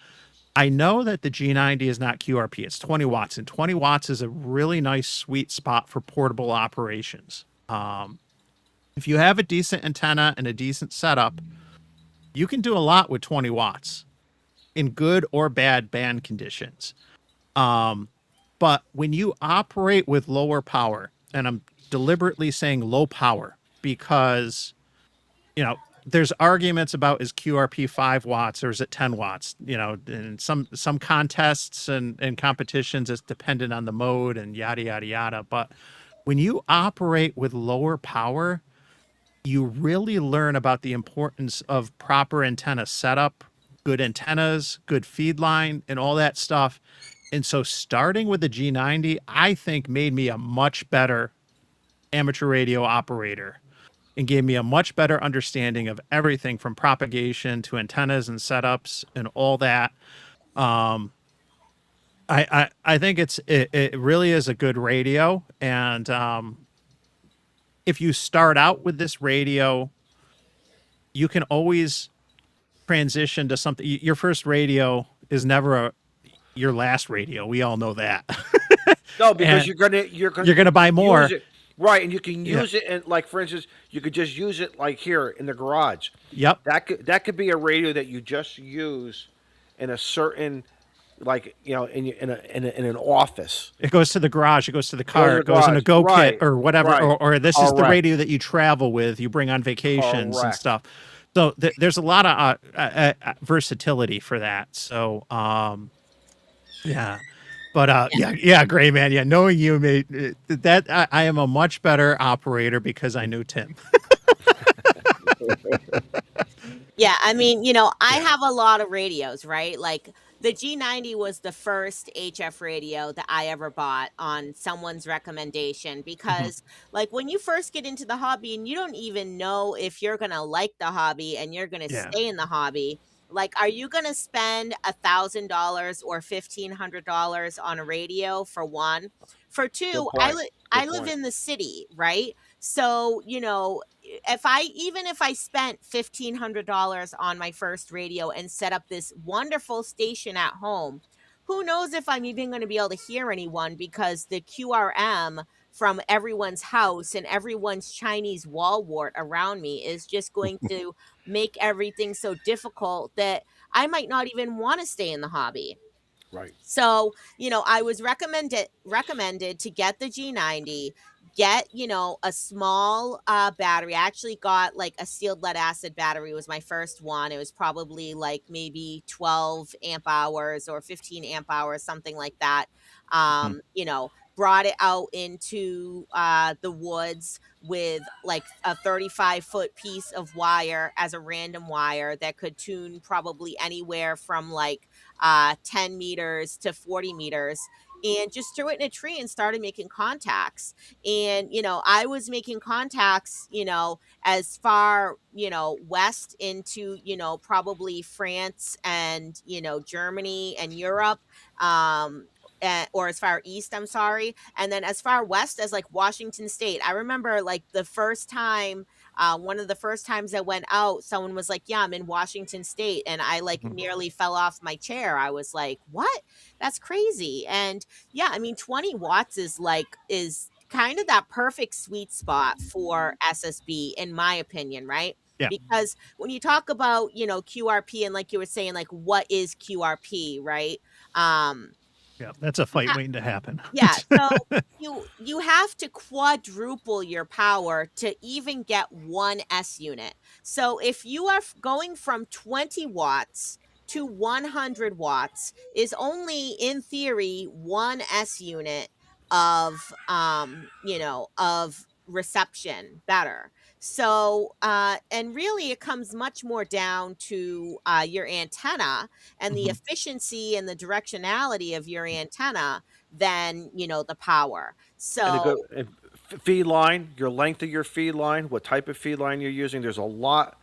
S2: I know that the G90 is not QRP. It's 20 watts, and 20 watts is a really nice sweet spot for portable operations. If you have a decent antenna and a decent setup, you can do a lot with 20 watts in good or bad band conditions. But when you operate with lower power, and I'm deliberately saying low power because, there's arguments about is QRP 5 watts or is it 10 watts? In some contests and competitions, it's dependent on the mode and yada, yada, yada. But when you operate with lower power, you really learn about the importance of proper antenna setup, good antennas, good feed line, and all that stuff. And so starting with the G90, I think made me a much better amateur radio operator and gave me a much better understanding of everything from propagation to antennas and setups and all that. I think it really is a good radio. And if you start out with this radio, you can always transition to something. Your first radio is never your last radio. We all know that.
S6: no, because
S2: And
S6: you're
S2: gonna buy more.
S6: use it. Right, and you can use it, and like for instance, you could just use it like here in the garage.
S2: Yep.
S6: That could be a radio that you just use in a certain, like in an office.
S2: It goes to the garage. It goes to the car.
S6: the
S2: It goes in a
S6: garage.
S2: go
S6: Right,
S2: kit or whatever.
S6: right.
S2: Or this is the
S6: Correct.
S2: radio that you travel with. You bring on vacations and
S6: Correct.
S2: stuff. So there's a lot of versatility for that. So yeah. But yeah, Gray Man. Yeah, knowing you made that I am a much better operator because I knew Tim.
S5: Yeah, I mean, I have a lot of radios, right? Like the G90 was the first HF radio that I ever bought on someone's recommendation because like when you first get into the hobby and you don't even know if you're going to like the hobby and you're going to
S2: Yeah.
S5: stay in the hobby, like are you going to spend $1,000 or $1,500 on a radio for one? For two,
S6: point.
S5: I
S6: Good
S5: live
S6: point.
S5: in the city, right? So, if I spent $1,500 on my first radio and set up this wonderful station at home, who knows if I'm even going to be able to hear anyone because the QRM from everyone's house and everyone's Chinese wall wart around me is just going to make everything so difficult that I might not even want to stay in the hobby.
S6: Right.
S5: So, I was recommended to get the G90, get, a small battery. I actually got like a sealed lead acid battery was my first one. It was probably like maybe 12 amp hours or 15 amp hours, something like that. Brought it out into the woods with like a 35-foot piece of wire as a random wire that could tune probably anywhere from like 10 meters to 40 meters. and just threw it in a tree and started making contacts. And, I was making contacts, as far, west into, probably France and, Germany and Europe. Or as far east, I'm sorry. And then as far west as like Washington State. I remember like the first time, one of the first times I went out, someone was like, "Yeah, I'm in Washington State." And I like nearly fell off my chair. I was like, "What? That's crazy." And yeah, I mean, 20 watts is kind of that perfect sweet spot for SSB, in my opinion, right?
S2: Yeah.
S5: Because when you talk about, QRP, and like you were saying, like, what is QRP, right? Um,
S2: Yeah. That's a fight waiting to happen.
S5: yeah, so you have to quadruple your power to even get one S unit. So if you are going from 20 watts to 100 watts is only in theory one S unit of of reception better. So and really it comes much more down to your antenna and the
S2: Mhm.
S5: efficiency and the directionality of your antenna than, the power.
S6: And a good
S5: So,
S6: feed line, your length of your feed line, what type of feed line you're using. There's a lot.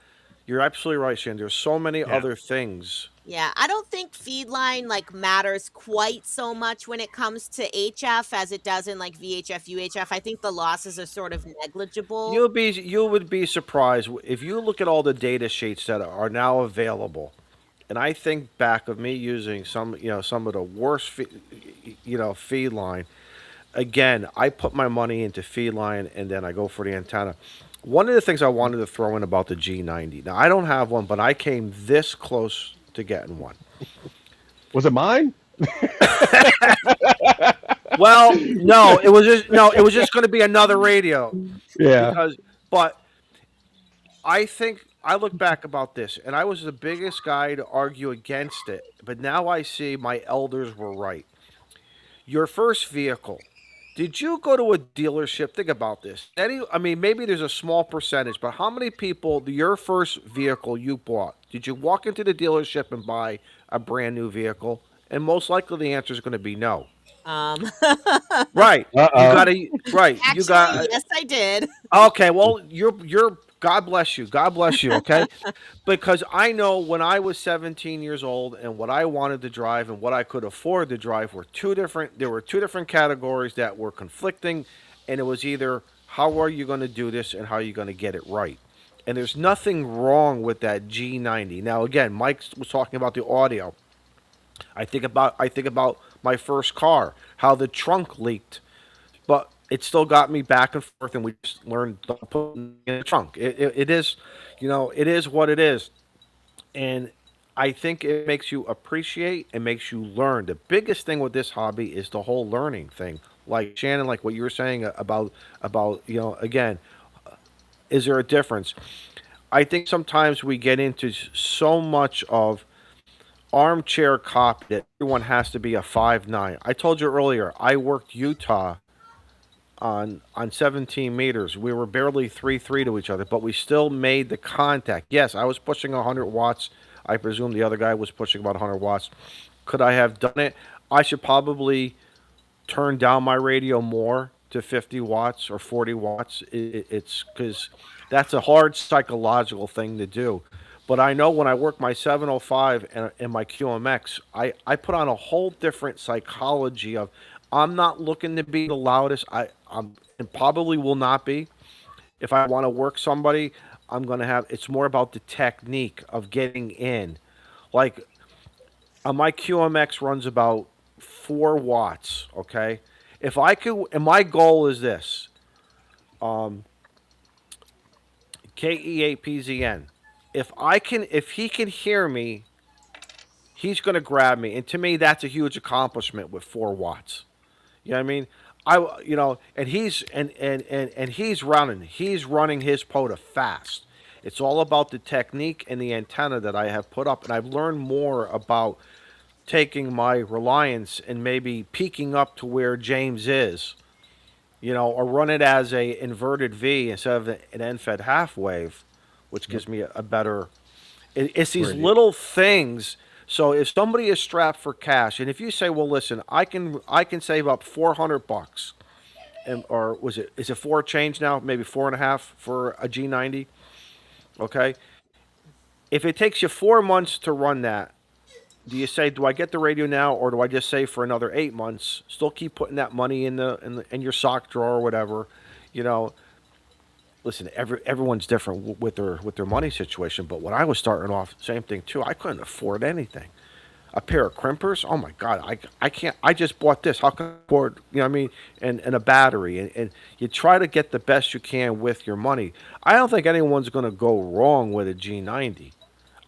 S6: You're absolutely right, Shan. There's so many
S2: Yeah.
S6: other things.
S5: yeah, I don't think feed line like matters quite so much when it comes to HF as it does in like VHF, UHF. I think the losses are sort of negligible.
S6: You would be surprised if you look at all the data sheets that are now available. And I think back of me using some of the worst feed line. Again, I put my money into feed line and then I go for the antenna. One of the things I wanted to throw in about the G90. Now I don't have one, but I came this close to getting one.
S3: Was it mine?
S6: Well, no, it was just going to be another radio
S3: Yeah.
S6: but I think I look back about this, and I was the biggest guy to argue against it. But now I see my elders were right. Your first vehicle. Did you go to a dealership? Think about this. I mean, maybe there's a small percentage, but how many people, your first vehicle you bought, did you walk into the dealership and buy a brand new vehicle? And most likely the answer is going to be no.
S5: Um
S6: Right. You
S3: Uh-oh.
S6: got to, right. You
S5: Actually,
S6: got,
S5: yes, I did.
S6: okay. Well, you're, God bless you. God bless you. Okay. Because I know when I was 17 years old and what I wanted to drive and what I could afford to drive were there were two different categories that were conflicting, and it was either how are you going to do this and how are you going to get it right. And there's nothing wrong with that G90. Now again, Mike was talking about the audio. I think about my first car, how the trunk leaked, but it still got me back and forth, and we just learned to put it in the trunk. It is, it is what it is. And I think it makes you appreciate and makes you learn. The biggest thing with this hobby is the whole learning thing. Like Shannon, like what you were saying about again, is there a difference? I think sometimes we get into so much of armchair copy that everyone has to be a 5'9". I told you earlier, I worked Utah on 17 meters. We were barely 3-3 to each other, but we still made the contact. Yes, I was pushing 100 watts. I presume the other guy was pushing about 100 watts. Could I have done it? I should probably turn down my radio more to 50 watts or 40 watts. It's because that's a hard psychological thing to do. But I know when I work my 705 and my QMX, I put on a whole different psychology of I'm not looking to be the loudest. I'm and probably will not be. If I want to work somebody, I'm going to have it's more about the technique of getting in. Like my QMX runs about 4 watts, okay? If I could, and my goal is this KE8PZN. If he can hear me, he's going to grab me. And to me, that's a huge accomplishment with 4 watts. You know what I mean? And he's running. He's running his POTA fast. It's all about the technique and the antenna that I have put up. And I've learned more about taking my reliance and maybe peaking up to where James is, or run it as a inverted V instead of an end-fed half wave, which gives me a better. It's these
S3: Right.
S6: little things So if somebody is strapped for cash, and if you say, well, listen, I can save up $400, and or is it four change now? Maybe four and a half for a G90. Okay. If it takes you 4 months to run that, do you say, do I get the radio now, or do I just save for another 8 months? Still keep putting that money in your sock drawer or whatever, you know. Listen, everyone's different with their money situation. But when I was starting off, same thing too. I couldn't afford anything. A pair of crimpers, oh my god, I can't. I just bought this. How can I afford? You know what I mean? And a battery, and you try to get the best you can with your money. I don't think anyone's going to go wrong with a G90.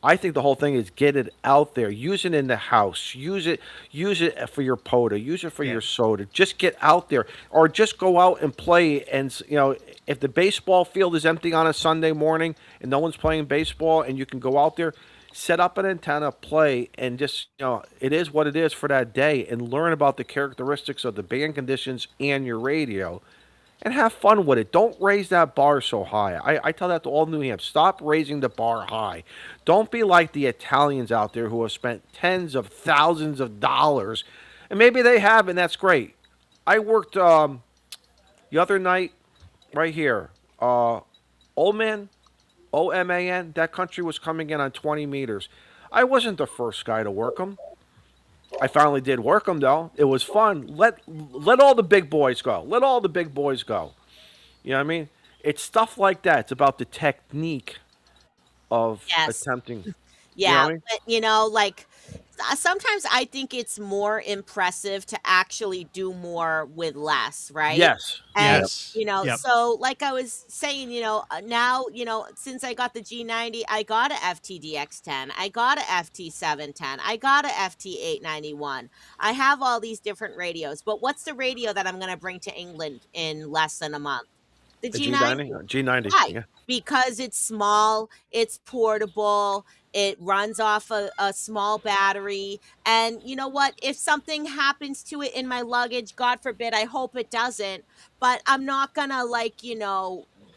S6: I think the whole thing is get it out there, use it in the house, use it for your POTA, use it for
S2: Yeah.
S6: your soda. Just get out there, or just go out and play. And if the baseball field is empty on a Sunday morning and no one's playing baseball, and you can go out there, set up an antenna, play, and just it is what it is for that day, and learn about the characteristics of the band conditions and your radio and have fun with it. Don't raise that bar so high. I tell that to all New Hampshire. Stop raising the bar high. Don't be like the Italians out there who have spent tens of thousands of dollars, and maybe they have, and that's great. I worked the other night right here. Old Man, OMAN, that country was coming in on 20 meters. I wasn't the first guy to work them. I finally did work them though. It was fun. Let all the big boys go. Let all the big boys go. You know what I mean? It's stuff like that. It's about the technique of
S5: Yes.
S6: attempting. You know
S5: Yeah,
S6: what I mean?
S5: but like sometimes I think it's more impressive to actually do more with less, right?
S6: Yes.
S5: And
S2: Yes. Yep.
S5: so like I was saying, now, since I got the G90, I got a FTDX10, I got a FT710, I got a FT891. I have all these different radios, but what's the radio that I'm going to bring to England in less than a month? The
S6: The
S5: G90.
S6: G90. G90.
S5: Right.
S6: Yeah.
S5: Because it's small, it's portable, it runs off a small battery. And you know what? If something happens to it in my luggage, God forbid, I hope it doesn't, but I'm not gonna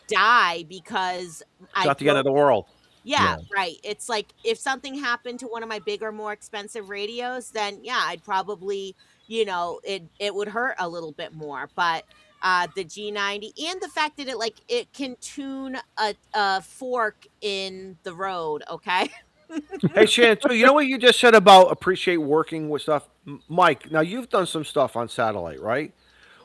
S5: die because
S6: It's
S5: I
S6: not the end of
S5: broke.
S6: the world.
S5: Yeah,
S3: Yeah.
S5: right. It's like if something happened to one of my bigger, more expensive radios, then yeah, I'd probably, it would hurt a little bit more. But the G90 and the fact that it can tune a fork in the road, okay?
S6: Hey, Shannon, too, you know what you just said about appreciate working with stuff? Mike, now you've done some stuff on satellite, right?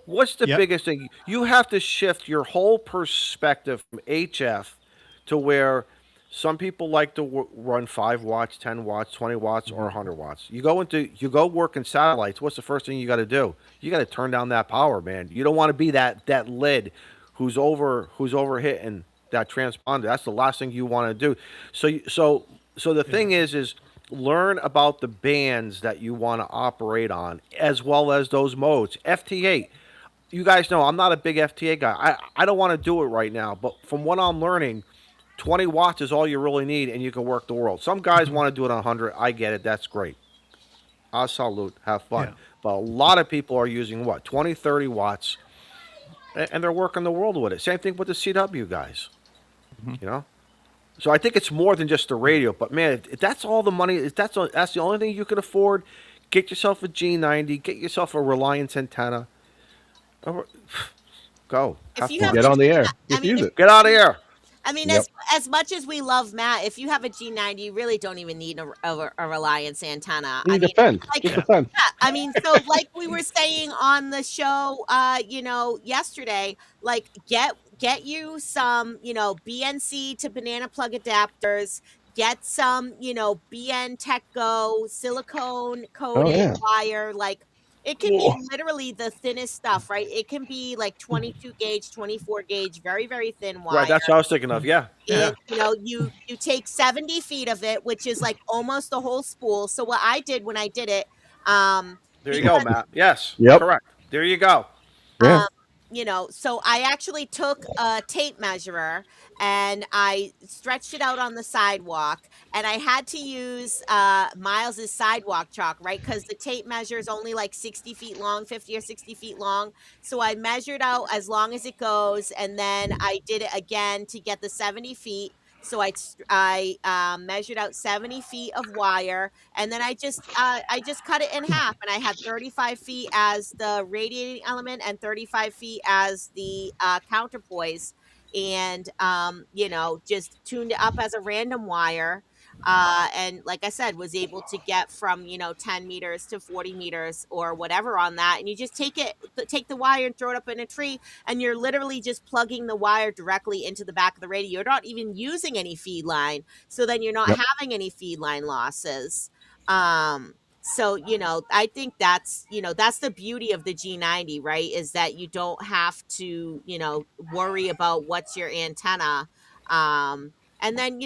S6: What's the
S2: Yep.
S6: biggest thing? You have to shift your whole perspective from HF to where some people like to run 5 watts, 10 watts, 20 watts, or 100 watts. You go work in satellites. What's the first thing you got to do? You got to turn down that power, man. You don't want to be that lid who's overhitting that transponder. That's the last thing you want to do. So the thing is learn about the bands that you want to operate on as well as those modes. FT8. You guys know I'm not a big FTA guy. I don't want to do it right now, but from what I'm learning, 20 watts is all you really need, and you can work the world. Some guys want to do it on 100. I get it. That's great. I'll salute. Have fun.
S2: Yeah.
S6: But a lot of people are using what, 20, 30 watts, and they're working the world with it. Same thing with the CW guys. You know. So I think it's more than just the radio. But man, if that's all the money, if that's the only thing you can afford, get yourself a G90, get yourself a Reliance antenna. Go.
S5: If
S6: Have
S5: you
S6: fun.
S5: have
S3: Get on the air.
S5: I
S3: Just
S5: mean,
S3: use
S5: if
S3: it.
S6: Get out of here.
S5: I mean,
S3: Yep.
S5: as much as we love Matt, if you have a G90, you really don't even need a Reliance antenna.
S3: You
S5: I
S3: need
S5: mean,
S3: a fence.
S5: like,
S3: Just a fence.
S5: yeah, I mean, so like we were saying on the show, yesterday, like get you some, BNC to banana plug adapters. Get some, BN Tech Go silicone
S3: Oh
S5: coated
S3: yeah.
S5: wire. Like it can be literally the thinnest stuff, right? It can be like 22 gauge, 24 gauge, very, very thin
S6: Right.
S5: wire.
S6: That's what I was thinking of. Yeah. Yeah.
S5: And you take 70 feet of it, which is like almost the whole spool. So what I did when I did it,
S6: There you
S5: because
S6: go, Matt. Yes.
S3: Yep.
S6: Correct. There you go.
S3: Yeah.
S5: so I actually took a tape measurer and I stretched it out on the sidewalk, and I had to use Miles's sidewalk chalk, right? Because the tape measure is only like 60 feet long, 50 or 60 feet long. So I measured out as long as it goes, and then I did it again to get the 70 feet. So I measured out 70 feet of wire, and then I just cut it in half, and I had 35 feet as the radiating element and 35 feet as the counterpoise, and just tuned it up as a random wire. And like I said, was able to get from 10 meters to 40 meters or whatever on that, and you just take the wire and throw it up in a tree, and you're literally just plugging the wire directly into the back of the radio. You're not even using any feed line, so then you're not
S3: Yep.
S5: having any feed line losses. So I think that's that's the beauty of the G90, right? Is that you don't have to worry about what's your antenna. And then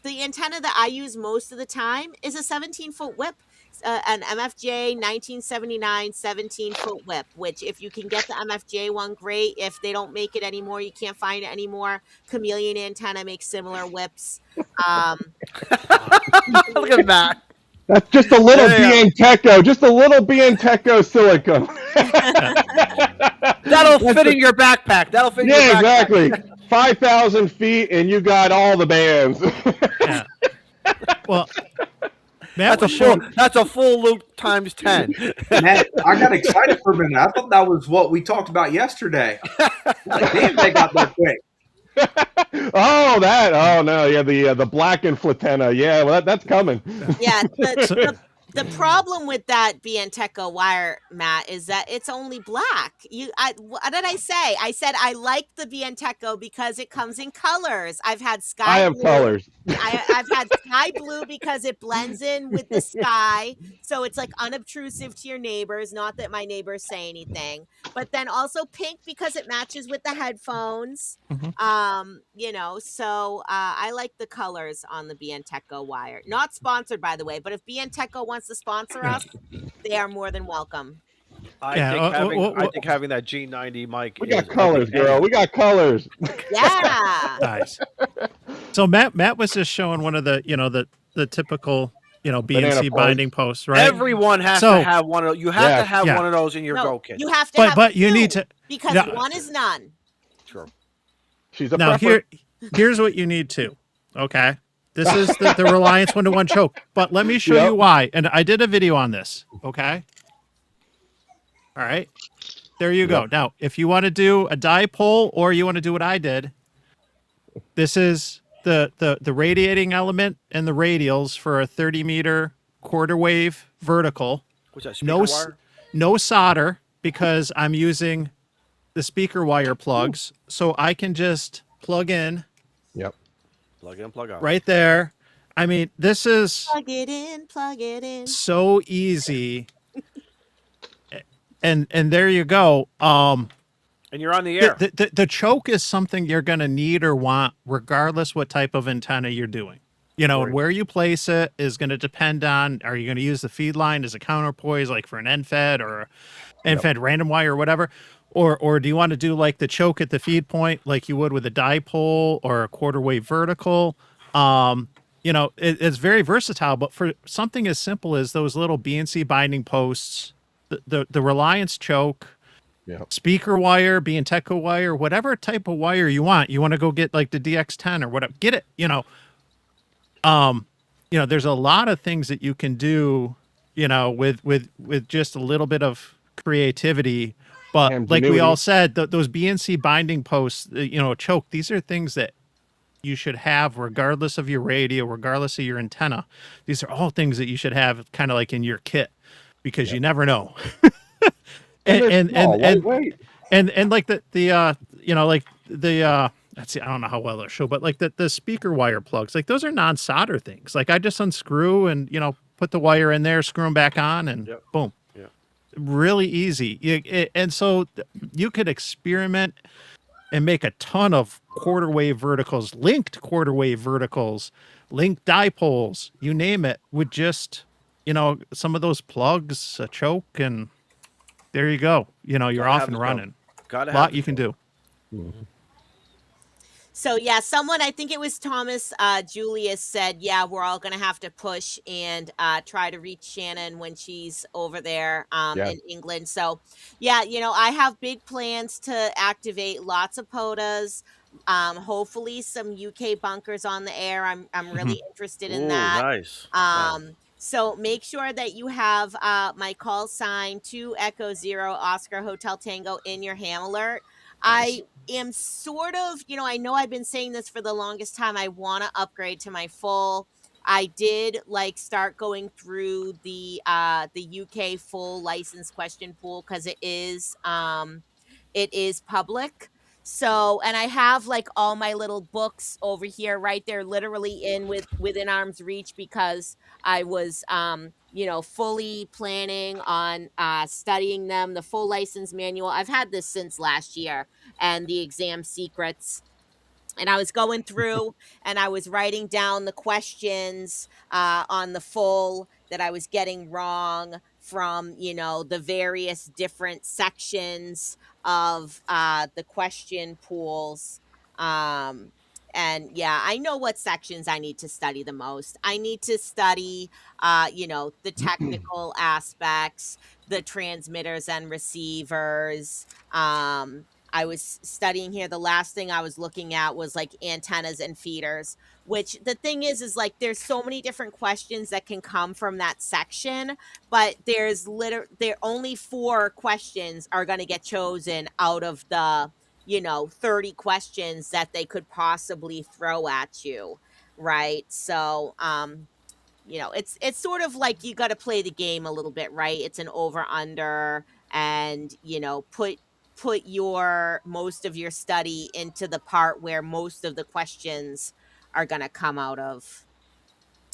S5: the antenna that I use most of the time is a 17-foot whip, an MFJ 1979 17-foot whip, which if you can get the MFJ one, great. If they don't make it anymore, you can't find it anymore. Chameleon Antenna makes similar whips.
S6: Look at that.
S3: That's just a little
S6: Yeah.
S3: Bianteco, just a little Bianteco silicone.
S6: That'll fit in your backpack. That'll fit in your
S3: Yeah,
S6: backpack.
S3: exactly. 5,000 feet, and you got all the bands.
S2: Yeah. Well, Matt
S6: That's a
S2: was showing.
S6: that's a full loop times 10.
S7: Matt, I got excited for a minute. I thought that was what we talked about yesterday. Like, damn, they got that quick.
S3: Oh, that. Oh no, yeah, the black and flatena. Yeah, well, that's coming.
S5: Yeah, the problem with that Bianteco wire, Matt, is that it's only black. What did I say? I said I like the Bianteco because it comes in colors. I've had sky
S3: I have
S5: blue.
S3: colors.
S5: I've had sky blue because it blends in with the sky, so it's like unobtrusive to your neighbors. Not that my neighbors say anything, but then also pink because it matches with the headphones. So I like the colors on the Bianteco wire. Not sponsored, by the way, but if Bianteco wants to sponsor us, they are more than welcome.
S6: I
S2: Yeah,
S6: think having that G90 mic.
S3: We got colors, girl. We got colors.
S5: Yeah.
S2: Nice. So Matt was just showing one of the the typical
S3: Banana
S2: BNC
S3: posts.
S2: binding posts, right?
S6: Everyone has
S2: So-
S6: to have one of. You have to have
S2: Yeah.
S6: one of those in your
S5: No,
S6: go kit.
S5: you have to
S2: But-
S5: have
S2: but you
S5: two,
S2: need to-
S5: because
S2: Yeah.
S5: one is none.
S6: Sure.
S3: She's a
S2: Now
S3: prepper.
S2: here's what you need to. Okay. This is the Reliance 1-to-1 choke. But let me show
S3: Yep.
S2: you why. And I did a video on this. Okay. All right. There you go.
S3: Yep.
S2: Now, if you want to do a dipole or you want to do what I did, this is the radiating element and the radials for a 30-meter quarter wave vertical.
S6: What's that? Speaker
S2: No,
S6: wire?
S2: no solder because I'm using the speaker wire plugs, so I can just plug in
S3: Yep.
S6: Plug in, plug out.
S2: right there. I mean, this is
S5: Plug it in, plug it in.
S2: so easy. And there you go.
S6: And you're on the air.
S2: The choke is something you're going to need or want regardless what type of antenna you're doing. And
S6: Right.
S2: where you place it is going to depend on, are you going to use the feed line as a counterpoise, like for an end-fed or end-fed random wire or whatever? Or do you want to do like the choke at the feed point like you would with a dipole or a quarter wave vertical? It's very versatile, but for something as simple as those little BNC binding posts, the Reliance choke,
S3: Yep.
S2: speaker wire, Bianteco wire, whatever type of wire you want to go get like the DX10 or whatever, get it, there's a lot of things that you can do, with just a little bit of creativity. But like we all said, those BNC binding posts, choke, these are things that you should have regardless of your radio, regardless of your antenna. These are all things that you should have kind of like in your kit because you never know. and
S3: lightweight.
S2: like let's see, I don't know how well they'll show, but like the speaker wire plugs, like those are non-solder things. Like I just unscrew and put the wire in there, screw them back on, and
S6: Yep.
S2: boom.
S6: Yeah.
S2: Really easy. And so you could experiment and make a ton of quarter wave verticals, linked quarter wave verticals, linked dipoles, you name it, with just some of those plugs, a choke, and there you go. You're
S6: Gotta
S2: off
S6: have
S2: and
S6: the
S2: running.
S6: Gotta
S2: A lot
S6: have
S2: you can do.
S5: So yeah, someone, I think it was Thomas Julius, said, yeah, we're all gonna have to push and try to reach Shannon when she's over there
S3: Yeah.
S5: in England. So yeah, I have big plans to activate lots of POTAs. Hopefully some UK bunkers on the air. I'm
S2: Mhm.
S5: really interested in
S6: Ooh,
S5: that.
S6: nice. Nice.
S5: So make sure that you have my call sign 2 Echo 0 Oscar Hotel Tango in your ham alert. I
S6: Nice.
S5: am sort of, I know I've been saying this for the longest time. I want to upgrade to my full. I did like start going through the UK full license question pool because it is public. So, and I have like all my little books over here, right? They're literally within arm's reach because I was fully planning on studying them. The full license manual. I've had this since last year, and the exam secrets, and I was going through and I was writing down the questions on the full that I was getting wrong from, the various different sections of the question pools. Um, and yeah, I know what sections I need to study the most. I need to study, the technical aspects, the transmitters and receivers. I was studying here. The last thing I was looking at was like antennas and feeders, which the thing is like there's so many different questions that can come from that section, but there only 4 questions are going to get chosen out of the 30 questions that they could possibly throw at you, right? So it's sort of like you got to play the game a little bit, right? It's an over under, and put your most of your study into the part where most of the questions are going to come out of.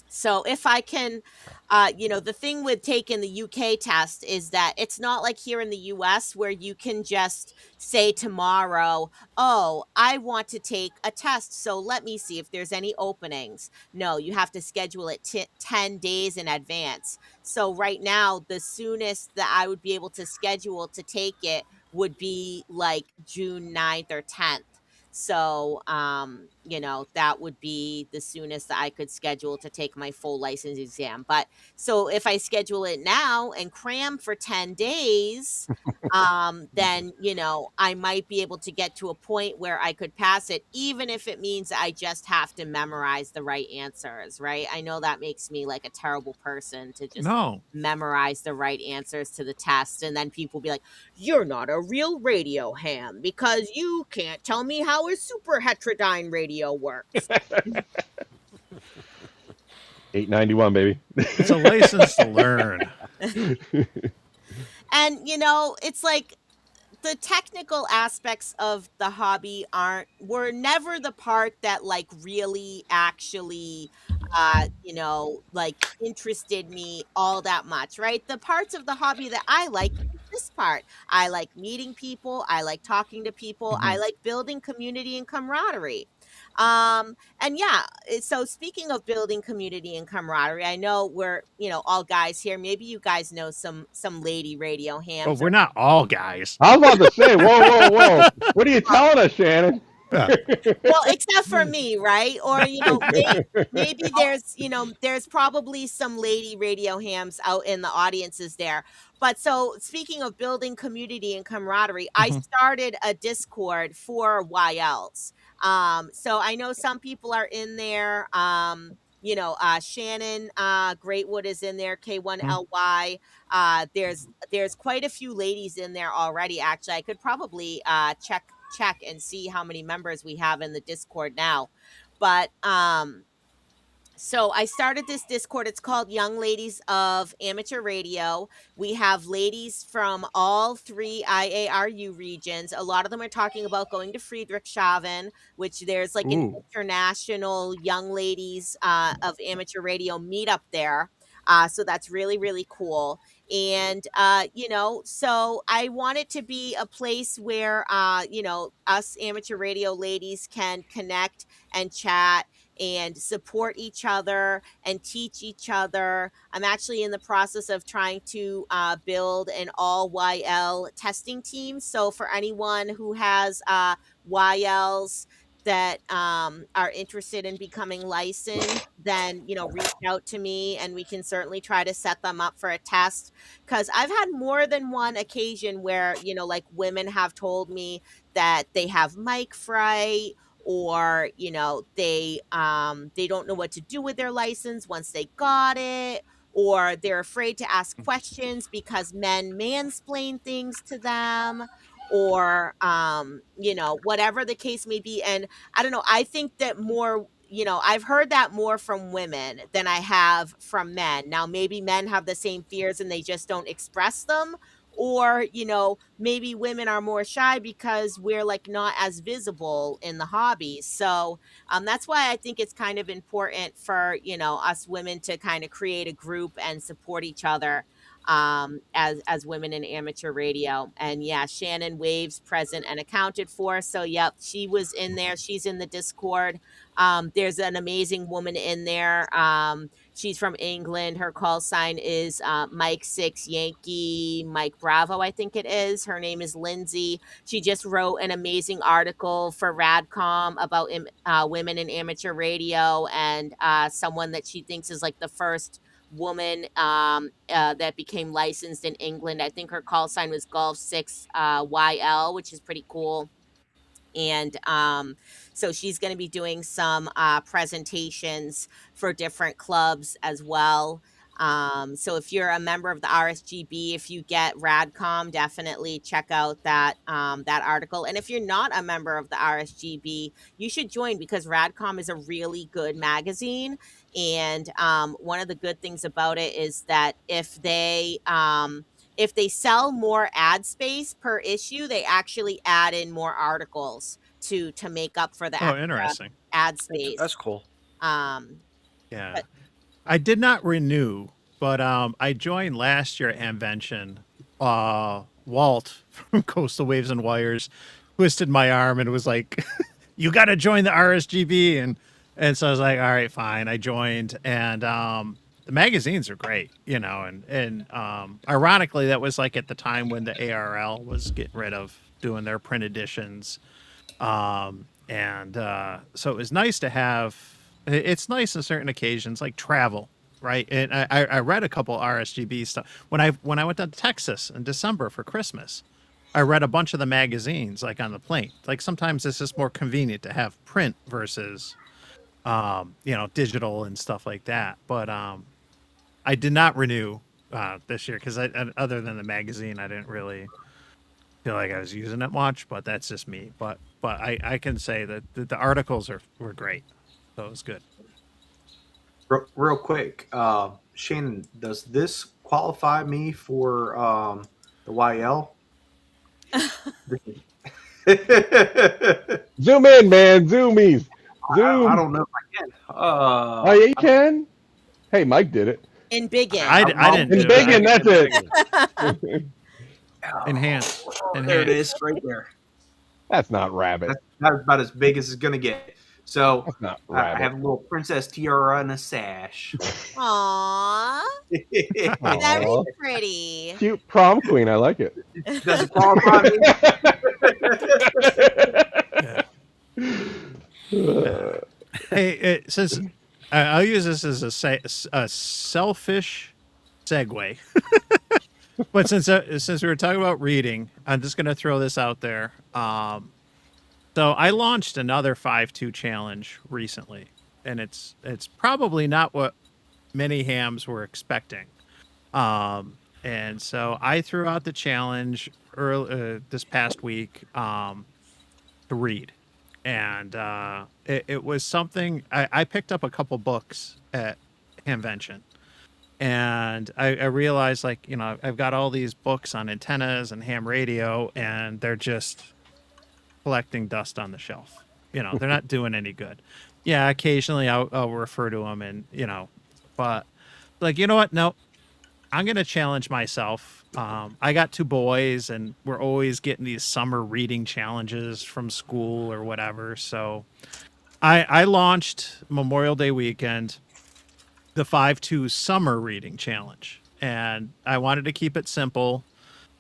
S5: So if I can, the thing with taking the UK test is that it's not like here in the US where you can just say tomorrow, oh, I want to take a test. So let me see if there's any openings. No, you have to schedule it 10 days in advance. So right now, the soonest that I would be able to schedule to take it would be like June 9th or 10th. So, that would be the soonest that I could schedule to take my full license exam. But so if I schedule it now and cram for 10 days, then, I might be able to get to a point where I could pass it, even if it means I just have to memorize the right answers, right? I know that makes me like a terrible person to just
S2: No.
S5: memorize the right answers to the test. And then people be like, you're not a real radio ham because you can't tell me how a super heterodyne radio works.
S3: 891, baby.
S2: It's a license to learn.
S5: And, it's like the technical aspects of the hobby were never the part that like really actually like interested me all that much, right? The parts of the hobby that I like is this part. I like meeting people, I like talking to people, I
S2: Mhm.
S5: like building community and camaraderie. And yeah, so speaking of building community and camaraderie, I know we're, all guys here. Maybe you guys know some lady radio
S2: But
S5: hams.
S2: we're not all guys.
S3: I was about to say, whoa, whoa, whoa. What are you telling us, Shannon?
S2: Yeah.
S5: Well, except for me, right? Or, maybe there's probably some lady radio hams out in the audiences there. But so speaking of building community and camaraderie, I
S2: Mhm.
S5: started a Discord for YLs. So I know some people are in there. Shannon Greatwood is in there,
S2: Mhm.
S5: K1LY. There's quite a few ladies in there already. Actually, I could probably check and see how many members we have in the Discord now. But so I started this Discord. It's called Young Ladies of Amateur Radio. We have ladies from all 3 IARU regions. A lot of them are talking about going to Friedrichshafen, which there's like an
S2: Ooh.
S5: international young ladies of amateur radio meetup there. So that's really, really cool. And, so I want it to be a place where, us amateur radio ladies can connect and chat and support each other and teach each other. I'm actually in the process of trying to build an all YL testing team. So for anyone who has YLs that are interested in becoming licensed, then reach out to me and we can certainly try to set them up for a test. Because I've had more than one occasion where like women have told me that they have mic fright, or they don't know what to do with their license once they got it, or they're afraid to ask questions because men mansplain things to them, or whatever the case may be. And I don't know, I think that more, I've heard that more from women than I have from men. Now maybe men have the same fears and they just don't express them, or maybe women are more shy because we're like not as visible in the hobby. So that's why I think it's kind of important for us women to kind of create a group and support each other, as women in amateur radio. And yeah, Shannon Waves present and accounted for. So yep, she was in there. She's in the Discord. There's an amazing woman in there. She's from England. Her call sign is Mike 6 Yankee Mike Bravo, I think it is. Her name is Lindsay. She just wrote an amazing article for Radcom about women in amateur radio, and someone that she thinks is like the first woman that became licensed in England. I think her call sign was Golf 6 YL, which is pretty cool. And so she's going to be doing some presentations for different clubs as well. So if you're a member of the RSGB, if you get Radcom, definitely check out that article. And if you're not a member of the RSGB, you should join, because Radcom is a really good magazine. And one of the good things about it is that if they sell more ad space per issue, they actually add in more articles to make up for the
S2: Oh,
S5: extra
S2: interesting.
S5: ad space.
S6: That's cool.
S5: Um,
S2: Yeah.
S5: But-
S2: I did not renew, but I joined last year at Hamvention. Walt from Coastal Waves and Wires twisted my arm and was like, "You got to join the RSGB." And so I was like, "All right, fine." I joined, and the magazines are great, and ironically, that was like at the time when the ARL was getting rid of doing their print editions. And so it was nice to have. It's nice on certain occasions, like travel, right? And I read a couple RSGB stuff when I went to Texas in December for Christmas. I read a bunch of the magazines like on the plane. Like sometimes it's just more convenient to have print versus digital and stuff like that. But I did not renew this year because other than the magazine, I didn't really feel like I was using it much. But that's just me. But I can say that the articles were great, so it was good.
S7: Real quick, Shannon, does this qualify me for the YL?
S3: Zoom in, man. Zoomies. Zoom.
S7: I don't know if I can.
S3: Oh, yeah, you can. Hey, Mike did it.
S5: in Big Inn.
S2: I didn't
S3: In
S2: do
S3: big,
S2: it.
S3: and that's it.
S2: Enhance.
S7: There it is, right there.
S3: That's not rabbit.
S7: That's about as big as it's gonna get. So
S3: That's not
S7: I
S3: rabbit.
S7: have a little princess tiara and a sash.
S5: Aww,
S3: Aw.
S5: very pretty.
S3: Cute prom queen. I like it.
S7: Does it qualify me?
S2: Hey, it says I'll use this as a selfish segue. But since we were talking about reading, I'm just going to throw this out there. So I launched another 5.2 challenge recently, and it's probably not what many hams were expecting. And so I threw out the challenge this past week to read. And it was something I picked up a couple books at Hamvention, and I realized, like, I've got all these books on antennas and ham radio, and they're just collecting dust on the shelf. They're not doing any good. Yeah, occasionally I'll refer to them, and but like, you know what? No, I'm gonna challenge myself. I got 2 boys, and we're always getting these summer reading challenges from school or whatever. So I launched Memorial Day weekend the 5.2 summer reading challenge, and I wanted to keep it simple.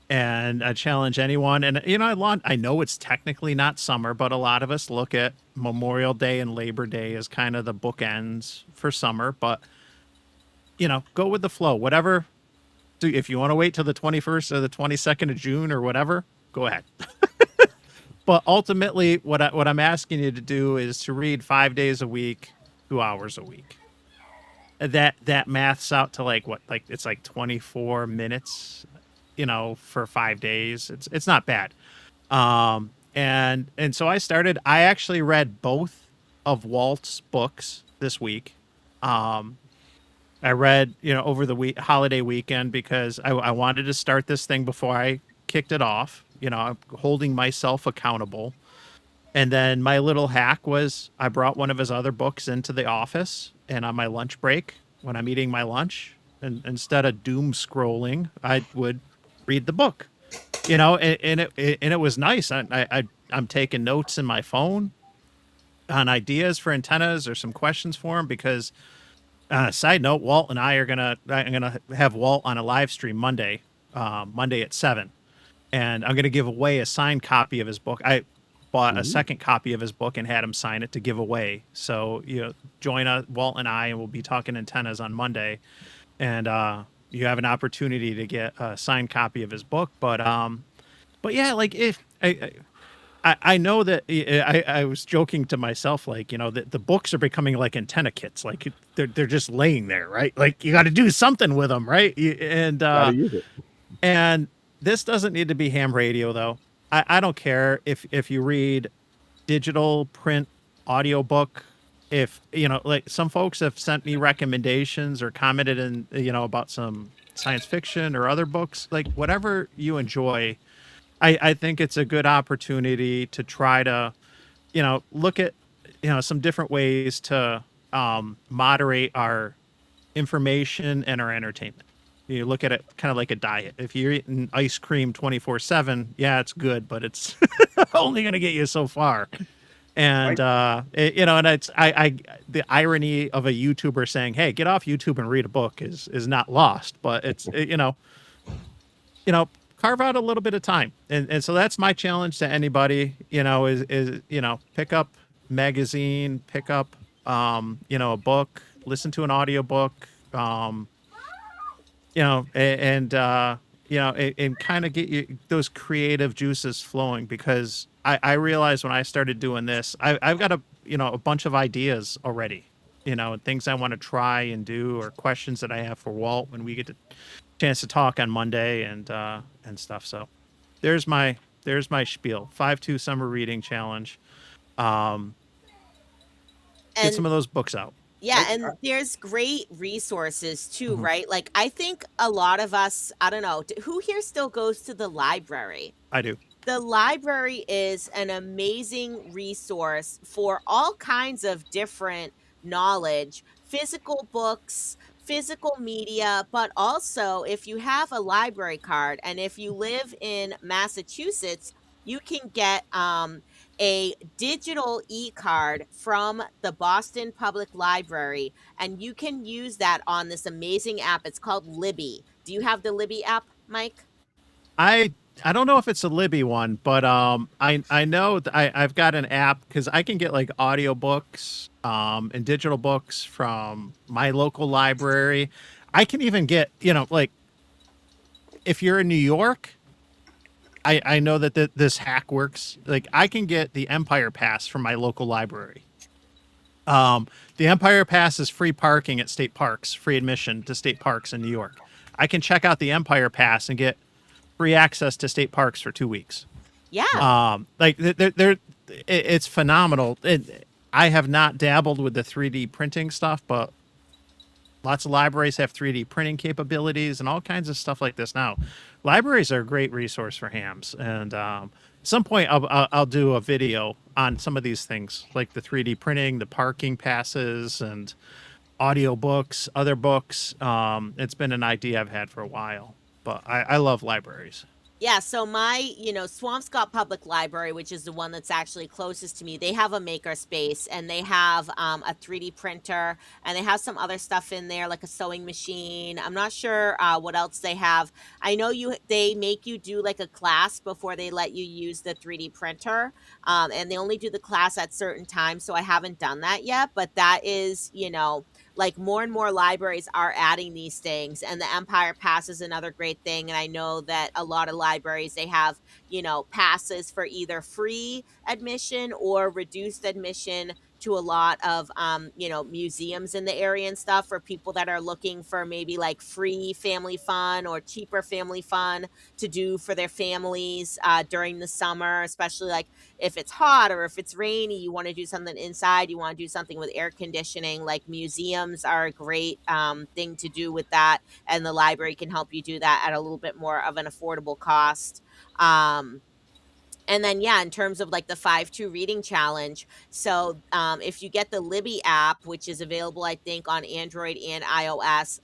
S2: And I challenge anyone, and I know it's technically not summer, but a lot of us look at Memorial Day and Labor Day as kind of the bookends for summer. But go with the flow. Whatever. So if you want to wait till the 21st or the 22nd of June or whatever, go ahead. But ultimately, what I'm asking you to do is to read 5 days a week, 2 hours a week. That maths out to like what, like it's like 24 minutes, for 5 days. It's not bad. And so I actually read both of Walt's books this week. I read, over the holiday weekend, because I wanted to start this thing before I kicked it off, I'm holding myself accountable. And then my little hack was I brought one of his other books into the office, and on my lunch break, when I'm eating my lunch, and instead of doom scrolling, I would read the book. And it was nice. I'm taking notes in my phone on ideas for antennas or some questions for him, because side note, Walt and I'm gonna have Walt on a live stream Monday, Monday at 7, and I'm gonna give away a signed copy of his book. I bought a second copy of his book and had him sign it to give away. So join us, Walt and I, and we'll be talking antennas on Monday, and you have an opportunity to get a signed copy of his book. But yeah, like if I know that I was joking to myself, like, that the books are becoming like antenna kits, like they're just laying there, right? Like you got to do something with them, right?
S3: Gotta use it.
S2: And this doesn't need to be ham radio, though. I don't care if you read digital, print, audiobook. If like some folks have sent me recommendations or commented in about some science fiction or other books, like whatever you enjoy. I think it's a good opportunity to try to, look at, some different ways to moderate our information and our entertainment. You look at it kind of like a diet. If you're eating ice cream 24/7, yeah, it's good, but it's only going to get you so far. And and the irony of a YouTuber saying, "Hey, get off YouTube and read a book," is not lost, but it's carve out a little bit of time. And so that's my challenge to anybody, is pick up magazine, pick up a book, listen to an audiobook, and kind of get you those creative juices flowing, because I realized when I started doing this, I've got a bunch of ideas already, and things I want to try and do, or questions that I have for Walt when we get the chance to talk on Monday, and stuff. So there's my spiel. 5-2 summer reading challenge. Get some of those books out.
S5: Yeah, and there's great resources too,
S2: Mhm.
S5: right? Like I think a lot of us, I don't know, who here still goes to the library?
S2: I do.
S5: The library is an amazing resource for all kinds of different knowledge, physical books, physical media, but also if you have a library card and if you live in Massachusetts, you can get a digital e-card from the Boston Public Library, and you can use that on this amazing app. It's called Libby. Do you have the Libby app, Mike?
S2: I I don't know if it's a Libby one, but I know I've got an app, because I can get like audiobooks and digital books from my local library. I can even get, like if you're in New York, I know that this hack works. Like I can get the Empire Pass from my local library. The Empire Pass is free parking at state parks, free admission to state parks in New York. I can check out the Empire Pass and get free access to state parks for 2 weeks.
S5: Yeah.
S2: Like it's phenomenal. I have not dabbled with the 3D printing stuff, but lots of libraries have 3D printing capabilities and all kinds of stuff like this now. Libraries are a great resource for hams, and at some point I'll do a video on some of these things, like the 3D printing, the parking passes, and audiobooks, other books. It's been an idea I've had for a while, but I love libraries.
S5: Yeah, so my, Swampscott Public Library, which is the one that's actually closest to me, they have a maker space and they have a 3D printer and they have some other stuff in there like a sewing machine. I'm not sure what else they have. I know they make you do like a class before they let you use the 3D printer, and they only do the class at certain times, so I haven't done that yet. But that is, like more and more libraries are adding these things, and the Empire Pass is another great thing. And I know that a lot of libraries, they have, passes for either free admission or reduced admission to a lot of museums in the area and stuff, for people that are looking for maybe like free family fun or cheaper family fun to do for their families during the summer, especially like if it's hot or if it's rainy, you want to do something inside, you want to do something with air conditioning. Like museums are a great thing to do with that, and the library can help you do that at a little bit more of an affordable cost. And then, yeah, in terms of like the 5-2 reading challenge, so if you get the Libby app, which is available, I think, on Android and iOS,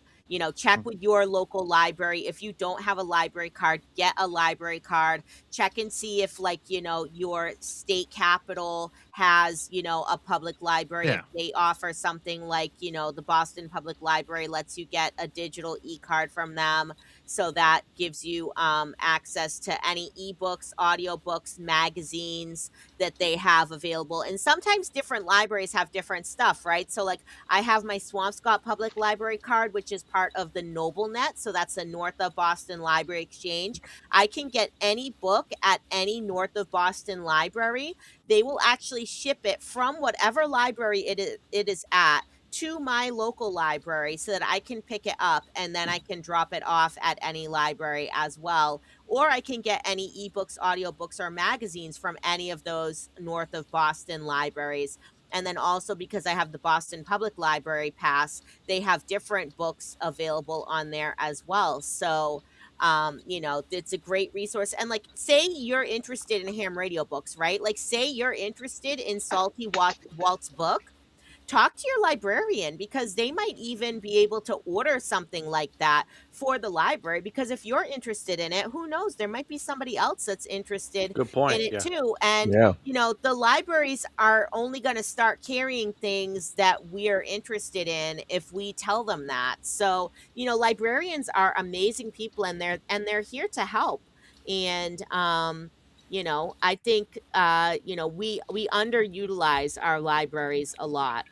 S5: check with your local library. If you don't have a library card, get a library card. Check and see if, like, your state capital has, a public library. If
S2: Yeah.
S5: they offer something like, the Boston Public Library lets you get a digital e-card from them. So that gives you access to any ebooks, audiobooks, magazines that they have available. And sometimes different libraries have different stuff, right? So, like, I have my Swampscott Public Library card, which is part of the NobleNet. So that's the North of Boston Library Exchange. I can get any book at any North of Boston library. They will actually ship it from whatever library it is at to my local library, so that I can pick it up and then I can drop it off at any library as well. Or I can get any ebooks, audiobooks, or magazines from any of those North of Boston libraries. And then also, because I have the Boston Public Library Pass, they have different books available on there as well. So, it's a great resource. And like, say you're interested in ham radio books, right? Like, say you're interested in Salty Walt's book, talk to your librarian, because they might even be able to order something like that for the library. Because if you're interested in it, who knows, there might be somebody else that's interested
S6: Good
S5: in
S6: point.
S5: it
S6: Yeah.
S5: too. And
S3: Yeah.
S5: the libraries are only going to start carrying things that we're interested in if we tell them that. So, librarians are amazing people, and they're here to help. And I think we underutilize our libraries a lot.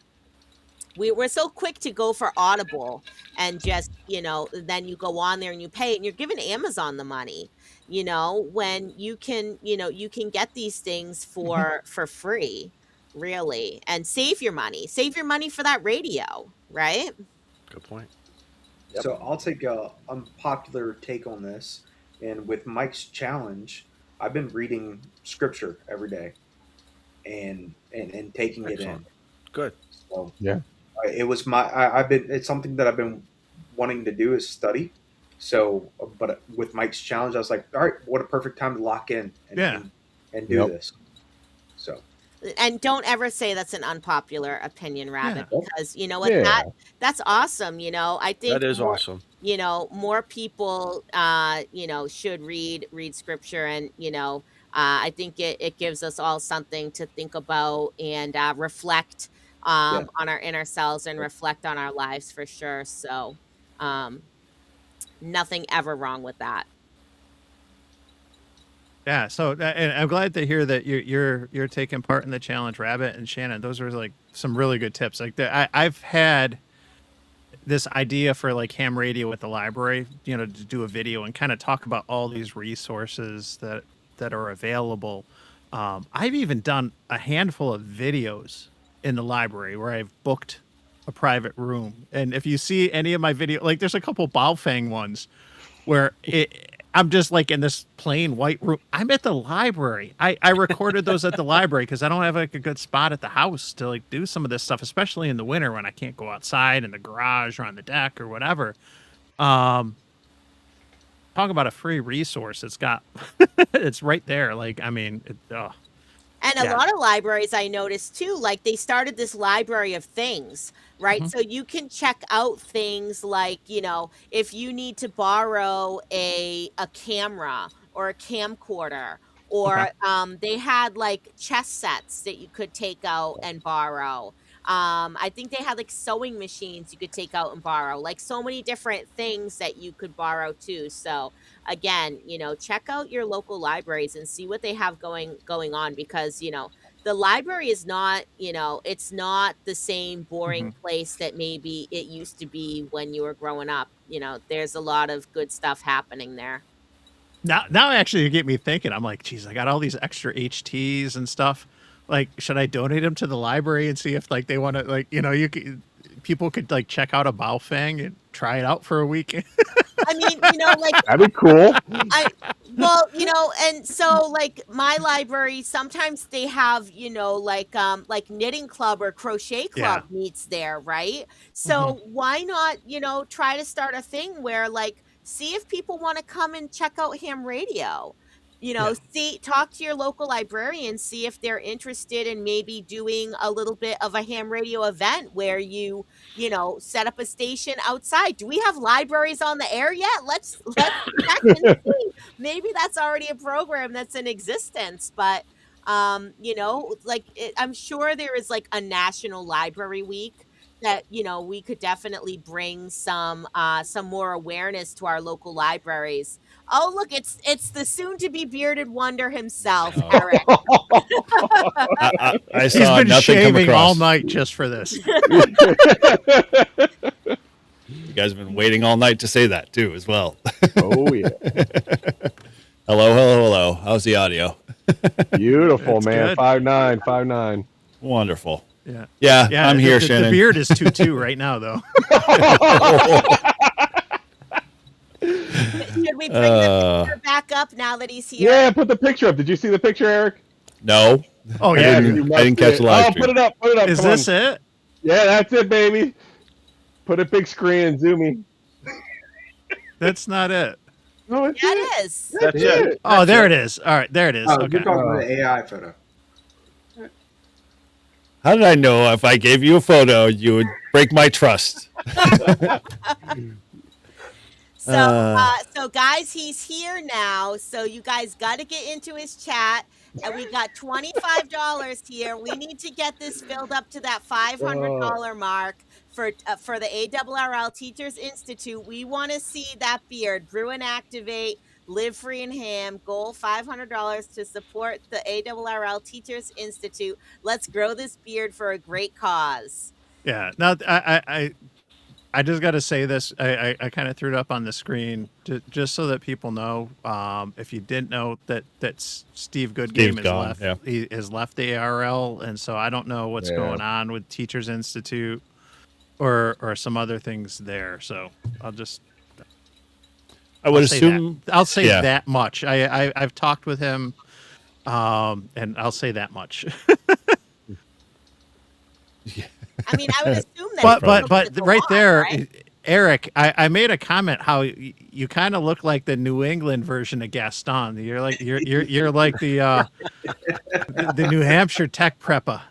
S5: We're so quick to go for Audible, and just, then you go on there and you pay, and you're giving Amazon the money, when you can get these things for free, really, and save your money. Save your money for that radio, right?
S6: Good point.
S7: So I'll take a unpopular take on this. And with Mike's challenge, I've been reading scripture every day and taking it
S6: Excellent.
S7: in.
S6: Good.
S7: So
S3: Yeah.
S7: it was I've been, it's something that I've been wanting to do, is study. So, but with Mike's challenge, I was like, all right, what a perfect time to lock in and
S2: Yeah.
S7: and do
S3: Yep.
S7: this. So
S5: And don't ever say that's an unpopular opinion, Rabbit,
S2: Yeah.
S5: because you know what,
S3: Yeah.
S5: that's awesome. I think
S6: That is
S5: more,
S6: awesome.
S5: more people should read scripture. And I think it gives us all something to think about, and reflect
S7: yeah,
S5: on our inner selves, and reflect on our lives, for sure. So um nothing ever wrong with that.
S2: Yeah, so and I'm glad to hear that you're taking part in the challenge, Rabbit and Shannon. Those are like some really good tips. Like I've had this idea for like ham radio with the library, to do a video and kind of talk about all these resources that are available. I've even done a handful of videos in the library where I've booked a private room. And if you see any of my video, like there's a couple Baofeng ones where I'm just like in this plain white room. I'm at the library. I recorded those at the library because I don't have like a good spot at the house to like do some of this stuff, especially in the winter when I can't go outside in the garage or on the deck or whatever. Talk about a free resource. It's got, it's right there. Like, I mean,
S5: And a
S2: Yeah.
S5: lot of libraries, I noticed too, like they started this library of things, right?
S2: Mhm.
S5: So you can check out things like, if you need to borrow a camera or a camcorder,
S2: Okay.
S5: or they had like chess sets that you could take out and borrow. I think they had like sewing machines you could take out and borrow, like so many different things that you could borrow too. So again, check out your local libraries and see what they have going on, because the library is not, it's not the same boring
S2: Mhm.
S5: place that maybe it used to be when you were growing up. There's a lot of good stuff happening there.
S2: Now actually you get me thinking. I'm like, geez, I got all these extra HTs and stuff. Like, should I donate them to the library and see if like they want to like, people could like check out a Baofeng and try it out for a week.
S5: I mean, like
S3: That'd be cool.
S5: well, and so like my library, sometimes they have, like knitting club or crochet club meets there, right? So why not, try to start a thing where like see if people want to come and check out ham radio.
S2: Yeah.
S5: Talk to your local librarian, see if they're interested in maybe doing a little bit of a ham radio event where set up a station outside. Do we have libraries on the air yet? Let's check and see. Maybe that's already a program that's in existence, but I'm sure there is like a national library week that we could definitely bring some more awareness to our local libraries. Oh, look, it's the soon to be bearded wonder himself, Eric.
S8: I
S2: He's
S8: saw
S2: been
S8: nothing come
S2: shaving all
S8: across.
S2: night just for this.
S8: You guys have been waiting all night to say that too, as well.
S3: Oh yeah,
S8: Hello. How's the audio?
S3: beautiful,
S2: That's
S3: man.
S2: good.
S3: 5'9", 5'9".
S8: Wonderful.
S2: Yeah.
S8: Yeah, I'm here,
S2: the
S8: Shannon.
S2: The beard is 2-2 right now, though.
S5: Should we bring the picture back up now that he's here?
S3: Yeah, put the picture up. Did you see the picture, Eric?
S8: No.
S2: Oh,
S8: I
S2: yeah.
S8: didn't-
S3: you
S8: I
S3: must
S8: didn't
S3: see
S8: catch
S3: it.
S8: the live
S3: Oh,
S8: stream.
S3: put it up. Put it up.
S2: Is
S3: Come
S2: this
S3: on.
S2: it?
S3: Yeah, that's it, baby. Put a big screen and zoomy.
S2: That's not it.
S3: No, it's
S5: Yeah,
S3: it.
S5: it is.
S3: That's it.
S2: Oh, there it is. All right, there it is.
S7: Oh,
S2: Okay.
S7: you're talking about the AI photo.
S8: How did I know if I gave you a photo, you would break my trust?
S5: So guys, he's here now. So you guys got to get into his chat. And we got $25 here. We need to get this filled up to that $500 mark for the ARRL Teachers Institute. We want to see that beard. Brew and activate. Live free and ham. Goal $500 to support the ARRL Teachers Institute. Let's grow this beard for a great cause.
S2: Yeah. Now, I just got to say this. I kind of threw it up on the screen just so that people know. If you didn't know that Steve Goodgame has
S8: gone,
S2: left.
S8: yeah.
S2: He has left the ARL, and so I don't know what's
S3: Yeah.
S2: going on with Teachers Institute or some other things there. So I'll just.
S8: I would
S2: I'll say
S8: assume.
S2: that. I'll say
S8: yeah.
S2: that much. I've talked with him, and I'll say that much.
S5: I mean, I would assume that.
S2: but right there, Eric, I made a comment how you kind of look like the New England version of Gaston. You're like you're like the New Hampshire tech preppa.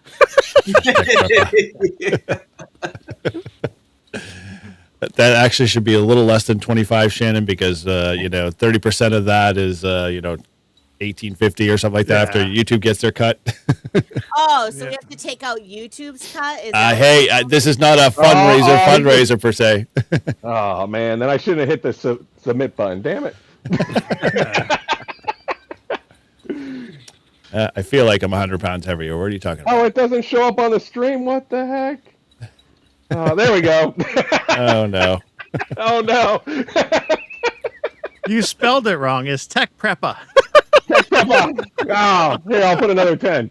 S8: That actually should be a little less than 25, Shannon, because 30% of that is 1850 or something like that after YouTube gets their cut.
S5: Oh, so we have to take out YouTube's cut? Is that
S8: Hey, this is not a fundraiser per se.
S3: Oh man, then I shouldn't have hit the submit button. Damn it.
S8: I feel like I'm 100 pounds heavier. What are you talking about?
S3: Oh, it doesn't show up on the stream. What the heck? Oh, there we go.
S8: Oh, no.
S3: Oh no.
S2: You spelled it wrong. It's tech preppa.
S3: Oh, here, I'll put another 10.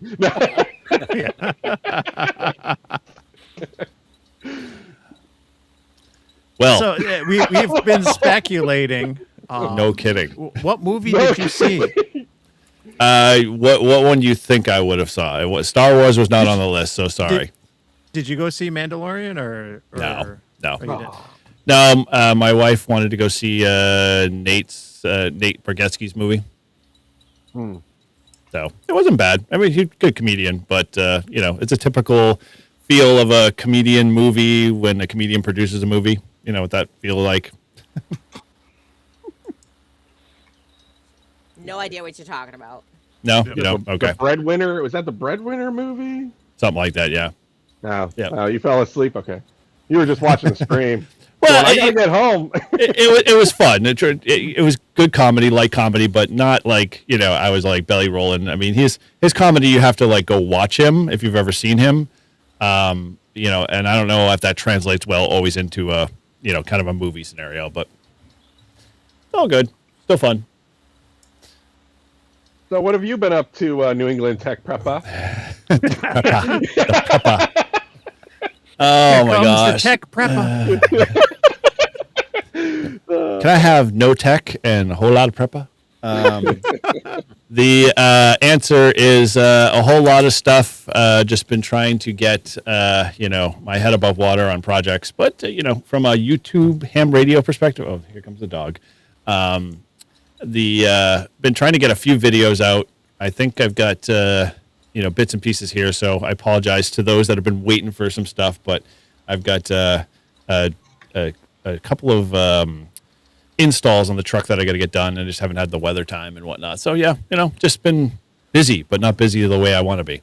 S8: Well,
S2: So we've been speculating.
S8: no kidding.
S2: What movie did you see?
S8: What one do you think I would have saw? Star Wars was not on the list, so sorry.
S2: Did you go see Mandalorian or
S8: No.
S2: Oh, you didn't?
S8: No, my wife wanted to go see Nate Bargatze's movie. So it wasn't bad. I mean, he's a good comedian, but it's a typical feel of a comedian movie when a comedian produces a movie. You know what that feel like?
S5: No idea what you're talking about.
S8: No, you don't. Okay,
S3: The Breadwinner. Was that the Breadwinner movie?
S8: something like that. Yeah.
S3: No.
S8: Yeah.
S3: Oh, you fell asleep. Okay. You were just watching the stream.
S8: Well,
S3: I gotta get home.
S8: it was fun. It was good comedy, light comedy, but not like, you know, I was like belly rolling. I mean, his comedy, you have to like go watch him if you've ever seen him. You know, and I don't know if that translates well always into a, you know, kind of a movie scenario, but it's all good. Still fun.
S3: So what have you been up to, New England Tech Preppa?
S8: Oh my
S2: Comes
S8: gosh.
S2: the tech prepper.
S8: Can I have no tech and a whole lot of preppa? The answer is a whole lot of stuff. Just been trying to get, you know, my head above water on projects. But, you know, from a YouTube ham radio perspective, oh, here comes the dog. Been trying to get a few videos out. I think I've got, you know, bits and pieces here. So I apologize to those that have been waiting for some stuff. But I've got a couple of installs on the truck that I got to get done, and just haven't had the weather time and whatnot. So yeah, you know, just been busy, but not busy the way I want to be.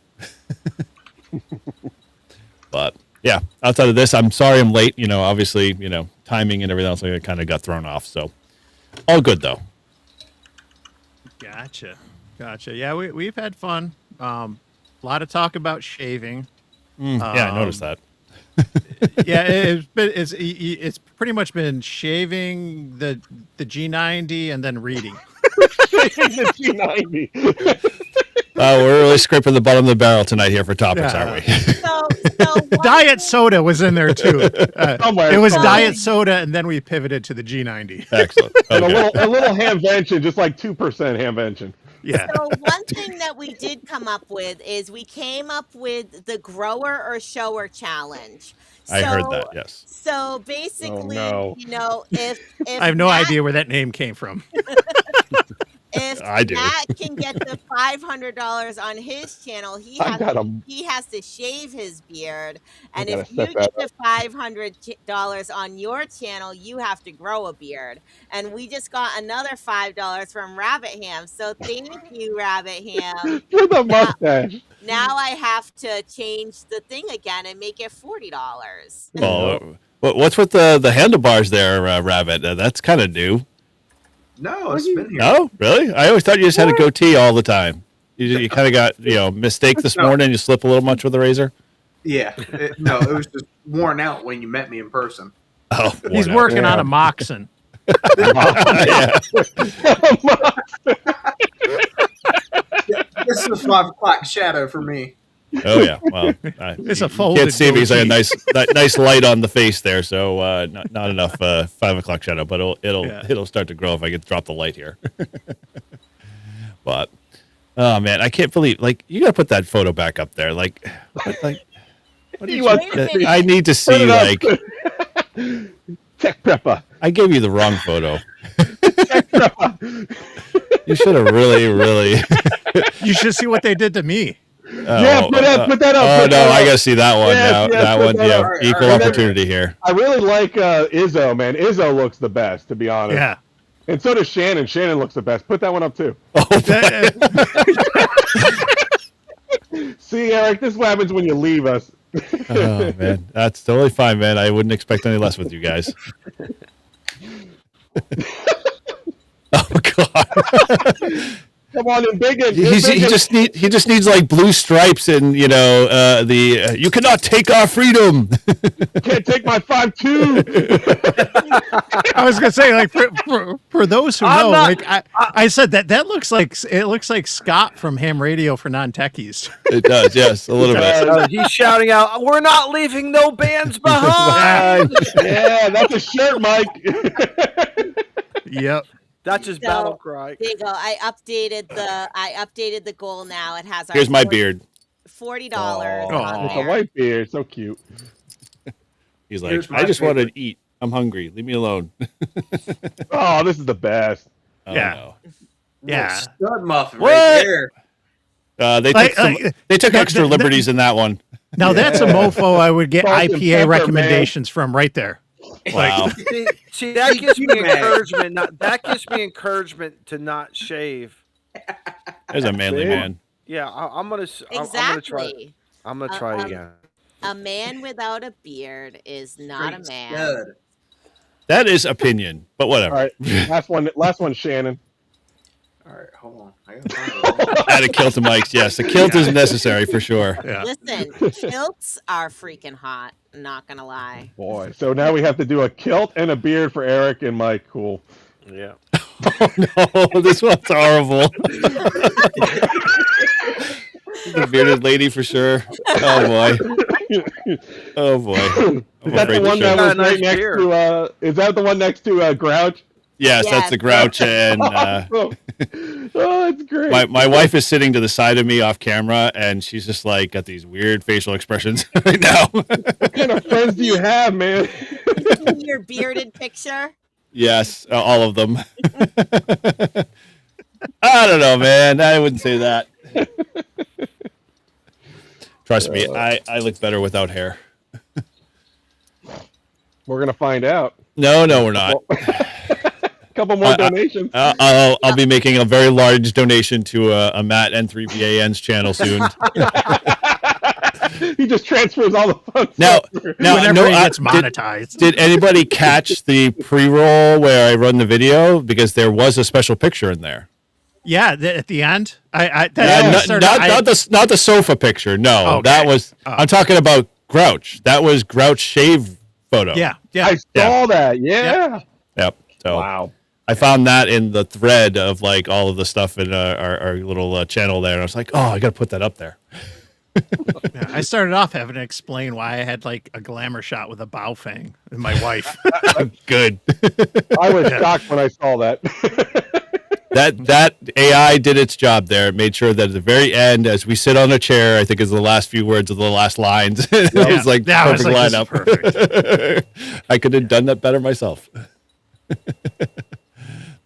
S8: But yeah, outside of this, I'm sorry I'm late. You know, obviously, you know, timing and everything else, I kind of got thrown off. So all good though.
S2: Gotcha. Yeah, we've had fun. A lot of talk about shaving.
S8: Yeah, I noticed that.
S2: Yeah, it's pretty much been shaving the G90 and then reading.
S3: The G90.
S8: We're really scraping the bottom of the barrel tonight here for topics,
S2: Yeah.
S8: aren't we?
S5: So
S2: Diet soda was in there too.
S3: Somewhere.
S2: It was
S5: So-
S2: diet soda, and then we pivoted to the G90.
S8: Excellent.
S3: And
S8: Okay.
S3: a little hamvention, just like 2% hamvention.
S2: Yeah.
S5: So one thing that we did come up with is we came up with the grower or shower challenge.
S8: I heard
S5: So-
S8: that. Yes.
S5: So basically,
S3: no.
S5: you know, if
S2: I have no
S5: Matt-
S2: idea where that name came from.
S5: if
S8: I do.
S5: Matt can get the $500 on his channel, he
S3: I
S5: has
S3: got
S5: to,
S3: 'em.
S5: he has to shave his beard, and
S3: gotta
S5: if you
S3: set
S5: get
S3: that
S5: the $500 on your channel, you have to grow a beard. And we just got another $5 from Rabbit Ham, so thank you, Rabbit Ham.
S3: For the mustache.
S5: Now I have to change the thing again and make it $40.
S8: Well, what's with the handlebars there, Rabbit? That's kind of new.
S7: No, it's been here.
S8: No, really? I always thought you just had a goatee all the time. You kind of got, you know, mistake this
S7: No.
S8: morning. You slip a little much with the razor.
S7: Yeah, no, it was just worn out when you met me in person.
S8: Oh,
S2: He's
S8: worn out.
S2: working
S3: Yeah.
S2: on a moccasin.
S8: Yeah.
S7: This is a 5 o'clock shadow for me.
S8: Oh yeah. Well,
S2: It's a
S8: you
S2: folded
S8: can't see me. He's like a
S2: goatee.
S8: nice light on the face there. So not enough 5 o'clock shadow, but
S2: Yeah.
S8: it'll start to grow if I get to drop the light here. But oh man, I can't believe you got to put that photo back up there. Like what do
S3: He
S8: you?
S3: wants
S5: Wait a minute.
S8: I need to
S3: Put
S8: see
S3: it up.
S8: like
S3: Tech Preppa.
S8: I gave you the wrong photo. You should have really.
S2: You should see what they did to me.
S3: Yeah, put that up.
S8: Oh
S3: put
S8: no,
S3: that
S8: I
S3: up.
S8: gotta see that one.
S3: Yes,
S8: Now
S3: yes,
S8: that
S3: put
S8: one,
S3: that
S8: yeah,
S7: up.
S8: equal
S7: All right.
S8: opportunity here.
S3: I really like Izzo, man. Izzo looks the best, to be honest.
S2: Yeah.
S3: And so does Shannon. Shannon looks the best. Put that one up too. See, Eric, this is what happens when you leave us.
S8: Oh man, that's totally fine, man. I wouldn't expect any less with you guys. Oh god.
S3: Come on, and big.
S8: He just needs like blue stripes and you know you cannot take our freedom.
S3: can't take my 5'2".
S2: I was gonna say, like, for those who
S6: I'm
S2: know,
S6: not-
S2: like I said that looks like Scott from Ham Radio for non-techies.
S8: It does, yes, a little bit.
S6: He's shouting out, "We're not leaving no bands behind."
S3: Yeah, that's a shirt, Mike.
S2: Yep.
S6: That's his
S5: So,
S6: battle cry.
S5: There you go. I updated the goal now. It has our
S8: Here's my beard.
S5: $40
S2: Oh.
S5: on
S3: It's a
S5: there.
S3: white beard. So cute.
S8: He's like,
S7: Here's my
S8: I just want to
S7: favorite.
S8: eat. I'm hungry. Leave me alone.
S3: Oh, this is the best.
S8: Oh,
S2: Yeah.
S8: no.
S2: Yeah.
S7: Stud muffin
S8: What?
S7: right there.
S8: They
S2: Like,
S8: took
S2: that-
S8: extra
S2: that-
S8: liberties in that one.
S2: Now that's a mofo I would get
S3: Salt and
S2: IPA
S3: pepper,
S2: recommendations from right there.
S8: Wow.
S6: See, that gives me
S7: Teabag.
S6: encouragement. That gives me encouragement to not shave.
S8: There's a manly
S3: See?
S8: man.
S6: Yeah, I'm gonna try.
S5: Exactly.
S6: I'm gonna try
S5: Um,
S6: again.
S5: A man without a beard is not a man.
S7: Stud.
S8: That is opinion, but whatever.
S3: All right, last one, Shannon.
S7: All right, hold on. I gotta find it.
S8: Add a kilt to Mike's. Yes, a kilt is necessary for sure.
S2: Yeah.
S5: Listen, kilts are freaking hot. Not gonna lie.
S3: Boy, so now we have to do a kilt and a beard for Eric and Mike. Cool.
S6: Yeah.
S8: Oh no, this one's horrible. The bearded lady for sure. Oh boy. Oh boy.
S3: Is that the one that
S6: Got a
S3: was
S6: nice
S3: right next
S6: beard.
S3: to? Is that the one next to Grouch?
S8: Yes,
S5: Yes.
S8: that's the Grouch, and
S3: Oh, that's great.
S8: my wife is sitting to the side of me off camera, and she's just like got these weird facial expressions right now.
S3: What kind of friends do you have, man?
S5: Your bearded picture.
S8: Yes, all of them. I don't know, man. I wouldn't say that. Trust me, I look better without hair.
S3: We're gonna find out.
S8: No, we're not.
S3: Couple more donations.
S8: I'll be making a very large donation to a Matt N3VAN's channel soon.
S3: He just transfers all the funds.
S8: Now,
S2: Whenever he gets monetized.
S8: Did anybody catch the pre-roll where I run the video? Because there was a special picture in there.
S2: Yeah, at the end.
S8: Not the sofa picture. No,
S2: Okay.
S8: that was.
S2: Oh.
S8: I'm talking about Grouch. That was Grouch shave photo.
S2: Yeah.
S3: I saw that. Yeah.
S8: Yep. So
S3: Wow.
S8: I found that in the thread of like all of the stuff in our little channel there, and I was like, oh, I got to put that up there.
S2: Yeah, I started off having to explain why I had like a glamour shot with a bow fang and my wife.
S8: Good.
S3: I was shocked when I saw that.
S8: That AI did its job there. It made sure that at the very end, as we sit on a chair, I think is the last few words of the last lines. It was like
S2: Yeah, I was
S8: perfect
S2: like, this is
S8: lineup. I could have done that better myself.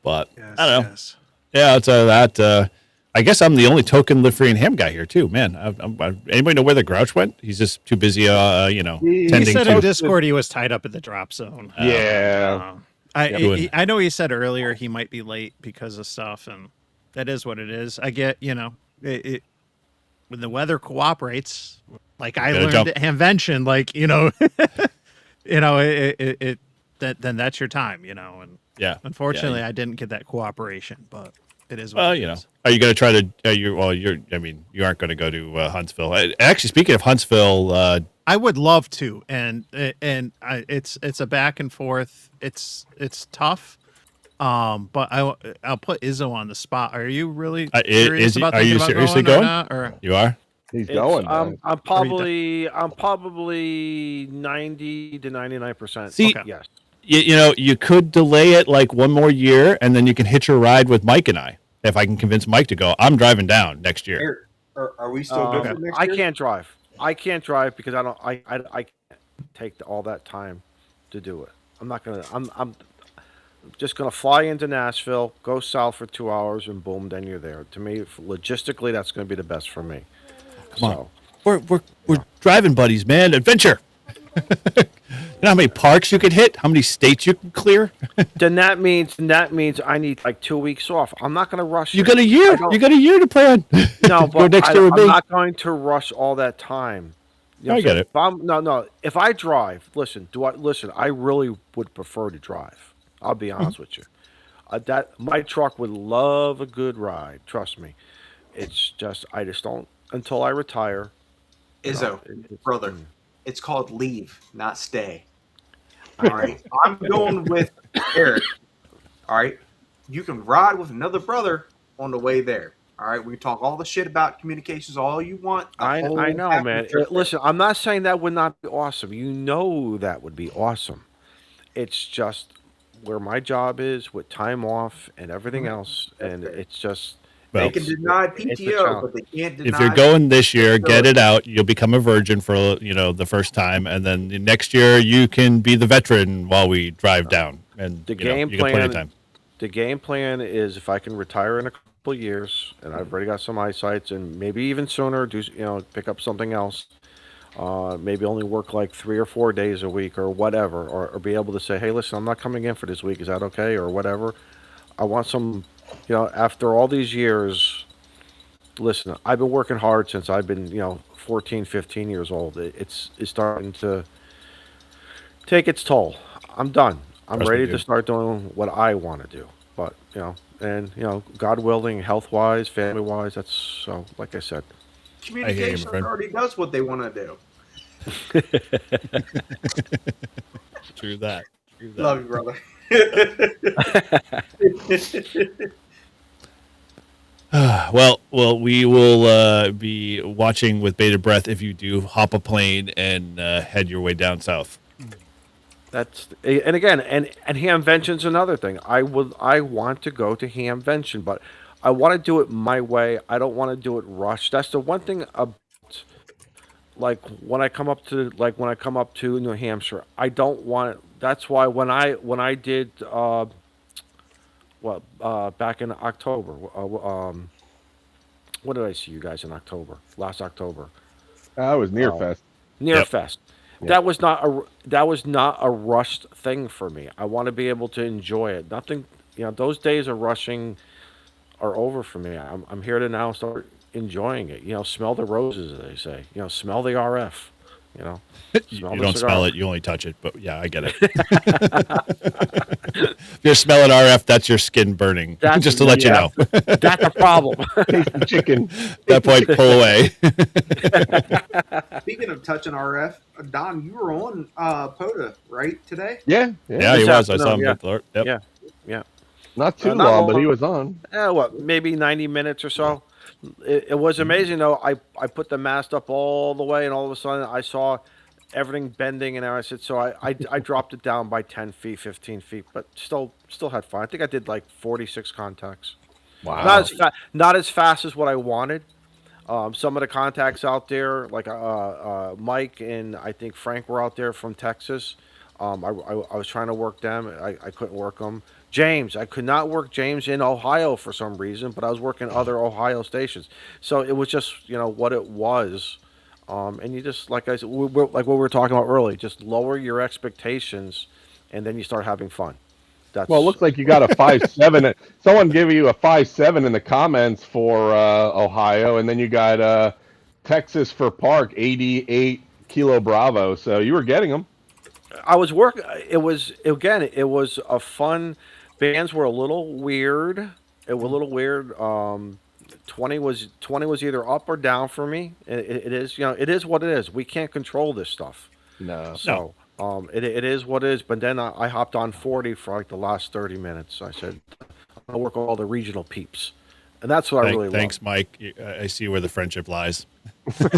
S8: But
S2: Yes,
S8: I don't know.
S2: yes.
S8: Yeah, it's that. I guess I'm the only token live free and ham guy here too, man. Anybody know where the Grouch went? He's just too busy,
S2: He
S8: tending
S2: said in
S8: to.
S2: Discord he was tied up at the drop zone.
S3: Yeah.
S2: I know he said earlier he might be late because of stuff, and that is what it is. I get, it when the weather cooperates, like I
S8: Gotta
S2: learned
S8: jump.
S2: at Hamvention, like then that's your time, and
S8: Yeah.
S2: unfortunately
S8: Yeah.
S2: I didn't get that cooperation, but it is.
S8: Well,
S2: what it is.
S8: are you going to try to? You aren't going to go to Huntsville. Actually, speaking of Huntsville,
S2: I would love to, and it's a back and forth. It's tough. But I'll put Izzo on the spot. Are you really serious about
S8: are you
S2: thinking about
S8: seriously
S2: going?
S8: going?
S2: Or not, or
S8: you are.
S3: He's going. man.
S6: I'm probably 90 to 99%.
S8: See-
S6: yes.
S8: You could delay it like one more year, and then you can hitch a ride with Mike and I. If I can convince Mike to go, I'm driving down next year.
S7: Eric, are we still good for next
S6: I
S7: year?
S6: can't drive. I can't drive because I can't take all that time to do it. I'm not gonna. I'm just gonna fly into Nashville, go south for 2 hours, and boom, then you're there. To me, logistically, that's gonna be the best for me.
S8: Come on. We're driving buddies, man. Adventure. You know how many parks you could hit? How many states you can clear?
S6: Then that means I need like 2 weeks off. I'm not gonna rush.
S8: You
S6: it.
S8: got a year.
S6: I don't-
S8: You got a year to plan.
S6: No,
S8: Go
S6: but
S8: next
S6: I,
S8: year with
S6: I'm
S8: me.
S6: not going to rush all that time. You know
S8: I
S6: what I'm
S8: get
S6: saying?
S8: it.
S6: If no. If I drive, listen. I really would prefer to drive. I'll be honest with you. That my truck would love a good ride. Trust me. It's just I just don't until I retire.
S7: Izzo, brother, it's called leave, not stay. All right, I'm going with Eric. All right, you can ride with another brother on the way there. All right, we talk all the shit about communications all you want.
S6: I know, man. Listen, I'm not saying that would not be awesome. You know that would be awesome. It's just where my job is with time off and everything else, and it's just.
S7: They
S8: Well,
S7: can deny
S6: it's a
S7: PTO,
S6: challenge.
S7: but they can't deny.
S8: if you're going this year, get it out. You'll become a virgin for the first time, and then the next year you can be the veteran while we drive down. And
S6: The
S8: you know,
S6: game
S8: you got plenty of
S6: plan-
S8: time.
S6: The game plan is if I can retire in a couple of years, and I've already got some eyesight, and maybe even sooner, pick up something else. Maybe only work like 3 or 4 days a week or whatever, or be able to say, hey, listen, I'm not coming in for this week. Is that okay? Or whatever. I want some, after all these years, listen, I've been working hard since I've been, 14, 15 years old. It's starting to take its toll. I'm done. I'm
S8: Trust me,
S6: ready to
S8: dude.
S6: start doing what I want to do. But and God willing, health wise, family wise, that's so. Like I said,
S7: Communication
S8: friend.
S7: already does what they want to do.
S8: True that. True that.
S7: Love you, brother.
S8: Well, we will be watching with bated breath if you do hop a plane and head your way down south.
S6: And again, and Hamvention's another thing. I want to go to Hamvention, but I want to do it my way. I don't want to do it rushed. That's the one thing about when I come up to New Hampshire, I don't want it. That's why when I did back in October, what did I see you guys in October? Last October.
S3: I was near Fest.
S6: Near
S8: Yep.
S6: Fest.
S3: Yep.
S6: That was not a rushed thing for me. I want to be able to enjoy it. Nothing, those days of rushing are over for me. I'm here to now start enjoying it. Smell the roses, as they say. Smell the RF.
S8: You
S6: Smell the
S8: don't
S6: cigar.
S8: smell it, you only touch it. But yeah, I get it. If you're smelling RF, that's your skin burning. Just to let you know.
S6: That's a problem.
S3: Taste the chicken.
S8: At that point, pull away.
S7: Speaking of touching RF, Don, you were on POTA, right, today?
S3: Yeah.
S8: Yeah, he
S6: This
S8: was. I saw him.
S6: afternoon,
S8: Yep.
S6: Yeah.
S3: Not too
S6: Not
S3: long, but
S6: long.
S3: he was on.
S6: Maybe 90 minutes or so. It was amazing, though. I put the mast up all the way, and all of a sudden I saw everything bending, and I said, so I dropped it down by 10 feet, 15 feet, but still had fun. I think I did like 46 contacts.
S3: Wow.
S6: Not as fast as what I wanted. Some of the contacts out there, like Mike and I think Frank were out there from Texas. I was trying to work them. I couldn't work them. James, I could not work James in Ohio for some reason, but I was working other Ohio stations. So it was just, what it was. And you just, like I said, like what we were talking about earlier, just lower your expectations, and then you start having fun.
S3: Well, it looks like you got a 5.7. Someone gave you a 5.7 in the comments for Ohio, and then you got Texas for Park, 88 Kilo Bravo. So you were getting them.
S6: I was working. It was a fun. Bands were a little weird. It was a little weird. 20 was either up or down for me. It is it is what it is. We can't control this stuff.
S3: No.
S6: So it is what it is. But then I hopped on 40 for like the last 30 minutes. I said I'll work with all the regional peeps, and that's what I really
S8: Thanks, Mike. I see where the friendship lies.
S2: Well,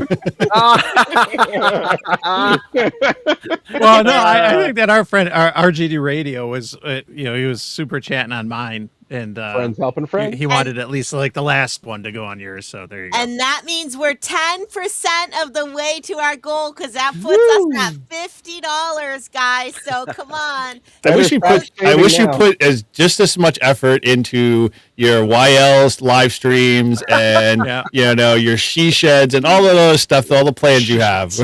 S2: no, I think that our friend, our RGD Radio was, he was super chatting on mine, and
S3: Friends helping friends.
S2: he wanted at least like the last one to go on yours. So there you go.
S5: And that means we're 10% of the way to our goal because that puts us at $50, guys. So come on.
S8: I wish you put just as much effort into your YLs live streams and your she sheds and all of those stuff, all the plans you have.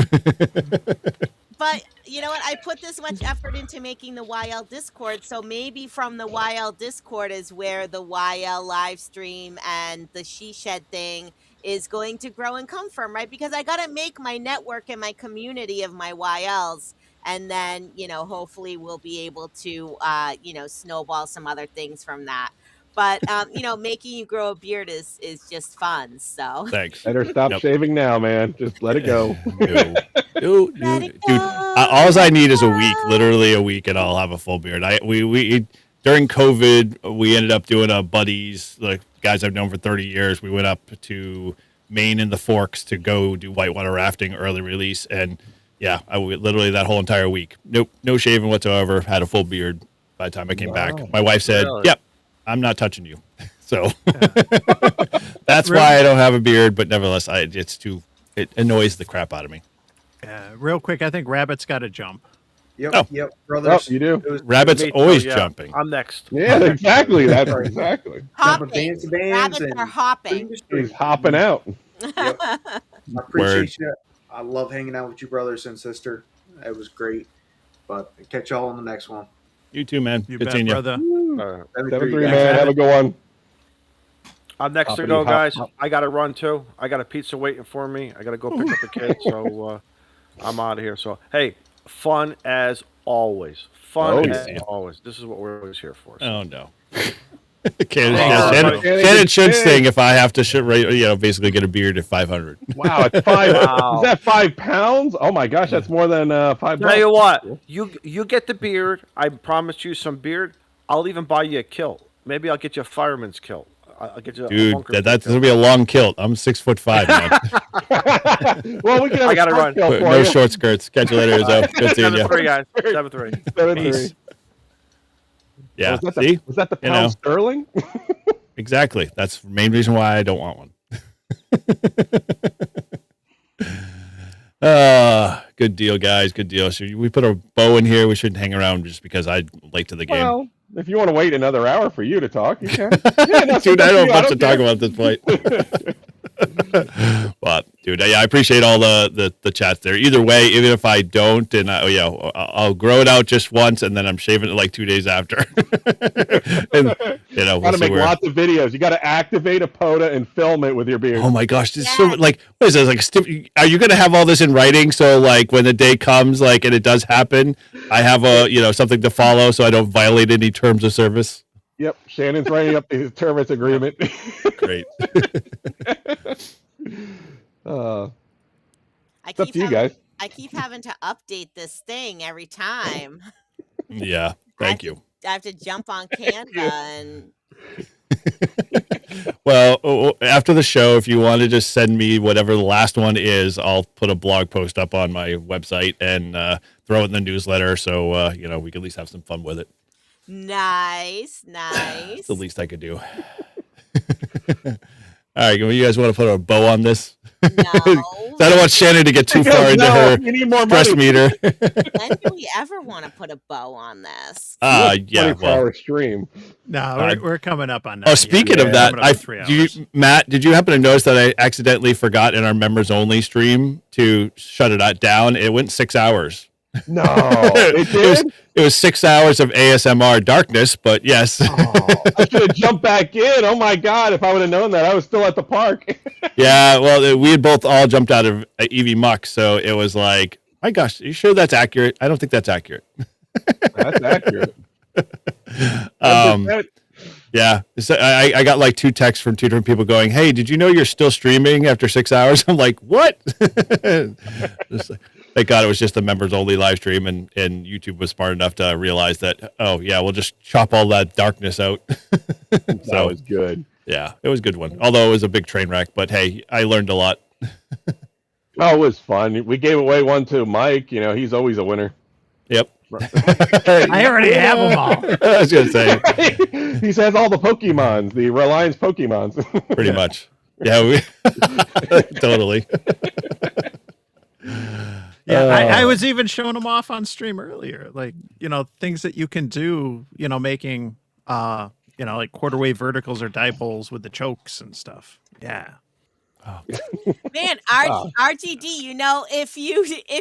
S5: But you know what? I put this much effort into making the YL Discord, so maybe from the YL Discord is where the YL live stream and the she shed thing is going to grow and come from, right? Because I got to make my network and my community of my YLs, and then hopefully we'll be able to snowball some other things from that. But making you grow a beard is just fun. So
S8: Thanks.
S3: Better stop shaving now, man. Just let it go.
S8: Dude, all I need is a week, literally a week, and I'll have a full beard. We during COVID, we ended up doing a buddies, like guys I've known for 30 years. We went up to Maine and the Forks to go do whitewater rafting early release, and I literally that whole entire week, no shaving whatsoever. Had a full beard by the time I came back. My wife said, "Yep, I'm not touching you." So that's why I don't have a beard. But nevertheless, it annoys the crap out of me.
S2: Real quick, I think Rabbit's got to jump.
S7: Yep, brothers.
S3: Oh, you do?
S8: Rabbit's always jumping.
S6: I'm next.
S3: Yeah, exactly. That's exactly.
S5: hopping.
S7: Bands to bands
S5: Rabbits
S7: and
S5: are hopping.
S3: He's hopping out.
S7: I appreciate you. I love hanging out with you, brothers and sister. It was great. But catch y'all on the next one.
S8: You too, man.
S2: You
S8: Good
S2: bet,
S8: seeing you.
S2: brother.
S3: 7-3, man. Have a good one.
S6: I'm next to go, guys. I got to run too. I got a pizza waiting for me. I got to go pick up the kids. So I'm out of here. So hey, fun as always. Fun
S3: Oh,
S6: as
S8: yeah.
S6: always. This is what we're always here for. So.
S8: Oh no. Shannon,
S3: Oh,
S8: Shannon should
S3: hey.
S8: sing if I have to, basically get a beard at 500.
S3: Wow, it's 5.
S6: Wow.
S3: Is that 5 pounds? Oh my gosh, that's more than $5.
S6: Tell you what, you get the beard. I promised you some beard. I'll even buy you a kilt. Maybe I'll get you a fireman's kilt. I'll get you a
S8: Dude,
S6: bunker
S8: that's
S6: kilt.
S8: gonna be a long kilt. I'm 6'5", man.
S3: Well, we can have
S6: I
S3: a
S6: gotta
S3: short
S6: run.
S3: kill for
S8: No
S3: you.
S8: short skirts. Catch you later, Izzo. Good seeing you.
S6: 7-3, guys. 7-3.
S3: 7-3.
S8: Peace. Yeah.
S3: Was that
S8: See?
S3: was that the
S8: You
S3: pound
S8: know.
S3: sterling?
S8: Exactly. That's the main reason why I don't want one. Good deal, guys. Good deal. Should we put a bow in here? We shouldn't hang around just because I'm late to the game.
S3: Well, if you want to wait another hour for you to talk, you can.
S8: Dude, I don't have much to talk
S3: care.
S8: about at this point. But, dude, I appreciate all the chats there. Either way, even if I don't, and I'll grow it out just once, and then I'm shaving it like 2 days after. And we'll
S3: Got to
S8: see
S3: make
S8: where.
S3: lots of videos. You got to activate a POTA and film it with your beard.
S8: Oh my gosh, this is so like what is this like? Are you gonna have all this in writing so like when the day comes like and it does happen, I have a something to follow so I don't violate any terms of service?
S3: Yep, Shannon's writing up his service agreement.
S8: Great.
S3: It's up to you guys.
S5: I keep having to update this thing every time.
S8: Yeah, thank you.
S5: I have to jump on Canva and
S8: Well, after the show, if you want to just send me whatever the last one is, I'll put a blog post up on my website and throw it in the newsletter so we can at least have some fun with it.
S5: nice.
S8: It's the least I could do. All right, you guys want to put a bow on this?
S5: No.
S8: I don't want Shannon to get too far into her
S3: you need more
S8: stress
S3: money.
S8: meter.
S5: When do we ever want to put a bow on this?
S8: Yeah.
S3: 24-hour stream.
S2: No, we're coming up on that.
S8: Oh, speaking of that,
S2: Coming up on 3 hours.
S8: Matt, did you happen to notice that I accidentally forgot in our members only stream to shut it down? It went 6 hours.
S3: No, it did.
S8: It was 6 hours of ASMR darkness, but yes.
S3: I should have jumped back in. Oh my god! If I would have known that, I was still at the park.
S8: Yeah, well, we had both all jumped out of EV Muck, so it was like, my gosh, are you sure that's accurate? I don't think that's accurate.
S3: That's accurate.
S8: Yeah, so I got like 2 texts from 2 different people going, "Hey, did you know you're still streaming after 6 hours?" I'm like, "What?" Just like, thank God it was just the members only live stream, and YouTube was smart enough to realize that. Oh yeah, we'll just chop all that darkness out.
S3: That was good.
S8: Yeah, it was a good one. Although it was a big train wreck, but hey, I learned a lot.
S3: Oh, it was fun. We gave away one to Mike. He's always a winner.
S8: Yep.
S2: I already have them all.
S8: I was gonna say
S3: He has all the Pokemons, the Reliance Pokemons.
S8: pretty much. Yeah, we totally.
S2: Yeah, I was even showing them off on stream earlier. Like, things that you can do, making, like quarter wave verticals or dipoles with the chokes and stuff. Yeah.
S5: Man, RGD, if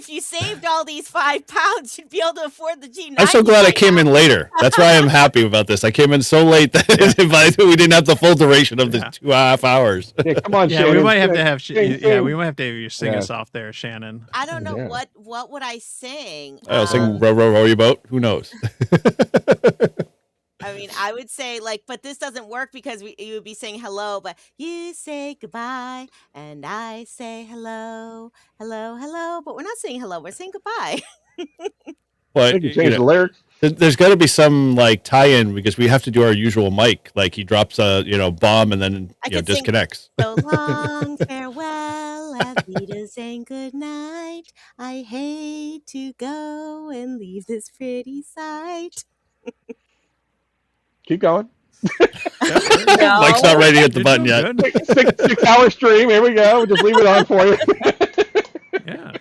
S5: you saved all these 5 pounds, you'd be able to afford the G90.
S8: I'm so glad I came in later. That's why I'm happy about this. I came in so late that we didn't have the full duration of the 2.5 hours.
S3: Yeah, come on,
S2: Yeah,
S3: Shannon.
S2: we might have to have
S3: Sing.
S2: we might have to have you sing us off there, Shannon.
S5: I don't know
S3: Yeah.
S5: what would I sing.
S8: I'll sing "Row, row, row your boat." Who knows?
S5: I mean, I would say but this doesn't work because you would be saying hello, but you say goodbye and I say hello, hello, but we're not saying hello, we're saying goodbye.
S3: I
S8: But
S3: think you changed the lyrics.
S8: there's got to be some like tie-in because we have to do our usual mic. Like he drops a bomb and then
S5: I could sing
S8: disconnects.
S5: So long, farewell, Avita saying good night. I hate to go and leave this pretty sight.
S3: Keep going.
S5: No.
S8: Mike's not ready to hit the
S2: You're
S8: button
S2: doing
S8: yet.
S2: good.
S3: 6-hour stream. Here we go. Just leave it on for you.
S2: Yeah.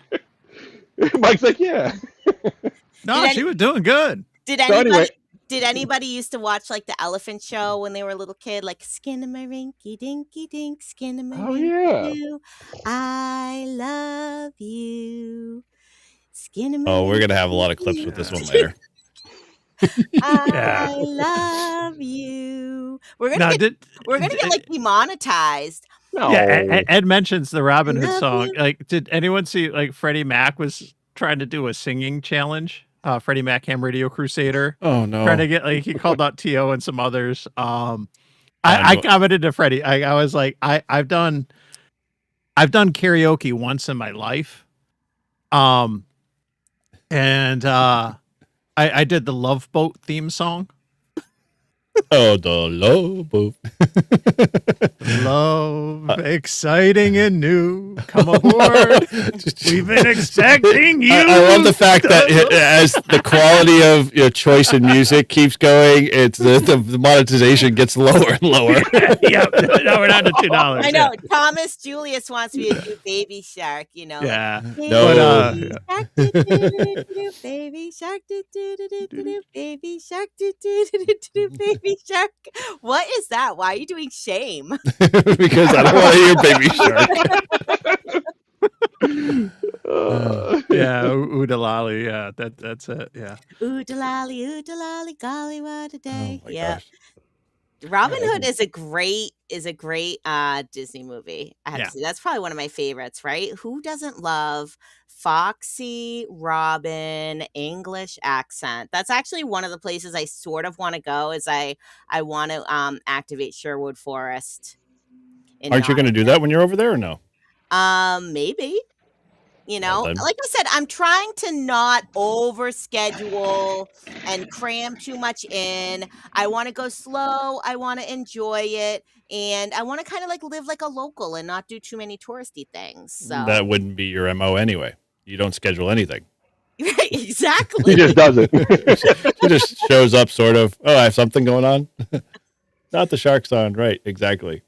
S3: Mike's like, yeah.
S2: No,
S5: Did
S2: she was doing good.
S5: Did
S3: So
S5: anybody
S3: anyway.
S5: did anybody used to watch like the Elephant Show when they were a little kid, like Skinnamarink dinky dink, Skinnamarink
S3: Oh, yeah.
S5: doo, I love you. Skinnamarink.
S8: Oh, we're gonna have a lot of clips with this one later.
S5: I love you. We're gonna
S2: No,
S5: get like demonetized.
S3: No.
S2: Yeah, Ed mentions the Robin Hood
S5: Love
S2: song.
S5: you.
S2: Like, did anyone see like Freddie Mac was trying to do a singing challenge. Freddie Mac Ham Radio Crusader.
S8: Oh no.
S2: Trying to get he called out T.O. and some others. I
S8: know.
S2: commented to Freddie. I was like, I've done karaoke once in my life. And I did the Love Boat theme song.
S8: Oh, the love boat.
S2: Love, exciting and new. Come aboard. We've been expecting you.
S8: I love the fact that as the quality of your choice in music keeps going, it's the monetization gets lower and lower.
S2: Yep. No, we're down to $2.
S5: I know. Thomas Julius wants me to do Baby Shark, you know.
S2: Yeah.
S8: No.
S5: Baby Shark, do-do-do-do-do-do, Baby Shark, do-do-do-do-do, Baby Shark. What is that? Why are you doing shame?
S8: Because I don't want to hear Baby Shark.
S2: Yeah, Oodalali. Yeah, that's it. Yeah.
S5: Oodalali, golly, what a day.
S8: Oh my
S5: Yeah.
S8: gosh.
S5: Robin Hood is a great Disney movie. I have
S2: Yeah.
S5: to say that's probably one of my favorites, right? Who doesn't love Foxy Robin English accent? That's actually one of the places I sort of want to go is I want to activate Sherwood Forest.
S8: Aren't you going to do that when you're over there or no?
S5: Maybe. You know,
S8: Well, then.
S5: like I said, I'm trying to not over schedule and cram too much in. I want to go slow. I want to enjoy it. And I want to kind of like live like a local and not do too many touristy things. So
S8: That wouldn't be your MO anyway. You don't schedule anything.
S5: Right, exactly.
S3: He just does it.
S8: He just shows up sort of, oh, I have something going on. Not the shark's on. Right. Exactly.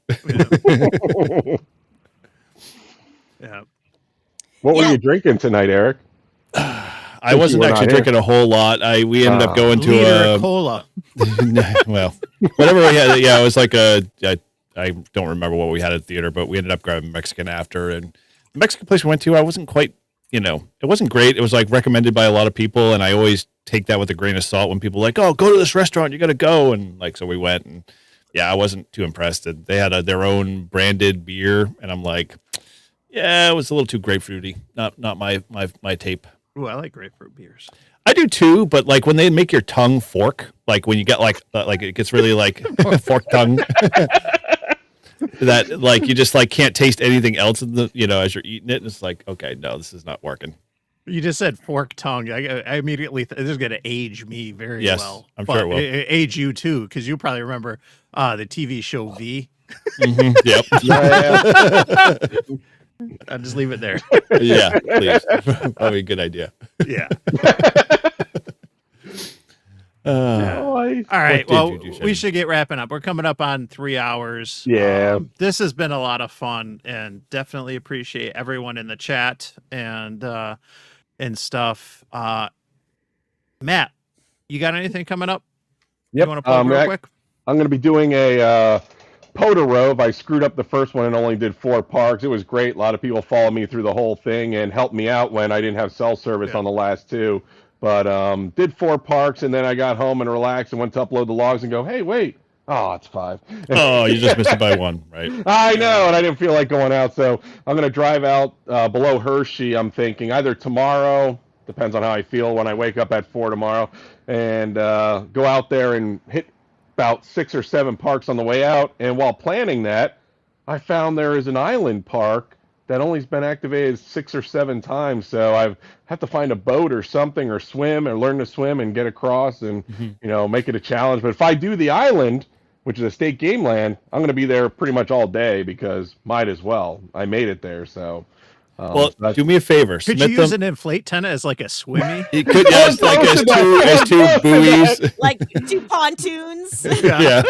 S2: Yeah.
S3: What were
S5: Yeah.
S3: you drinking tonight, Eric?
S8: I wasn't
S3: were not
S8: actually
S3: here.
S8: drinking a whole lot. We ended up going to
S2: Liter
S8: a
S2: of cola.
S8: well, whatever we had. Yeah, it was like I don't remember what we had at the theater, but we ended up grabbing Mexican after. And the Mexican place we went to, I wasn't quite, it wasn't great. It was like recommended by a lot of people, and I always take that with a grain of salt when people are like, oh, go to this restaurant, you got to go, and like so we went, and yeah, I wasn't too impressed. And they had their own branded beer, and I'm like, yeah, it was a little too grapefruity. Not my tape.
S2: Ooh, I like grapefruit beers.
S8: I do too, but like when they make your tongue fork, like when you get like it gets really like fork tongue, that like you just like can't taste anything else in the as you're eating it. And it's like, okay, no, this is not working.
S2: You just said fork tongue. I immediately this is going to age me very
S8: Yes,
S2: well.
S8: I'm sure it will.
S2: Age you too, because you probably remember the TV show V.
S8: Mm-hmm. Yep.
S3: Yeah.
S2: I'll just leave it there.
S8: Yeah, please. Probably a good idea.
S2: Yeah.
S3: Oh,
S2: All right.
S8: What did
S2: Well,
S8: you do,
S2: we
S8: Shane?
S2: should get wrapping up. We're coming up on 3 hours.
S3: Yeah.
S2: This has been a lot of fun, and definitely appreciate everyone in the chat and stuff. Matt, you got anything coming up?
S3: Yep.
S2: You want to plug real quick?
S3: I'm going to be doing a Poda Rove. I screwed up the first one and only did 4 parks. It was great. A lot of people followed me through the whole thing and helped me out when I didn't have cell service on the last 2. But did 4 parks, and then I got home and relaxed and went to upload the logs and go, hey, wait. Oh, it's 5.
S8: Oh, you just missed it by 1, right?
S3: I know, and I didn't feel like going out. So I'm going to drive out below Hershey, I'm thinking, either tomorrow, depends on how I feel when I wake up at 4 tomorrow, and go out there and hit about 6 or 7 parks on the way out. And while planning that, I found there is an island park that only's been activated 6 or 7 times. So I have to find a boat or something, or swim, or learn to swim and get across, and make it a challenge. But if I do the island, which is a state game land, I'm going to be there pretty much all day because might as well. I made it there, so.
S8: Well,
S3: that's-
S8: do me a favor.
S2: Could
S8: submit
S2: you use
S8: them.
S2: an inflate tent as like a swimmy?
S8: You could, yes, like as two buoys.
S5: Like 2 pontoons.
S8: Yeah.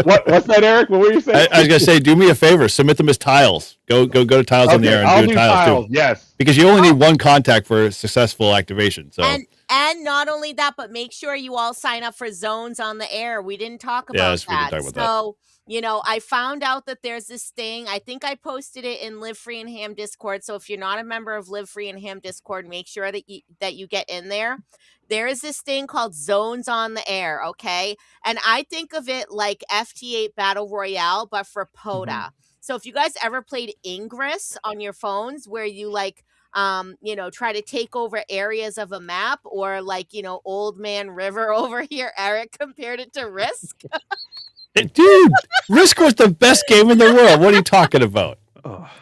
S3: What's that, Eric? What were you saying?
S8: I was gonna say, do me a favor. Submit them as tiles. Go to tiles on the air and
S3: I'll
S8: do
S3: do
S8: tiles
S3: tiles.
S8: too.
S3: Yes.
S8: Because you only need 1 contact for a successful activation. So
S5: And not only that, but make sure you all sign up for Zones on the Air. We didn't talk about
S8: Yes, we didn't
S5: that.
S8: talk about that.
S5: So, I found out that there's this thing. I think I posted it in Live Free and Ham Discord. So if you're not a member of Live Free and Ham Discord, make sure that you get in there. There is this thing called Zones on the Air, okay? And I think of it like FT8 Battle Royale, but for POTA. So if you guys ever played Ingress on your phones where you try to take over areas of a map, or like, Old Man River over here, Eric compared it to Risk.
S8: Dude, Risk was the best game in the world. What are you talking about?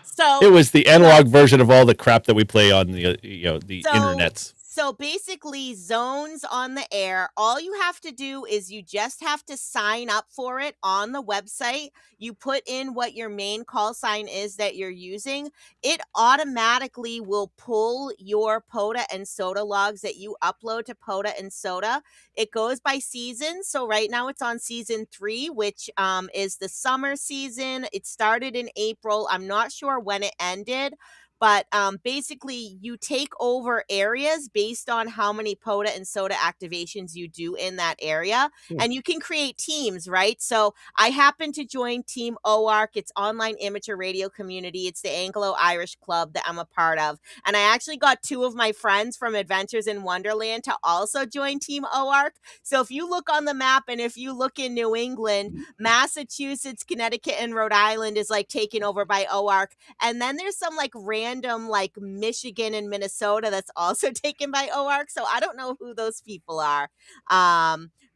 S5: So
S8: It was the analog version of all the crap that we play on the the
S5: So-
S8: internets.
S5: So basically, Zones on the Air, all you have to do is you just have to sign up for it on the website. You put in what your main call sign is that you're using. It automatically will pull your POTA and Soda logs that you upload to POTA and Soda. It goes by season. So right now it's on season 3, which is the summer season. It started in April. I'm not sure when it ended. But basically, you take over areas based on how many POTA and Soda activations you do in that area. And you can create teams, right? So I happen to join Team OARC. It's online amateur radio community. It's the Anglo-Irish club that I'm a part of. And I actually got 2 of my friends from Adventures in Wonderland to also join Team OARC. So if you look on the map and if you look in New England, Massachusetts, Connecticut, and Rhode Island is like taken over by OARC. And then there's some like random like Michigan and Minnesota that's also taken by OARC. So I don't know who those people are.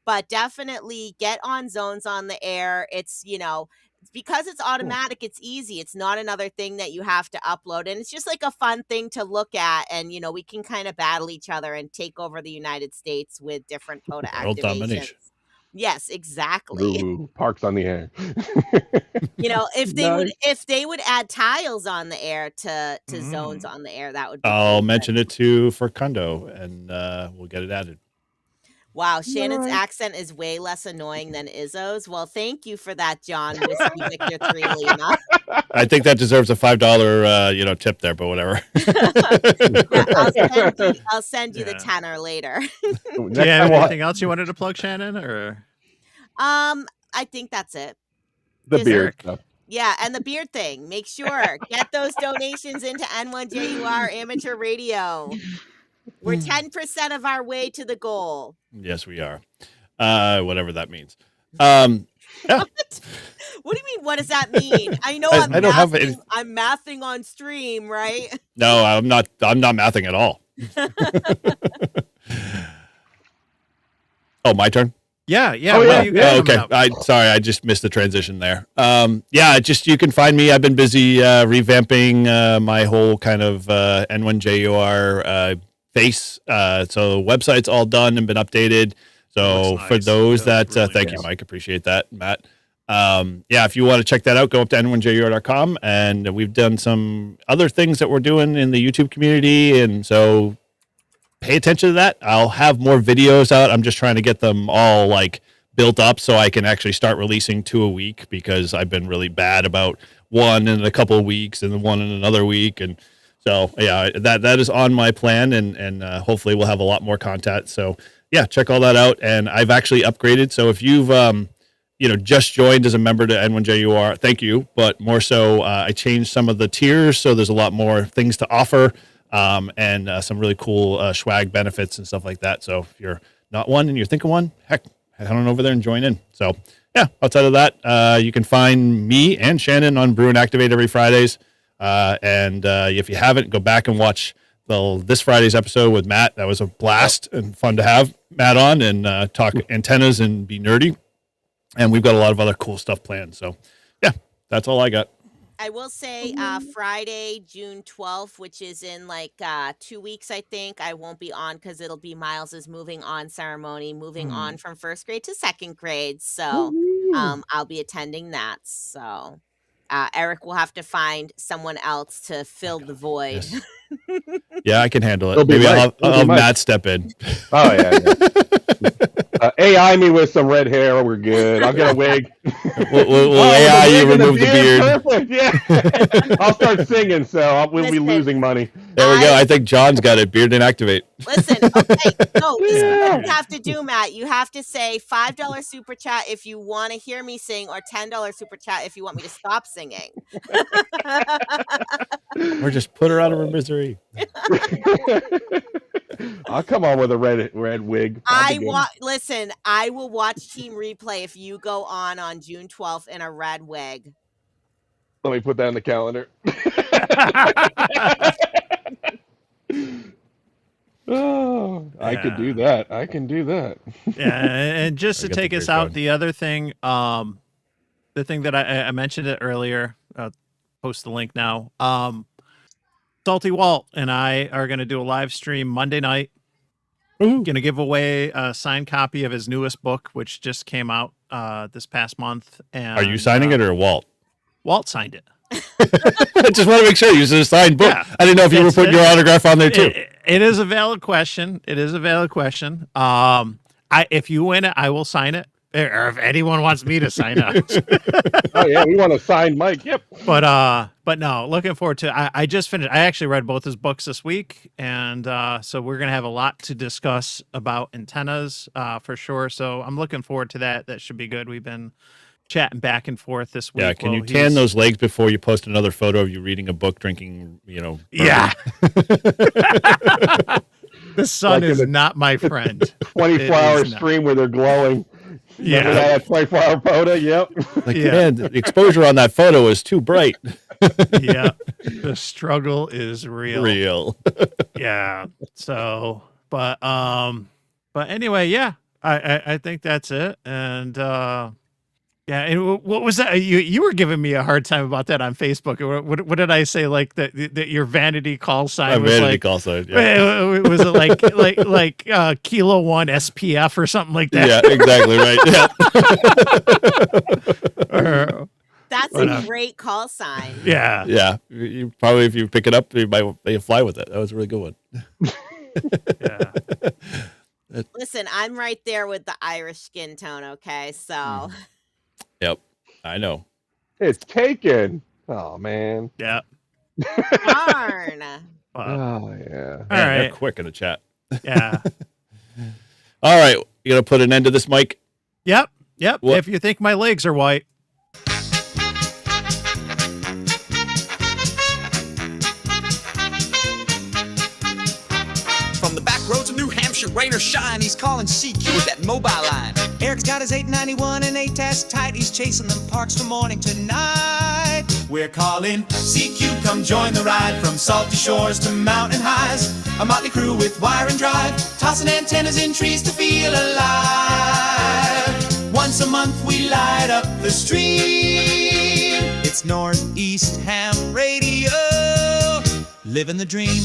S5: But definitely get on Zones on the Air. It's, because it's automatic, it's easy. It's not another thing that you have to upload. And it's just like a fun thing to look at. And, we can kind of battle each other and take over the United States with different POTA
S8: World
S5: activations.
S8: domination.
S5: Yes, exactly.
S3: Ooh, Parks on the Air.
S5: If they would add tiles on the air to Zones on the Air, that would be
S8: I'll
S5: cool.
S8: mention it to Furcundo, and we'll get it added.
S5: Wow, Shannon's accent is way less annoying than Izzo's. Well, thank you for that, John. Whiskey Victor 3 Lima.
S8: I think that deserves a $5 tip there, but whatever.
S5: Yeah, I'll send you the
S2: Yeah.
S5: tenner later.
S3: Next
S2: Do you have
S3: time we'll
S2: anything else you wanted to plug, Shannon? Or
S5: I think that's it.
S3: the
S5: Just-
S3: beard stuff.
S5: Yeah, and the beard thing. Make sure get those donations into N1JUR Amateur Radio. We're 10% of our way to the goal.
S8: Yes, we are. Whatever that means. Yeah.
S5: What do you mean? What does that mean? I know
S8: I don't have any-
S5: I'm mathing on stream, right?
S8: No, I'm not mathing at all. Oh, my turn?
S2: yeah.
S3: Oh,
S2: what
S3: yeah.
S2: do you got
S8: Oh, okay.
S2: coming up?
S8: Sorry, I just missed the transition there. You can find me. I've been busy revamping my whole kind of N1JUR face. So the website's all done and been updated. So
S2: Looks
S8: for
S2: nice.
S8: those
S2: Yeah,
S8: that,
S2: really
S8: thank
S2: nice.
S8: you, Mike. Appreciate that, Matt. If you want to check that out, go up to n1jur.com, and we've done some other things that we're doing in the YouTube community, and so pay attention to that. I'll have more videos out. I'm just trying to get them all like built up so I can actually start releasing 2 a week, because I've been really bad about one in a couple of weeks and then one in another week. And so, yeah, that is on my plan, and hopefully we'll have a lot more content. So yeah, check all that out. And I've actually upgraded. So if you've, just joined as a member to N1JUR, thank you. But more so, I changed some of the tiers. So there's a lot more things to offer. And some really cool swag benefits and stuff like that. So if you're not one and you're thinking one, heck, head on over there and join in. So yeah, outside of that, you can find me and Shannon on Brew and Activate every Fridays. If you haven't, go back and watch this Friday's episode with Matt. That was a blast and fun to have Matt on and talk antennas and be nerdy. And we've got a lot of other cool stuff planned. So yeah, that's all I got.
S5: I will say Friday, June 12th, which is in like 2 weeks, I think. I won't be on because it'll be Miles's moving on ceremony, moving on from first grade to second grade. So I'll be attending that. So Eric will have to find someone else to fill the void.
S8: Yes. Yeah, I can handle it.
S3: It'll be
S8: Maybe
S3: Mike.
S8: I'll
S3: It'll be
S8: have
S3: Mike.
S8: Matt step in.
S3: Oh yeah. AI me with some red hair. We're good. I'll get a wig.
S8: We'll
S3: Oh,
S8: AI
S3: the
S8: you,
S3: wig and
S8: remove the beard.
S3: Perfect. Yeah. I'll start singing, so we'll be
S5: Listen.
S3: losing money.
S8: There we go. I think John's got it. Beard and Activate.
S5: Listen, okay, no, this is
S3: Yeah.
S5: what you have to do, Matt. You have to say $5 super chat if you want to hear me sing, or $10 super chat if you want me to stop singing.
S8: Or just put her out of her misery.
S3: I'll come on with a red wig. I'll be good.
S5: Listen, I will watch Team Replay if you go on June 12th in a red wig.
S3: Let me put that in the calendar. Oh, I could do that. I can do that.
S2: Yeah, and just to
S8: I got the
S2: take us
S8: beard
S2: out,
S8: going.
S2: the other thing, the thing that I mentioned it earlier, post the link now. Salty Walt and I are going to do a live stream Monday night. Going to give away a signed copy of his newest book, which just came out this past month. And
S8: Are you signing it or Walt?
S2: Walt signed it.
S8: I just want to make sure you said a signed book.
S2: Yeah.
S8: I didn't know if you were putting your autograph on there too.
S2: It is a valid question. It is a valid question. If you win it, I will sign it. Or if anyone wants me to sign it.
S3: Oh yeah, we want a signed mic. Yep.
S2: But no, looking forward to. I just finished. I actually read both his books this week, and so we're gonna have a lot to discuss about antennas for sure. So I'm looking forward to that. That should be good. We've been chatting back and forth this week.
S8: Yeah, can
S2: while
S8: you tan those legs before you post another photo of you reading a book, drinking, bourbon?
S2: Yeah. The sun
S3: Like
S2: is
S3: in the
S2: not my friend.
S3: 24-hour
S2: It is not.
S3: stream where they're glowing. Remember
S2: Yeah.
S3: that 24-hour photo? Yep.
S8: Like,
S2: Yeah.
S8: man, the exposure on that photo is too bright.
S2: Yeah. The struggle is real.
S8: Real.
S2: Yeah. So, but anyway, yeah. I think that's it. And yeah, and what was that? You were giving me a hard time about that on Facebook. What did I say? Like that your vanity call sign
S8: My
S2: was
S8: vanity
S2: like,
S8: call sign. Yeah.
S2: was it like Kilo 1 SPF or something like that?
S8: Yeah, exactly right. Yeah.
S5: That's a great call sign.
S2: Yeah.
S8: Yeah. You probably, if you pick it up, you might fly with it. That was a really good one.
S2: Yeah.
S5: Listen, I'm right there with the Irish skin tone, okay? So
S8: Yep. I know.
S3: It's taken. Oh man.
S2: Yeah.
S5: darn.
S3: Oh yeah.
S8: All
S2: All
S8: They're
S2: right.
S8: quick in the chat.
S2: Yeah.
S8: All right. You going to put an end to this, Mike?
S2: Yep.
S8: What?
S2: If you think my legs are white.
S1: From the back roads of New Hampshire, rain or shine, he's calling CQ with that mobile line.
S9: Eric's got his 891 and 8-test tight. He's chasing them parks from morning to night.
S1: We're calling CQ, come join the ride. From salty shores to mountain highs, a motley crew with wire and drive, tossing antennas in trees to feel alive. Once a month we light up the stream.
S9: It's Northeast Ham Radio, living the dream.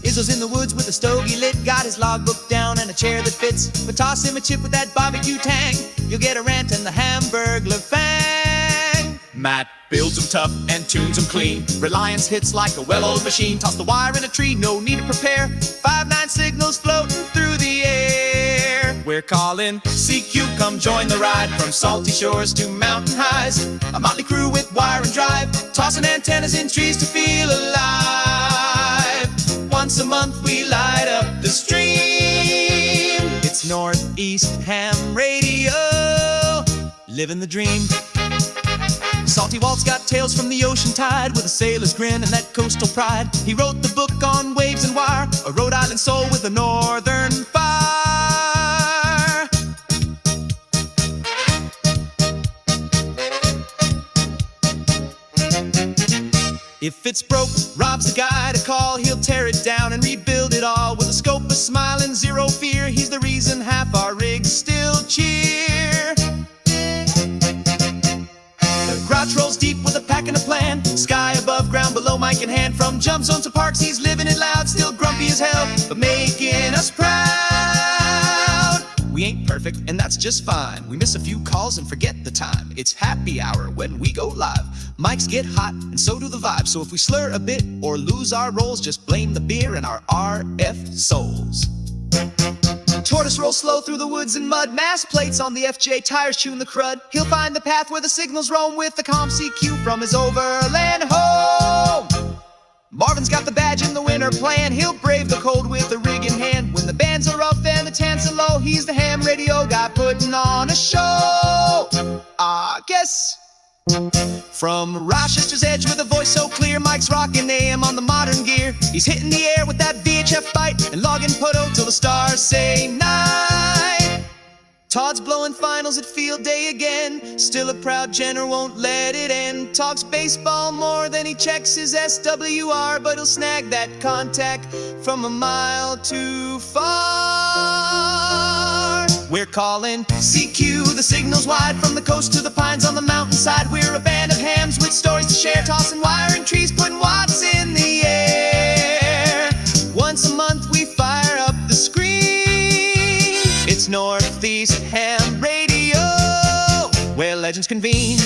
S9: Izzo's in the woods with a stogie lit, got his logbook down and a chair that fits. But toss him a chip with that barbecue tang, you'll get a rant and the Hamburglar fang.
S1: Matt builds them tough and tunes them clean. Reliance hits like a well-oiled machine. Toss the wire in a tree, no need to prepare. 5-9 signals floating through the air. We're calling CQ, come join the ride. From salty shores to mountain highs, a motley crew with wire and drive, tossing antennas in trees to feel alive. Once a month we light up the stream.
S9: It's Northeast Ham Radio, living the dream. Salty Walt's got tales from the ocean tide, with a sailor's grin and that coastal pride. He wrote the book on waves and wire, a Rhode Island soul with a northern fire. If it's broke, Rob's the guy to call. He'll tear it down and rebuild it all. With a scope, a smile, and zero fear, he's the reason half our rigs still cheer. The grouch rolls deep with a pack and a plan. Sky above, ground below, mic in hand. From jump zones to parks, he's living it loud. Still grumpy as hell, but making us proud. We ain't perfect, and that's just fine. We miss a few calls and forget the time. It's happy hour when we go live. Mics get hot, and so do the vibes. So if we slur a bit or lose our roles, just blame the beer and our RF souls. Tortoise rolls slow through the woods and mud. Mass plates on the FJ, tires chewing the crud. He'll find the path where the signals roam with the calm CQ from his overland home. Marvin's got the badge in the winter plan. He'll brave the cold with a rig in hand. When the bands are up and the tents are low, he's the ham radio guy putting on a show. I guess. From Rochester's edge with a voice so clear, Mike's rocking AM on the modern gear. He's hitting the air with that VHF bite and logging Poto till the stars say night. Todd's blowing finals at field day again. Still a proud Jenner, won't let it end. Talks baseball more than he checks his SWR, but he'll snag that contact from a mile too far. We're calling CQ, the signal's wide from the coast to the pines on the mountainside. We're a band of hams with stories to share, tossing wire and trees, putting watts in the air. Once a month we fire up the screen. It's Northeast Ham Radio, where legends convene.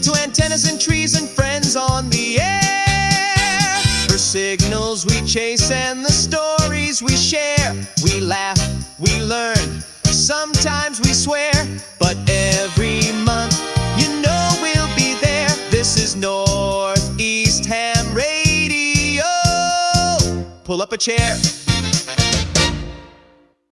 S9: To antennas and trees and friends on the air. For signals we chase and the stories we share. We laugh, we learn, sometimes we swear. But every month, you know we'll be there. This is Northeast Ham Radio. Pull up a chair.